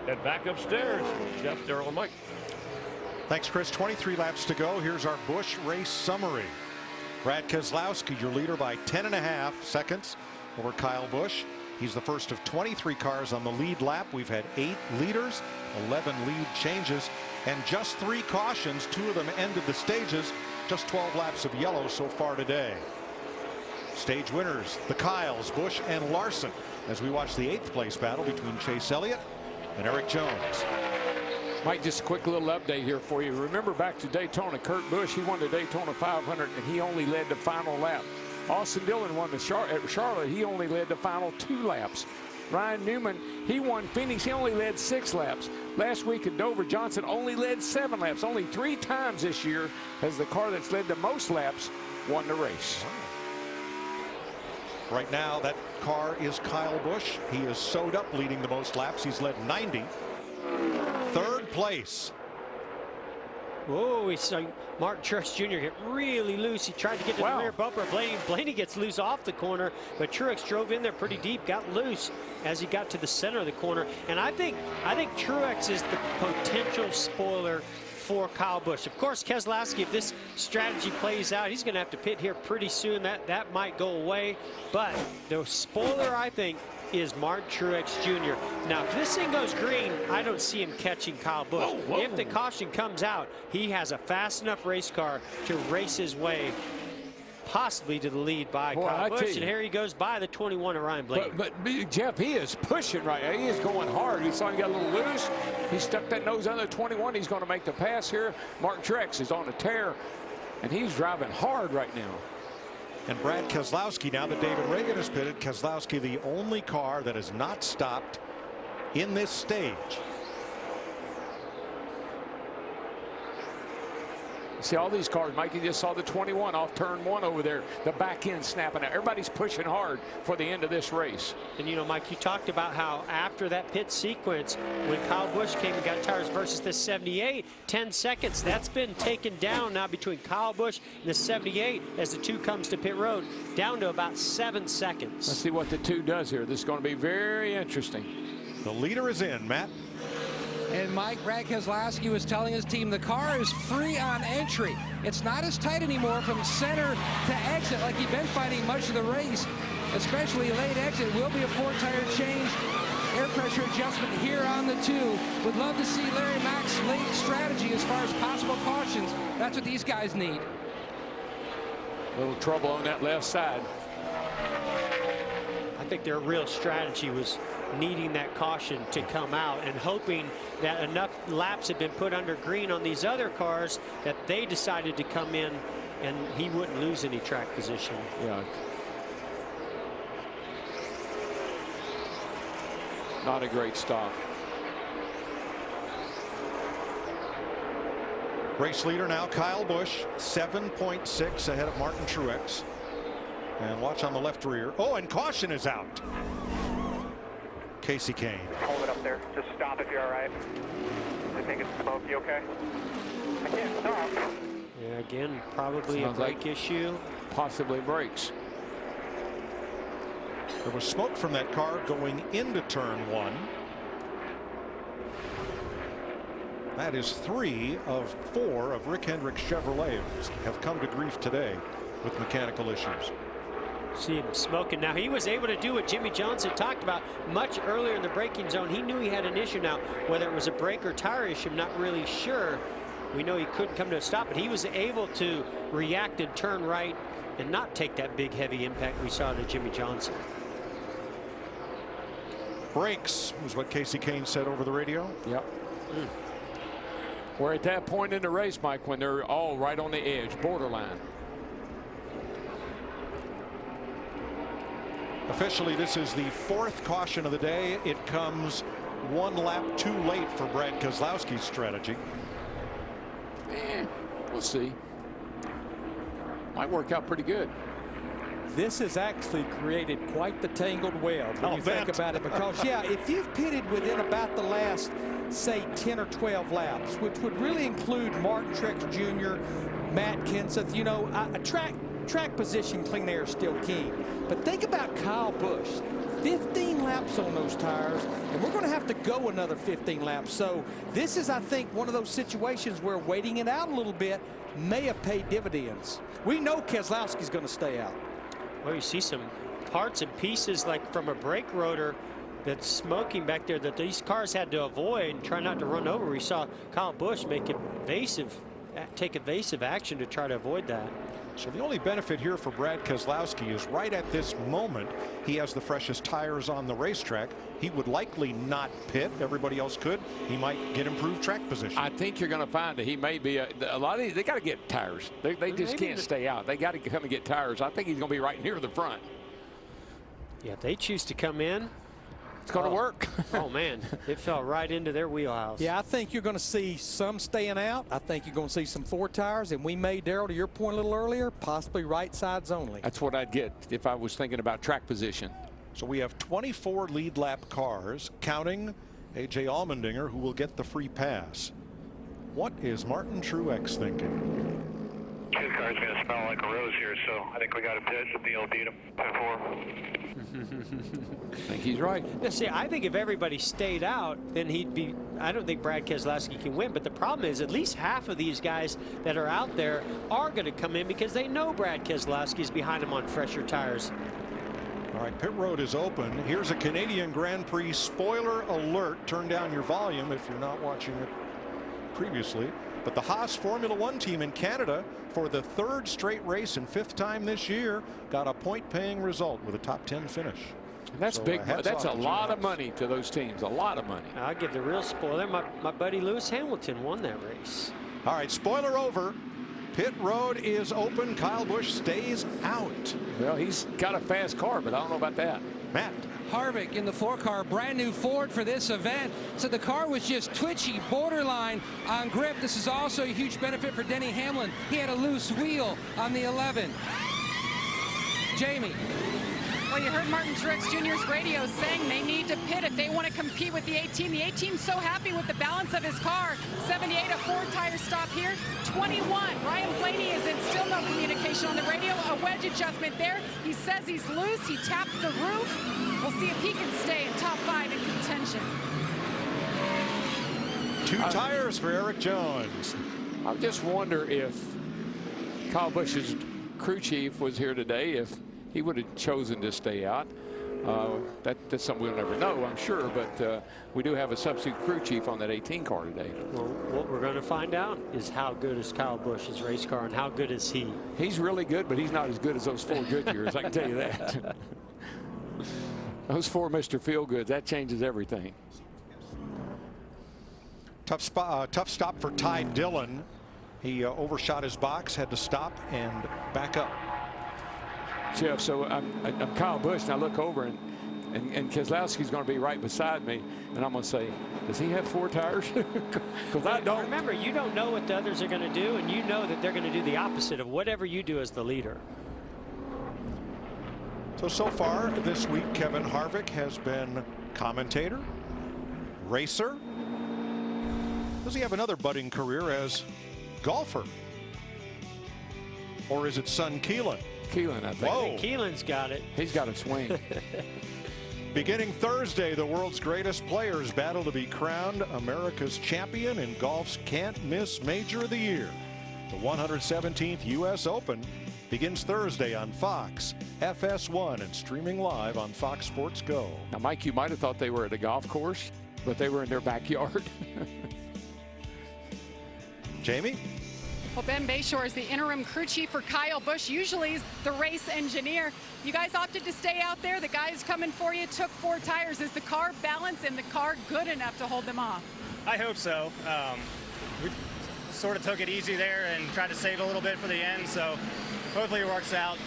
head back upstairs. Jeff, Darrell, and Mike. Thanks, Chris. 23 laps to go. Here's our Busch race summary. Brad Keselowski, your leader by 10.5 seconds over Kyle Busch. He's the first of 23 cars on the lead lap. We've had 8 leaders, 11 lead changes, and just 3 cautions. 2 of them ended the stages. Just 12 laps of yellow so far today. Stage winners, the Kyles, Busch and Larson, as we watch the 8th place battle between Chase Elliott and Eric Jones. Mike, just a quick little update here for you. Remember back to Daytona, Kurt Busch, he won the Daytona 500 and he only led the final lap. Austin Dillon won the Charlotte, he only led the final 2 laps. Ryan Newman, he won Phoenix, he only led 6 laps. Last week at Dover, Johnson only led 7 laps. Only 3 times this year has the car that's led the most laps won the race. Right now, that car is Kyle Busch. He is sewed up leading the most laps. He's led 90. 3rd place. Whoa, we saw Martin Truex Jr. get really loose. He tried to get to the rear bumper. Blaney gets loose off the corner, but Truex drove in there pretty deep, got loose as he got to the center of the corner. And I think Truex is the potential spoiler for Kyle Busch. Of course, Keselowski, if this strategy plays out, he's going to have to pit here pretty soon. That might go away. But the spoiler, I think, is Martin Truex Jr. Now, if this thing goes green, I don't see him catching Kyle Busch. Whoa. If the caution comes out, he has a fast enough race car to race his way possibly to the lead by Kyle Busch. And here he goes by the 21 of Ryan Blaney. But Jeff, he is pushing right now. He is going hard. You saw him get a little loose. He stuck that nose under the 21. He's going to make the pass here. Martin Truex is on a tear, and he's driving hard right now. And Brad Keselowski, now that David Reagan has pitted, Keselowski the only car that has not stopped in this stage. See all these cars, Mike, you just saw the 21 off turn 1 over there, the back end snapping out. Everybody's pushing hard for the end of this race. And you know, Mike, you talked about how after that pit sequence, when Kyle Busch came and got tires versus the 78, 10 seconds, that's been taken down now between Kyle Busch and the 78 as the 2 comes to pit road, down to about 7 seconds. Let's see what the 2 does here. This is going to be very interesting. The leader is in, Matt. And Mike, Brad Keselowski was telling his team the car is free on entry. It's not as tight anymore from center to exit like he'd been fighting much of the race, especially late exit. Will be a 4-tire change. Air pressure adjustment here on the 2. Would love to see Larry Mack's late strategy as far as possible cautions. That's what these guys need. A little trouble on that left side. I think their real strategy was needing that caution to come out and hoping that enough laps had been put under green on these other cars that they decided to come in and he wouldn't lose any track position. Yeah. Not a great stop. Race leader now Kyle Busch, 7.6 ahead of Martin Truex. And watch on the left rear. Oh, and caution is out. Casey Kane. Hold it up there. Just stop if you're all right. I think it's smoke. You okay? I can't stop. Yeah, again, probably Sounds a brake like issue. Possibly brakes. There was smoke from that car going into turn 1. That is 3 of 4 of Rick Hendrick's Chevrolet have come to grief today with mechanical issues. See him smoking now. He was able to do what Jimmy Johnson talked about much earlier in the braking zone. He knew he had an issue now. Whether it was a brake or tire issue, I'm not really sure. We know he couldn't come to a stop, but he was able to react and turn right and not take that big heavy impact we saw to Jimmy Johnson. Brakes was what Casey Kane said over the radio. Yep. We're at that point in the race, Mike, when they're all right on the edge, borderline. Officially, this is the 4th caution of the day. It comes 1 lap too late for Brad Keselowski's strategy. We'll see. Might work out pretty good. This has actually created quite the tangled web when you think about it, because yeah, if you've pitted within about the last, say, 10 or 12 laps, which would really include Martin Truex Jr., Matt Kenseth, you know, a track position clean air is still king. But think about Kyle Busch, 15 laps on those tires, and we're going to have to go another 15 laps. So this is, I think, one of those situations where waiting it out a little bit may have paid dividends. We know Keselowski's going to stay out. Well, you see some parts and pieces like from a brake rotor that's smoking back there that these cars had to avoid and try not to run over. We saw Kyle Busch take evasive action to try to avoid that. So the only benefit here for Brad Keselowski is right at this moment he has the freshest tires on the racetrack. He would likely not pit. Everybody else could. He might get improved track position. I think you're going to find that he may be a lot of these. They got to get tires. They just can't stay out. They got to come and get tires. I think he's going to be right near the front. Yeah, if they choose to come in, it's going to work. Oh man, it fell right into their wheelhouse. Yeah, I think you're going to see some staying out. I think you're going to see some 4 tires, and we may, Darrell, to your point a little earlier, possibly right sides only. That's what I'd get if I was thinking about track position. So we have 24 lead lap cars, counting A.J. Allmendinger, who will get the free pass. What is Martin Truex thinking? His car's going to smell like a rose here, so I think we got a pit. Neil beat him 10-4. I think he's right. Now, see, I think if everybody stayed out, then he'd be. I don't think Brad Keselowski can win. But the problem is, at least half of these guys that are out there are going to come in because they know Brad Keselowski is behind him on fresher tires. All right, pit road is open. Here's a Canadian Grand Prix spoiler alert. Turn down your volume if you're not watching it previously. But the Haas Formula One team in Canada, for the 3rd straight race and 5th time this year, got a point-paying result with a top 10 finish. And that's big. That's a lot of money to those teams. A lot of money. I'll give the real spoiler. My buddy Lewis Hamilton won that race. All right, spoiler over. Pit road is open. Kyle Busch stays out. Well, he's got a fast car, but I don't know about that. Matt. Harvick in the 4-car, brand new Ford for this event. So the car was just twitchy, borderline on grip. This is also a huge benefit for Denny Hamlin. He had a loose wheel on the 11. Jamie. Well, you heard Martin Truex Jr.'s radio saying they need to pit if they want to compete with the 18. The 18's so happy with the balance of his car. 78, a 4-tire stop here. 21, Ryan Blaney is in still no communication on the radio. A wedge adjustment there. He says he's loose. He tapped the roof. We'll see if he can stay in top 5 in contention. 2 tires for Eric Jones. I just wonder if Kyle Busch's crew chief was here today, if he would have chosen to stay out. That's something we'll never know, I'm sure, but we do have a substitute crew chief on that 18 car today. Well, what we're going to find out is how good is Kyle Busch's race car and how good is he. He's really good, but he's not as good as those 4 Goodyears, I can tell you that. Those 4 Mr. Feelgoods, that changes everything. Tough stop for Ty Dillon. He overshot his box, had to stop and back up. Jeff, so I'm Kyle Busch, and I look over, and Keselowski's going to be right beside me, and I'm going to say, does he have 4 tires? Because I don't. Remember, you don't know what the others are going to do, and you know that they're going to do the opposite of whatever you do as the leader. So far this week, Kevin Harvick has been commentator, racer. Does he have another budding career as golfer? Or is it son Keelan? Keelan, I think. Whoa. Keelan's got it. He's got a swing. Beginning Thursday, the world's greatest players battle to be crowned America's champion in golf's can't-miss major of the year. The 117th U.S. Open begins Thursday on Fox, FS1, and streaming live on Fox Sports Go. Now, Mike, you might have thought they were at a golf course, but they were in their backyard. Jamie? Well, Ben Bayshore is the interim crew chief for Kyle Busch. Usually he's the race engineer. You guys opted to stay out there. The guys coming for you took 4 tires. Is the car balanced and the car good enough to hold them off? I hope so. We sort of took it easy there and tried to save a little bit for the end, so hopefully it works out.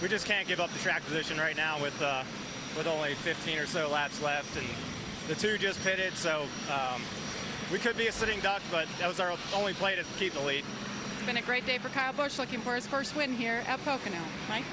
We just can't give up the track position right now with only 15 or so laps left, and the 2 just pitted, so we could be a sitting duck, but that was our only play to keep the lead. It's been a great day for Kyle Busch, looking for his first win here at Pocono. Mike?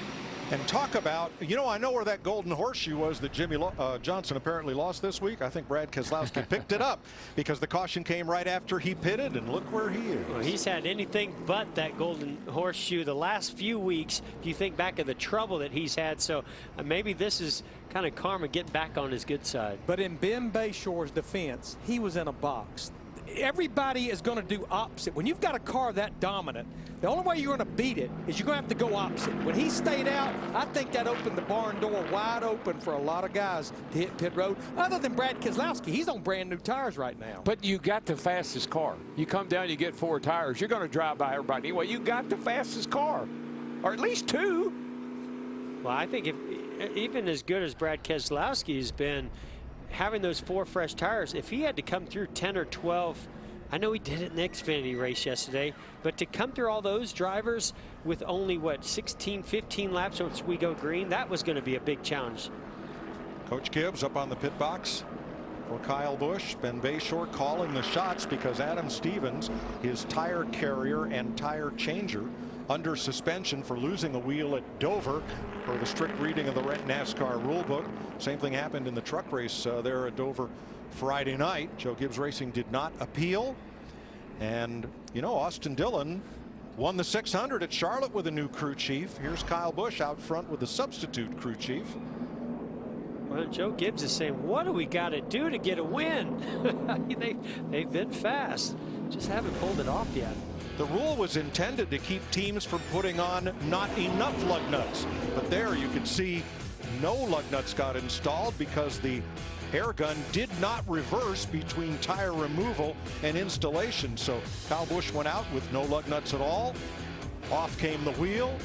And talk about, I know where that golden horseshoe was that Jimmy Johnson apparently lost this week. I think Brad Keselowski picked it up because the caution came right after he pitted, and look where he is. Well, he's had anything but that golden horseshoe the last few weeks, if you think back of the trouble that he's had. So maybe this is kind of karma getting back on his good side. But in Ben Bayshore's defense, he was in a box. Everybody is going to do opposite. When you've got a car that dominant, the only way you're going to beat it is you're going to have to go opposite. When he stayed out, I think that opened the barn door wide open for a lot of guys to hit pit road. Other than Brad Keselowski, he's on brand new tires right now. But you got the fastest car. You come down, you get 4 tires. You're going to drive by everybody anyway. You got the fastest car, or at least 2. Well, I think even as good as Brad Keselowski has been, having those 4 fresh tires, if he had to come through 10 or 12, I know he did it in the Xfinity race yesterday, but to come through all those drivers with only, what, 16, 15 laps once we go green, that was going to be a big challenge. Coach Gibbs up on the pit box for Kyle Busch. Ben Bayshore calling the shots because Adam Stevens, his tire carrier and tire changer, under suspension for losing a wheel at Dover per the strict reading of the NASCAR rulebook. Same thing happened in the truck race there at Dover Friday night. Joe Gibbs Racing did not appeal. And, Austin Dillon won the 600 at Charlotte with a new crew chief. Here's Kyle Busch out front with the substitute crew chief. Well, Joe Gibbs is saying, what do we got to do to get a win? They've been fast, just haven't pulled it off yet. The rule was intended to keep teams from putting on not enough lug nuts. But there you can see no lug nuts got installed because the air gun did not reverse between tire removal and installation. So Kyle Busch went out with no lug nuts at all. Off came the wheel.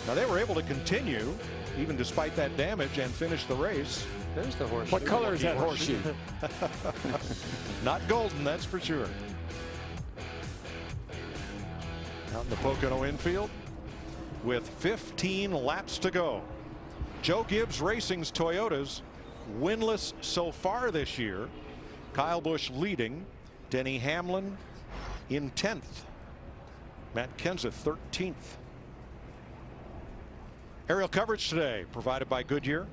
Now they were able to continue even despite that damage and finish the race. There's the horseshoe. What color is that horseshoe? Not golden, that's for sure. Out in the Pocono infield with 15 laps to go. Joe Gibbs Racing's Toyotas winless so far this year. Kyle Busch leading. Denny Hamlin in 10th. Matt Kenseth 13th. Aerial coverage today provided by Goodyear.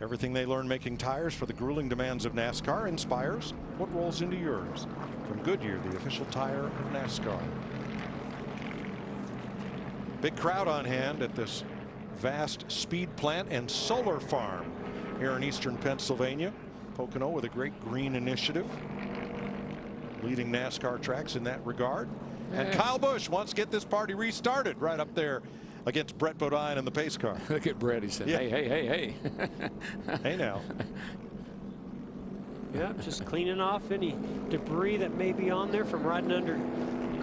Everything they learn making tires for the grueling demands of NASCAR inspires what rolls into yours. From Goodyear, the official tire of NASCAR. Big crowd on hand at this vast speed plant and solar farm here in eastern Pennsylvania. Pocono with a great green initiative, leading NASCAR tracks in that regard. And Kyle Busch wants to get this party restarted right up there against Brett Bodine and the pace car. Look at Brett. He said, hey, hey, hey, hey. Hey now. Yeah, just cleaning off any debris that may be on there from riding under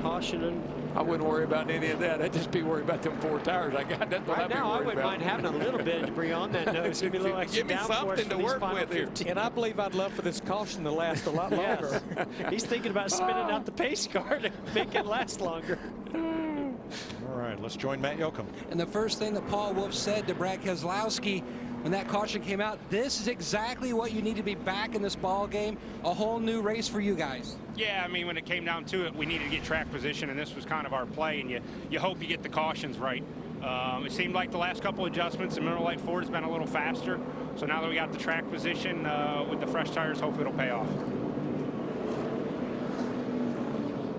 caution. And I wouldn't worry about any of that. I'd just be worried about them 4 tires I got. That's what right I'd be now, I worried wouldn't about. mind having a little bit of debris on that nose. Give me a little extra Give me downforce something to for these work final with here. 15. And I believe I'd love for this caution to last a lot longer. Yes. He's thinking about spinning out the pace car to make it last longer. All right, let's join Matt Yoakum. And the first thing that Paul Wolf said to Brad Keselowski when that caution came out, this is exactly what you need to be back in this ball game. A whole new race for you guys. Yeah, I mean, when it came down to it, we needed to get track position, and this was kind of our play, and you hope you get the cautions right. It seemed like the last couple adjustments, the Miller Lite Ford has been a little faster, so now that we got the track position with the fresh tires, hopefully it'll pay off.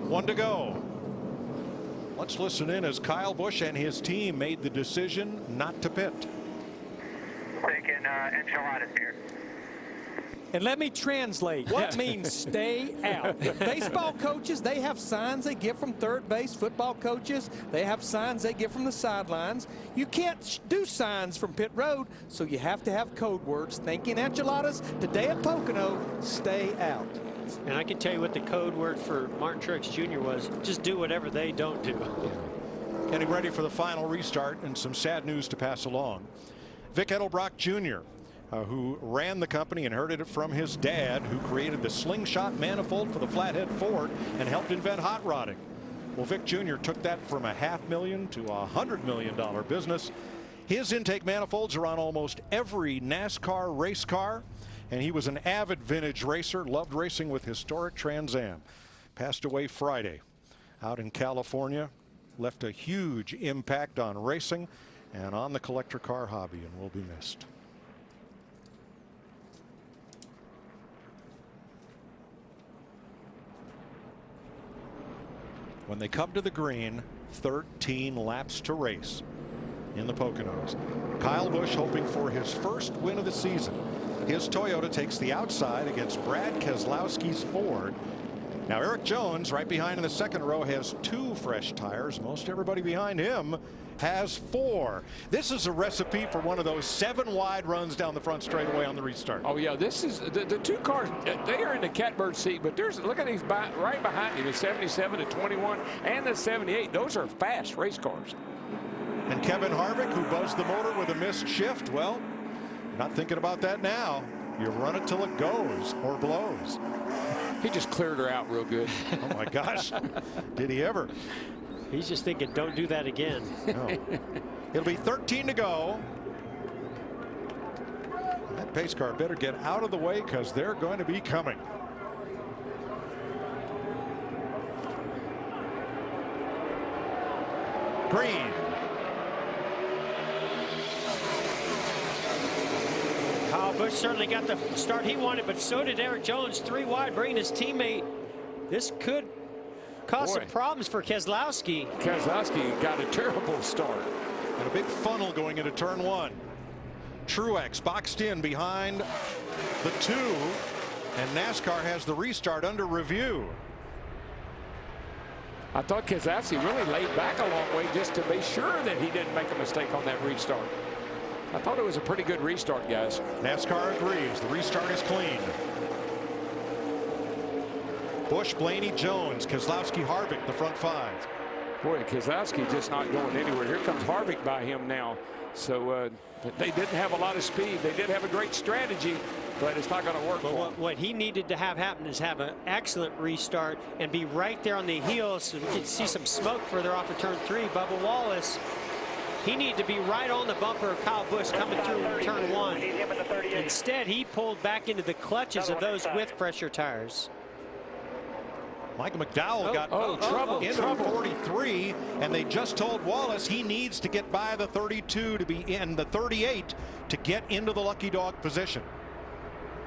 1 to go. Let's listen in as Kyle Busch and his team made the decision not to pit. Taking enchiladas here. And let me translate. What means stay out? Baseball coaches, they have signs they get from third base. Football coaches, they have signs they get from the sidelines. You can't do signs from pit road, so you have to have code words. Thinking enchiladas today at Pocono, stay out. And I can tell you what the code word for Martin Truex Jr. was. Just do whatever they don't do. Getting ready for the final restart, and some sad news to pass along. Vic Edelbrock Jr., who ran the company and inherited it from his dad, who created the slingshot manifold for the flathead Ford and helped invent hot rodding. Well, Vic Jr. took that from $500,000 to $100 million business. His intake manifolds are on almost every NASCAR race car, and he was an avid vintage racer, loved racing with historic Trans Am. Passed away Friday out in California, left a huge impact on racing and on the collector car hobby, and will be missed. When they come to the green, 13 laps to race in the Poconos. Kyle Busch hoping for his first win of the season. His Toyota takes the outside against Brad Keselowski's Ford. Now Eric Jones, right behind in the second row, has 2 fresh tires. Most everybody behind him has 4. This is a recipe for one of those 7 wide runs down the front straightaway on the restart. Oh yeah, this is the 2 cars. They are in the catbird seat, but look at these right behind you, the 77, the 21, and the 78. Those are fast race cars. And Kevin Harvick, who buzzed the motor with a missed shift, well, not thinking about that now. You run it till it goes or blows. He just cleared her out real good. Oh my gosh, did he ever? He's just thinking, don't do that again. No. It'll be 13 to go. That pace car better get out of the way, because they're going to be coming. Green. Kyle Busch certainly got the start he wanted, but so did Eric Jones. 3 wide, bringing his teammate. This could cause some problems for Keselowski. Keselowski got a terrible start. And a big funnel going into turn 1. Truex boxed in behind the 2, and NASCAR has the restart under review. I thought Keselowski really laid back a long way just to be sure that he didn't make a mistake on that restart. I thought it was a pretty good restart, guys. NASCAR agrees. The restart is clean. Busch, Blaney, Jones, Keselowski, Harvick, the front 5. Boy, Keselowski just not going anywhere. Here comes Harvick by him now. So they didn't have a lot of speed. They did have a great strategy, but it's not going to work. But what he needed to have happen is have an excellent restart and be right there on the heels, so we could see some smoke further off of turn 3. Bubba Wallace, he needed to be right on the bumper of Kyle Busch coming through turn 1. Instead, he pulled back into the clutches of those with pressure tires. Michael McDowell got trouble into 43, and they just told Wallace he needs to get by the 32 to be in the 38 to get into the lucky dog position.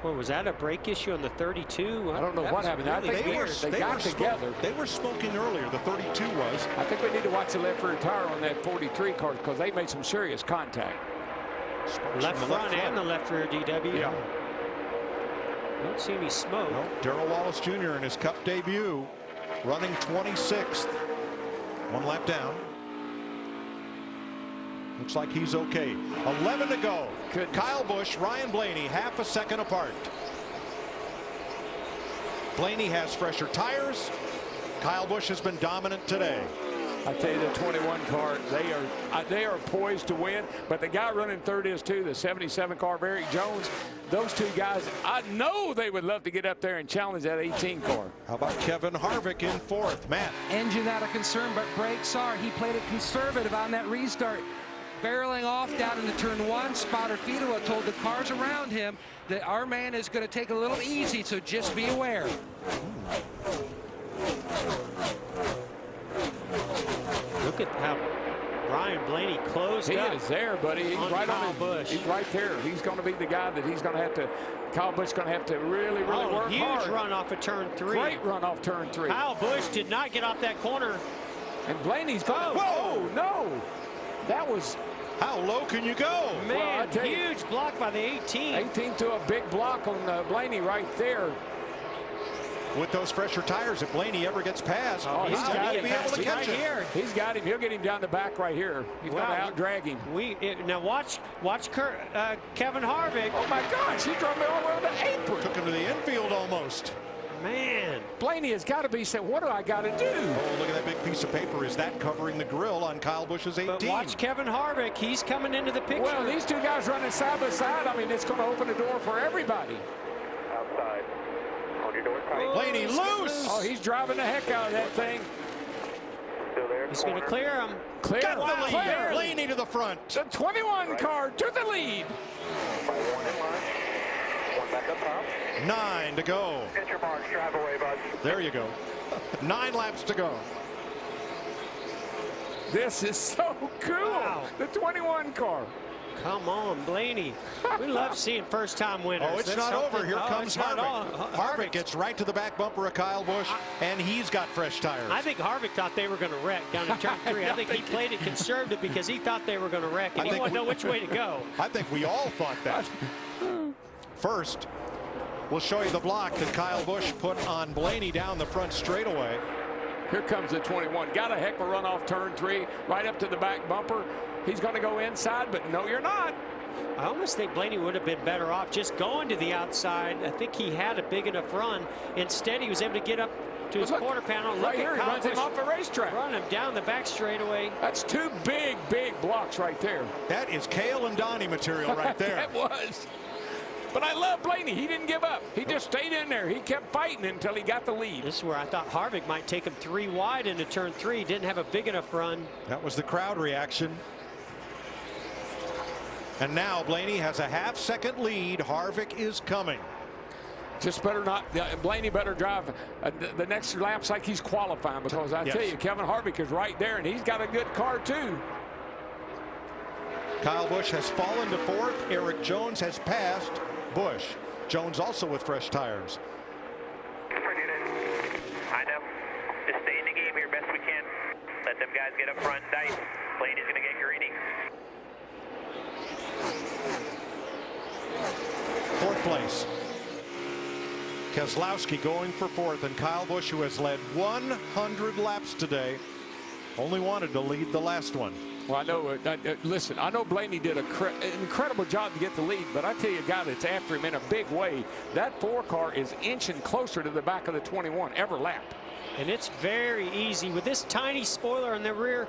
Well, was that a brake issue on the 32? I don't know what happened. I think they got together. They were smoking earlier. The 32 was. I think we need to watch the left rear tire on that 43 car, because they made some serious contact. Left front and the left rear, DW. Yeah. Don't see any smoke. No, Darrell Wallace Jr. in his Cup debut, running 26th. 1 lap down. Looks like he's okay. 11 to go. Kyle Busch, Ryan Blaney, half a second apart. Blaney has fresher tires. Kyle Busch has been dominant today. I tell you, the 21 car, they are poised to win. But the guy running third is too, the 77 car, Eric Jones. Those two guys, I know they would love to get up there and challenge that 18 car. How about Kevin Harvick in fourth? Matt. Engine not a concern, but brakes are. He played it conservative on that restart. Barreling off down into turn 1. Spotter Fidoa told the cars around him that our man is going to take a little easy, so just be aware. Look at how Ryan Blaney closed up. He is there, buddy. He's right Kyle on Busch. He's right there. He's going to be the guy that he's going to have to. Kyle Busch going to have to really work huge hard. Run off of turn 3. Great run off turn 3. Kyle Busch did not get off that corner. And Blaney's going. Whoa, no. That was. How low can you go? Man, well, huge block by the 18. 18 to a big block on Blaney right there. With those fresher tires, if Blaney ever gets past, he's got to be able to catch him. He's got him. He'll get him down the back right here. He's going to out-drag him. Now watch Kevin Harvick. Oh, my gosh. He drove me all the way on the apron. Took him to the infield almost. Man. Blaney has got to be saying, what do I got to do? Oh, look at that big piece of paper. Is that covering the grill on Kyle Busch's 18? But watch Kevin Harvick. He's coming into the picture. Well, these two guys running side by side, I mean, it's going to open the door for everybody. Outside. Hold your door tight. Blaney loose. Oh, he's driving the heck out of that thing. Still there. He's going to clear him. Clear. Got the lead. Clear. Blaney to the front. The 21 car to the lead. By 1 in line. 1 back up top. 9 to go. Get your marks. Drive away, bud. There you go. 9 laps to go. This is so cool. Wow. The 21 car. Come on, Blaney. We love seeing first-time winners. Oh, it's not over. Here comes Harvick. Harvick gets right to the back bumper of Kyle Busch, and he's got fresh tires. I think Harvick thought they were going to wreck down in turn 3. I think he played it conservative because he thought they were going to wreck, and he didn't know which way to go. I think we all thought that. First, we'll show you the block that Kyle Busch put on Blaney down the front straightaway. Here comes the 21. Got a heck of a run off turn 3, right up to the back bumper. He's going to go inside, but no, you're not. I almost think Blaney would have been better off just going to the outside. I think he had a big enough run. Instead, he was able to get up to his quarter panel. Look right here, at he runs him off the racetrack. Run him down the back straightaway. That's 2 big blocks right there. That is Cale and Donnie material right there. That was. But I love Blaney. He didn't give up. He just stayed in there. He kept fighting until he got the lead. This is where I thought Harvick might take him 3 wide into turn 3. Didn't have a big enough run. That was the crowd reaction. And now Blaney has a half-second lead. Harvick is coming. Just better not. Blaney better drive the next laps like he's qualifying, because I tell you, Kevin Harvick is right there, and he's got a good car too. Kyle Busch has fallen to 4th. Eric Jones has passed Busch. Jones also with fresh tires. I know. Just stay in the game here best we can. Let them guys get up front tight. Blaney's going to get greedy. 4th place. Keselowski going for 4th, and Kyle Busch, who has led 100 laps today, only wanted to lead the last one. Well, I know. Listen, I know Blaney did an incredible job to get the lead, but I tell you, a guy that's after him in a big way, that 4 car is inching closer to the back of the 21 every lap. And it's very easy with this tiny spoiler in the rear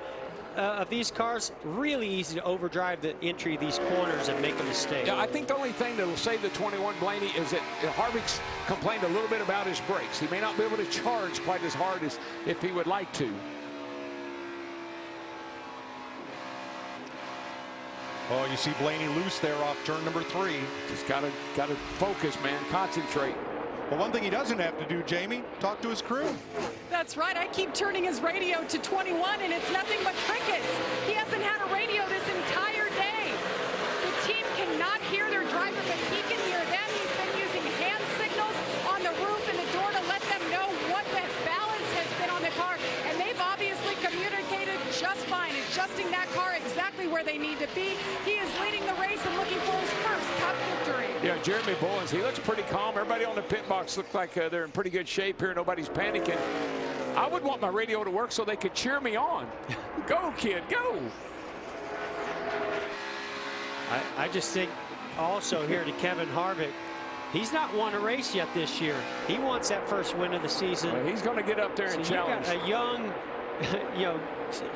of these cars. Really easy to overdrive the entry of these corners and make a mistake. Yeah, I think the only thing that will save the 21 Blaney is that Harvick's complained a little bit about his brakes. He may not be able to charge quite as hard as if he would like to. Oh, you see Blaney loose there off turn number 3. Just gotta focus, man. Concentrate. Well, one thing he doesn't have to do, Jamie, talk to his crew. That's right. I keep turning his radio to 21, and it's nothing but crickets. He hasn't had a radio this entire day. The team cannot hear their driver, but he can hear them. He's been using hand signals on the roof and the door to let them know what the balance has been on the car, and they've obviously communicated just fine, adjusting that car exactly exactly where they need to be. He is leading the race and looking for his first Cup victory. Yeah, Jeremy Bowens, he looks pretty calm. Everybody on the pit box looks like they're in pretty good shape here. Nobody's panicking. I would want my radio to work so they could cheer me on. Go, kid, go. I just think also here to Kevin Harvick, he's not won a race yet this year. He wants that first win of the season. Well, he's going to get up there and challenge. You got a young,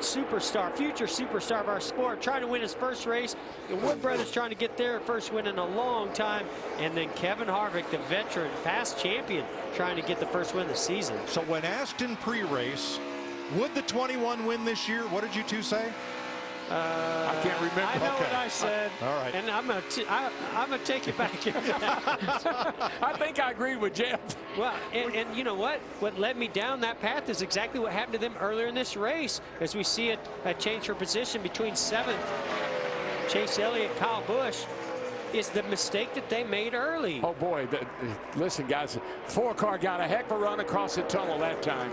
superstar, future superstar of our sport, trying to win his first race. The Wood brothers trying to get their first win in a long time. And then Kevin Harvick, the veteran, past champion, trying to get the first win of the season. So when asked in pre-race, would the 21 win this year? What did you two say? I can't remember. I know what I said. All right. And I'm gonna take it back. I think I agree with Jeff. Well, and you know what? What led me down that path is exactly what happened to them earlier in this race. As we see a change for position between 7th, Chase Elliott, Kyle Busch, is the mistake that they made early. Oh boy, listen guys, 4-car got a heck of a run across the tunnel that time.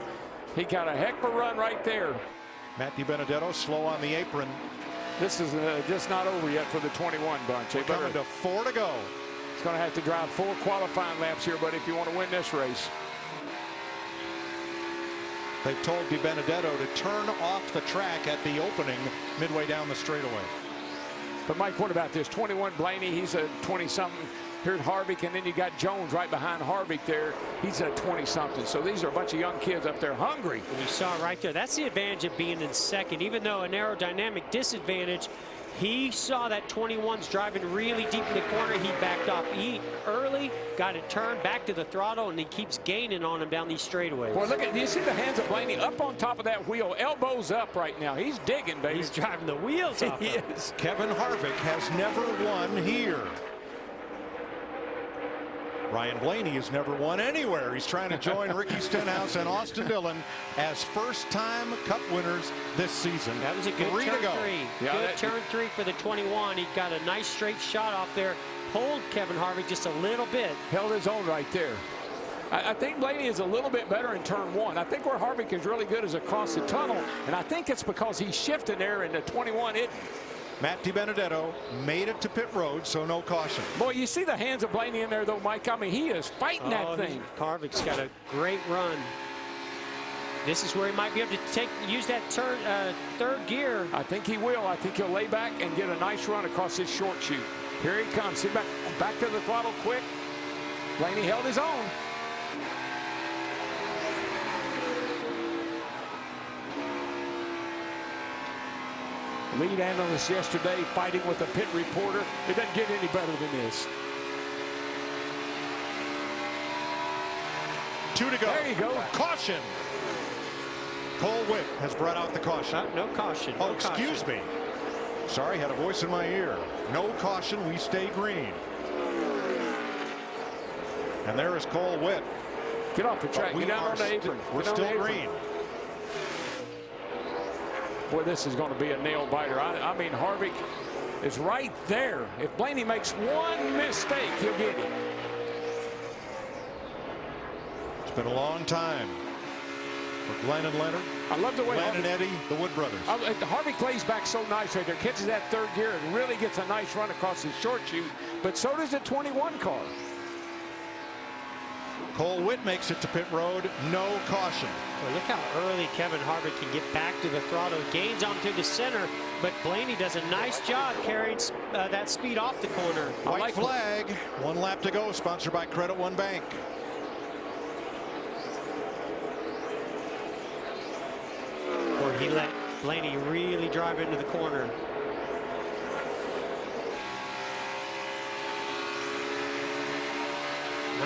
He got a heck of a run right there. Matt DiBenedetto slow on the apron. This is just not over yet for the 21 bunch. We're coming to 4 to go. He's going to have to drive 4 qualifying laps here, but if you want to win this race. They've told DiBenedetto to turn off the track at the opening midway down the straightaway. But Mike, what about this? 21 Blaney, he's a 20-something. Here's Harvick, and then you got Jones right behind Harvick there. He's a 20-something. So these are a bunch of young kids up there hungry. And you saw right there. That's the advantage of being in second. Even though an aerodynamic disadvantage, he saw that 21's driving really deep in the corner. He backed off early, got it turned back to the throttle, and he keeps gaining on him down these straightaways. Boy, look at, you see the hands of Blaney up on top of that wheel, elbows up right now. He's digging, baby. He's driving the wheels off. He is. Kevin Harvick has never won here. Ryan Blaney has never won anywhere. He's trying to join Ricky Stenhouse and Austin Dillon as first-time Cup winners this season. That was a good turn 3. Yeah, good turn 3 for the 21. He got a nice straight shot off there. Pulled Kevin Harvick just a little bit. Held his own right there. I think Blaney is a little bit better in turn 1. I think where Harvick is really good is across the tunnel, and I think it's because he's shifting there in the 21. Matt DiBenedetto made it to pit road, so no caution. Boy, you see the hands of Blaney in there, though, Mike. I mean, he is fighting that thing. Harvick's got a great run. This is where he might be able to use that third gear. I think he will. I think he'll lay back and get a nice run across this short chute. Here he comes. See, back to the throttle quick. Blaney held his own. Lead analyst yesterday fighting with a pit reporter. It doesn't get any better than this. 2 to go. There you go. Caution. Cole Witt has brought out the caution. No caution. Oh, excuse me. Sorry, had a voice in my ear. No caution. We stay green. And there is Cole Witt. Get off the track. Get down on the apron. We're still green. Boy, this is going to be a nail biter. I mean, Harvick is right there. If Blaney makes one mistake, he'll get him. It's been a long time for Glenn and Leonard. I love the way Glenn and Eddie, the Wood brothers. Harvick plays back so nice right there. Catches that third gear and really gets a nice run across his short chute. But so does the 21 car. Cole Witt makes it to pit road. No caution. Well, look how early Kevin Harvick can get back to the throttle. Gains onto the center, but Blaney does a nice job carrying that speed off the corner. White flag. 1 lap to go. Sponsored by Credit One Bank. Or he let Blaney really drive into the corner.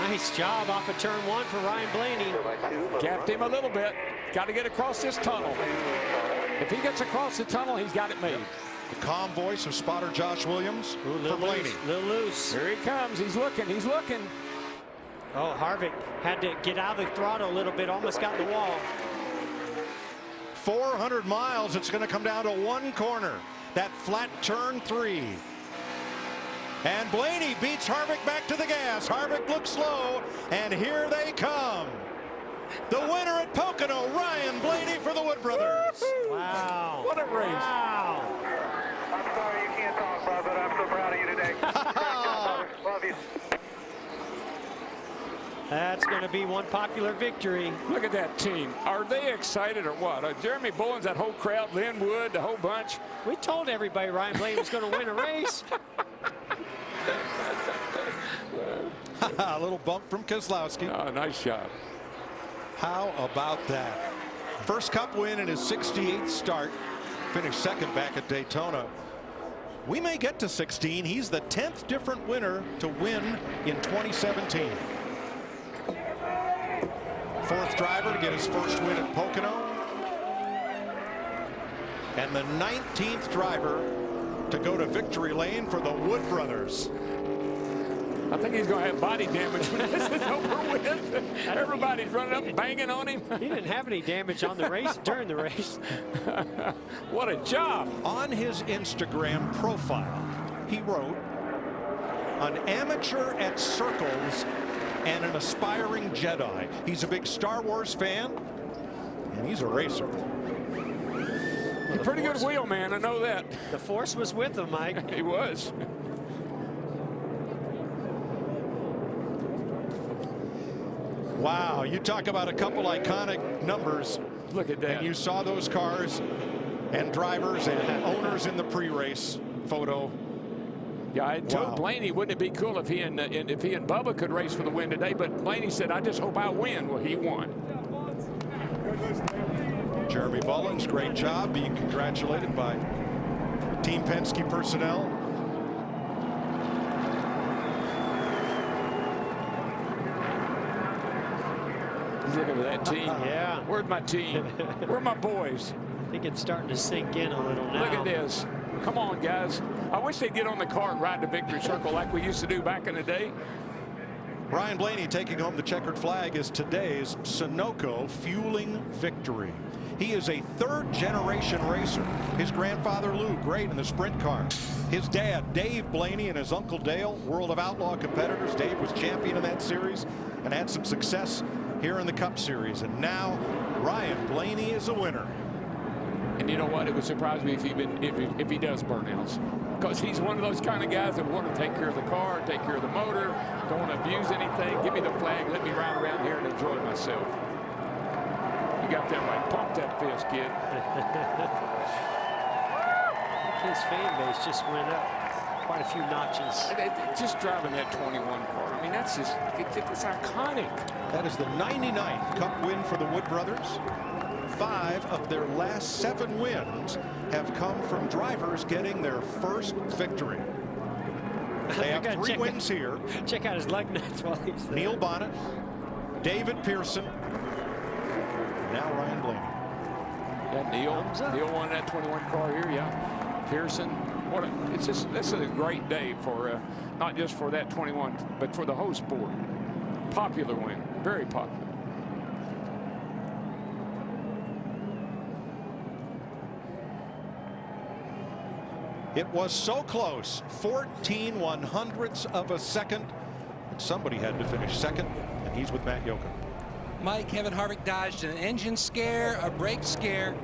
Nice job off of turn 1 for Ryan Blaney. Capped him a little bit. Got to get across this tunnel. If he gets across the tunnel, he's got it made. The calm voice of spotter Josh Williams for Blaney. Little loose. Here he comes. He's looking. He's looking. Oh, Harvick had to get out of the throttle a little bit. Almost got in the wall. 400 miles. It's going to come down to 1 corner. That flat turn 3. And Blaney beats Harvick back to the gas. Harvick looks slow, and here they come. The winner at Pocono, Ryan Blaney for the Wood brothers. Wow. What a race. Wow. That's going to be one popular victory. Look at that team. Are they excited or what? Jeremy Bullins, that whole crowd, Lynn Wood, the whole bunch. We told everybody Ryan Blaney was going to win a race. A little bump from Keselowski. Oh, nice job. How about that? First Cup win in his 68th start. Finished second back at Daytona. We may get to 16. He's the 10th different winner to win in 2017. Fourth driver to get his first win at Pocono. And the 19th driver to go to victory lane for the Wood brothers. I think he's going to have body damage when this is over with. Everybody's running up and banging on him. He didn't have any damage on the race during the race. What a job. On his Instagram profile, he wrote, "An amateur at circles and an aspiring Jedi." He's a big Star Wars fan, and he's a racer. Well, pretty good wheel, man. I know that. The Force was with him, Mike. He was. Wow, you talk about a couple iconic numbers. Look at that. And you saw those cars and drivers and owners in the pre-race photo. Yeah, I told Blaney, wouldn't it be cool if he and Bubba could race for the win today? But Blaney said, "I just hope I win." Well, he won. Jeremy Bullins, great job, being congratulated by Team Penske personnel. Look at that team. Yeah. Where's my team? Where are my boys? I think it's starting to sink in a little now. Look at this. Come on, guys. I wish they'd get on the car and ride the victory circle like we used to do back in the day. Ryan Blaney taking home the checkered flag is today's Sunoco fueling victory. He is a third-generation racer. His grandfather Lou, great in the sprint car. His dad, Dave Blaney, and his uncle Dale, World of Outlaw competitors. Dave was champion in that series and had some success here in the Cup Series. And now Ryan Blaney is a winner. And you know what? It would surprise me if he does burnouts, because he's one of those kind of guys that want to take care of the car, take care of the motor, don't want to abuse anything. Give me the flag, let me ride around here and enjoy myself. You got that right. Pump that fist, kid. His fan base just went up quite a few notches. Just driving that 21 car. I mean, that's just, it's iconic. That is the 99th Cup win for the Wood brothers. 5 of their last 7 wins have come from drivers getting their first victory. They have 3 wins here. Check out his lug nuts while he's there. Neil Bonnet, David Pearson, and now Ryan Blaney. Yeah, Neil won that 21 car here. Yeah, Pearson. This is a great day for not just for that 21, but for the whole sport. Popular win, very popular. It was so close, 14 100ths of a second. And somebody had to finish second, and he's with Matt Yoakum. Mike, Kevin Harvick dodged an engine scare, a brake scare.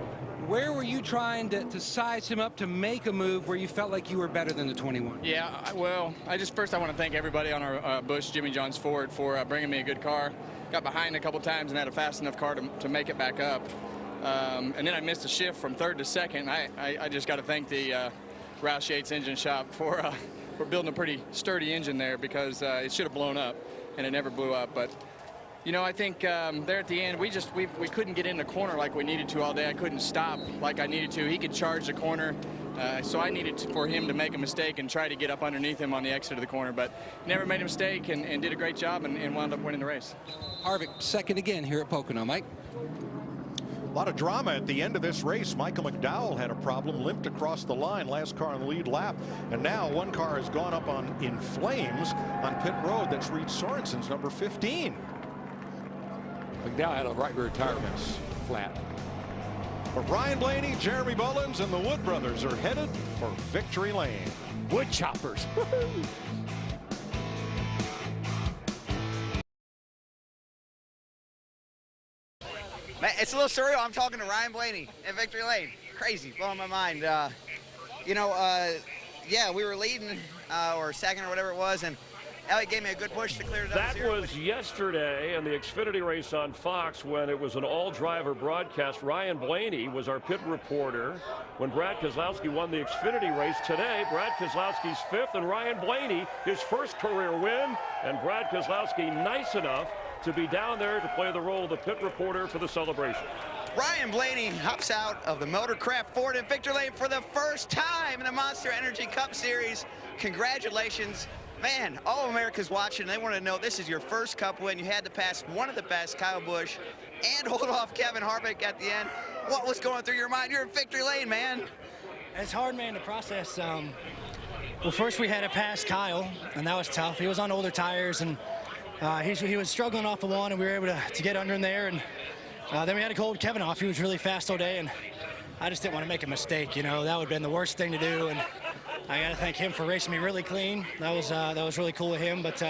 Where were you trying to size him up to make a move where you felt like you were better than the 21? Yeah, well, first I want to thank everybody on our Busch Jimmy John's Ford for bringing me a good car. Got behind a couple times and had a fast enough car to make it back up. And then I missed a shift from third to second. I just got to thank the Roush Yates engine shop for building a pretty sturdy engine there, because it should have blown up, and it never blew up. But you know, I think there at the end, we couldn't get in the corner like we needed to all day. I couldn't stop like I needed to. He could charge the corner, so I needed for him to make a mistake and try to get up underneath him on the exit of the corner. But never made a mistake and did a great job and wound up winning the race. Harvick second again here at Pocono, Mike. A lot of drama at the end of this race. Michael McDowell had a problem, limped across the line, last car on the lead lap, and now one car has gone up in flames on pit road. That's Reed Sorensen's number 15. McDowell had a right rear tire flat. But Ryan Blaney, Jeremy Bullins, and the Wood brothers are headed for victory lane. Wood choppers. Man, it's a little surreal. I'm talking to Ryan Blaney at victory lane. Crazy, blowing my mind. You know, yeah, we were leading or second or whatever it was, and Elliott gave me a good push to clear it up. That was yesterday in the Xfinity race on Fox when it was an all-driver broadcast. Ryan Blaney was our pit reporter when Brad Keselowski won the Xfinity race. Today, Brad Keselowski's 5th and Ryan Blaney his first career win. And Brad Keselowski nice enough to be down there to play the role of the pit reporter for the celebration. Ryan Blaney hops out of the Motorcraft Ford in victory lane for the first time in the Monster Energy Cup Series. Congratulations. Man, all of America's watching. They want to know this is your first Cup win. You had to pass one of the best, Kyle Busch, and hold off Kevin Harvick at the end. What was going through your mind? You're in victory lane, man. It's hard, man, to process. Well, first we had to pass Kyle, and that was tough. He was on older tires, and he was struggling off the one, and we were able to get under him there. And then we had to hold Kevin off. He was really fast all day, and I just didn't want to make a mistake. You know, that would have been the worst thing to do. And I got to thank him for racing me really clean. That was really cool of him. But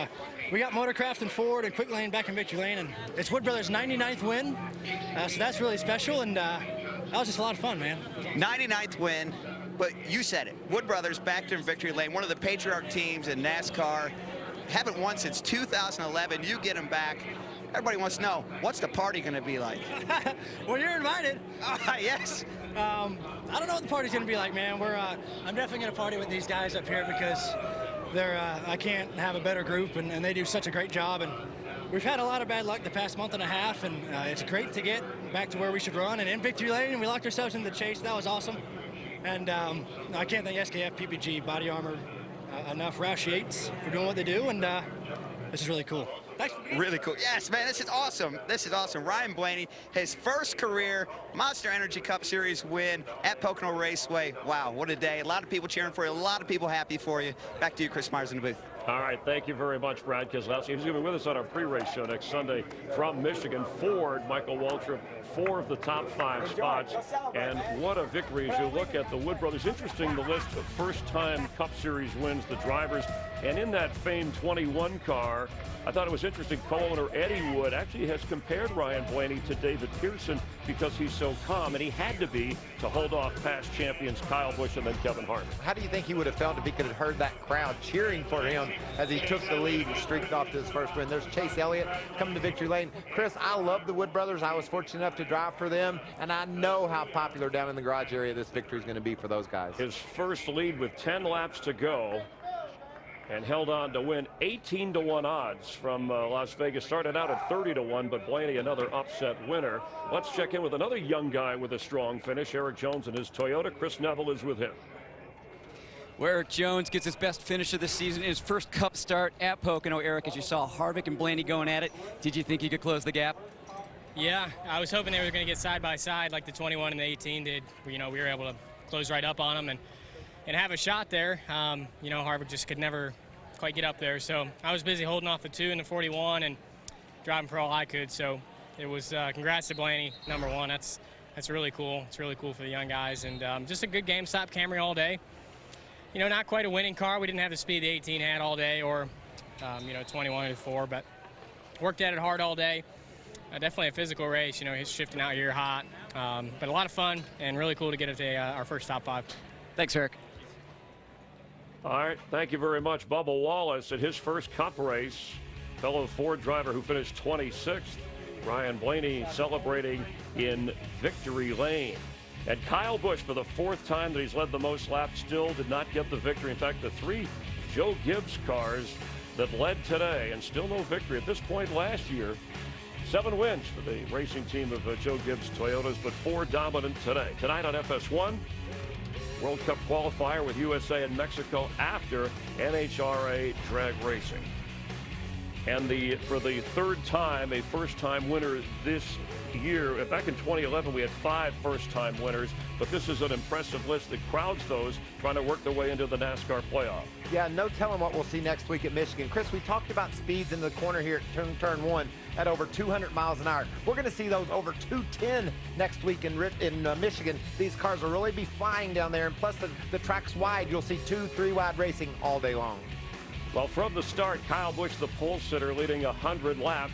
we got Motorcraft and Ford and Quick Lane back in victory lane, and it's Wood Brothers' 99th win. So that's really special, and that was just a lot of fun, man. 99th win, but you said it. Wood Brothers back in victory lane, one of the patriarch teams in NASCAR. Haven't won since 2011. You get them back. Everybody wants to know, what's the party going to be like? Well, you're invited. Yes. I don't know what the party's going to be like, man. I'm definitely going to party with these guys up here because I can't have a better group, and they do such a great job. And we've had a lot of bad luck the past month and a half, and it's great to get back to where we should run. And in victory lane, we locked ourselves in the chase. That was awesome. And I can't thank SKF, PPG, Body Armor enough. Roush Yates for doing what they do, and this is really cool. Really cool. Yes, man, this is awesome. This is awesome. Ryan Blaney, his first career Monster Energy Cup Series win at Pocono Raceway. Wow, what a day. A lot of people cheering for you. A lot of people happy for you. Back to you, Chris Myers in the booth. All right, thank you very much, Brad Keselowski. He's going to be with us on our pre-race show next Sunday from Michigan. Ford, Michael Waltrip, 4 of the top 5 spots. And what a victory as you look at the Wood Brothers. Interesting, the list of first-time Cup Series wins, the drivers. And in that famed 21 car, I thought it was interesting, co-owner Eddie Wood actually has compared Ryan Blaney to David Pearson because he's so calm, and he had to be to hold off past champions Kyle Busch and then Kevin Harvick. How do you think he would have felt if he could have heard that crowd cheering for him as he took the lead and streaked off to his first win? There's Chase Elliott coming to victory lane. Chris, I love the Wood Brothers. I was fortunate enough to drive for them, and I know how popular down in the garage area this victory is going to be for those guys. His first lead with 10 laps to go, and held on to win. 18-1 odds from Las Vegas. Started out at 30-1, but Blaney another upset winner. Let's check in with another young guy with a strong finish. Eric Jones and his Toyota. Chris Neville is with him. Where Eric Jones gets his best finish of the season in his first Cup start at Pocono. Eric, as you saw Harvick and Blaney going at it, did you think you could close the gap? Yeah, I was hoping they were going to get side by side like the 21 and the 18 did. You know, we were able to close right up on them and have a shot there. You know, Harvick just could never quite get up there. So I was busy holding off the 2 and the 41 and driving for all I could. So it was congrats to Blaney, number 1. That's really cool. It's really cool for the young guys. And just a good GameStop Camry all day. You know, not quite a winning car. We didn't have the speed the 18 had all day or, you know, 21 or 4, but worked at it hard all day. Definitely a physical race. You know, he's shifting out here hot. But a lot of fun and really cool to get it to our first top 5. Thanks, Eric. All right, thank you very much. Bubba Wallace at his first Cup race, fellow Ford driver who finished 26th. Ryan Blaney celebrating in victory lane. And Kyle Busch, for the 4th time that he's led the most laps, still did not get the victory. In fact, the 3 Joe Gibbs cars that led today, and still no victory at this point last year. 7 wins for the racing team of Joe Gibbs Toyotas, but 4 dominant today. Tonight on FS1, World Cup qualifier with USA and Mexico after NHRA drag racing. And for the 3rd time, a first-time winner this year. Back in 2011, we had 5 first-time winners, but this is an impressive list that crowds those trying to work their way into the NASCAR playoff. Yeah, no telling what we'll see next week at Michigan. Chris, we talked about speeds in the corner here at turn 1 at over 200 miles an hour. We're going to see those over 210 next week in Michigan. These cars will really be flying down there, and plus the track's wide. You'll see 2-3 wide racing all day long. Well, from the start, Kyle Busch, the pole sitter, leading 100 laps.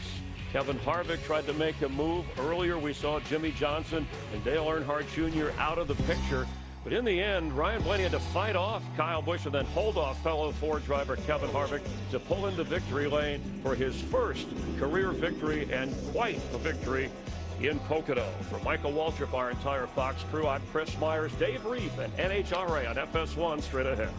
Kevin Harvick tried to make a move. Earlier, we saw Jimmy Johnson and Dale Earnhardt Jr. out of the picture. But in the end, Ryan Blaney had to fight off Kyle Busch and then hold off fellow Ford driver Kevin Harvick to pull into victory lane for his first career victory, and quite a victory in Pocono. For Michael Waltrip, our entire Fox crew, I'm Chris Myers, Dave Reef, and NHRA on FS1 straight ahead.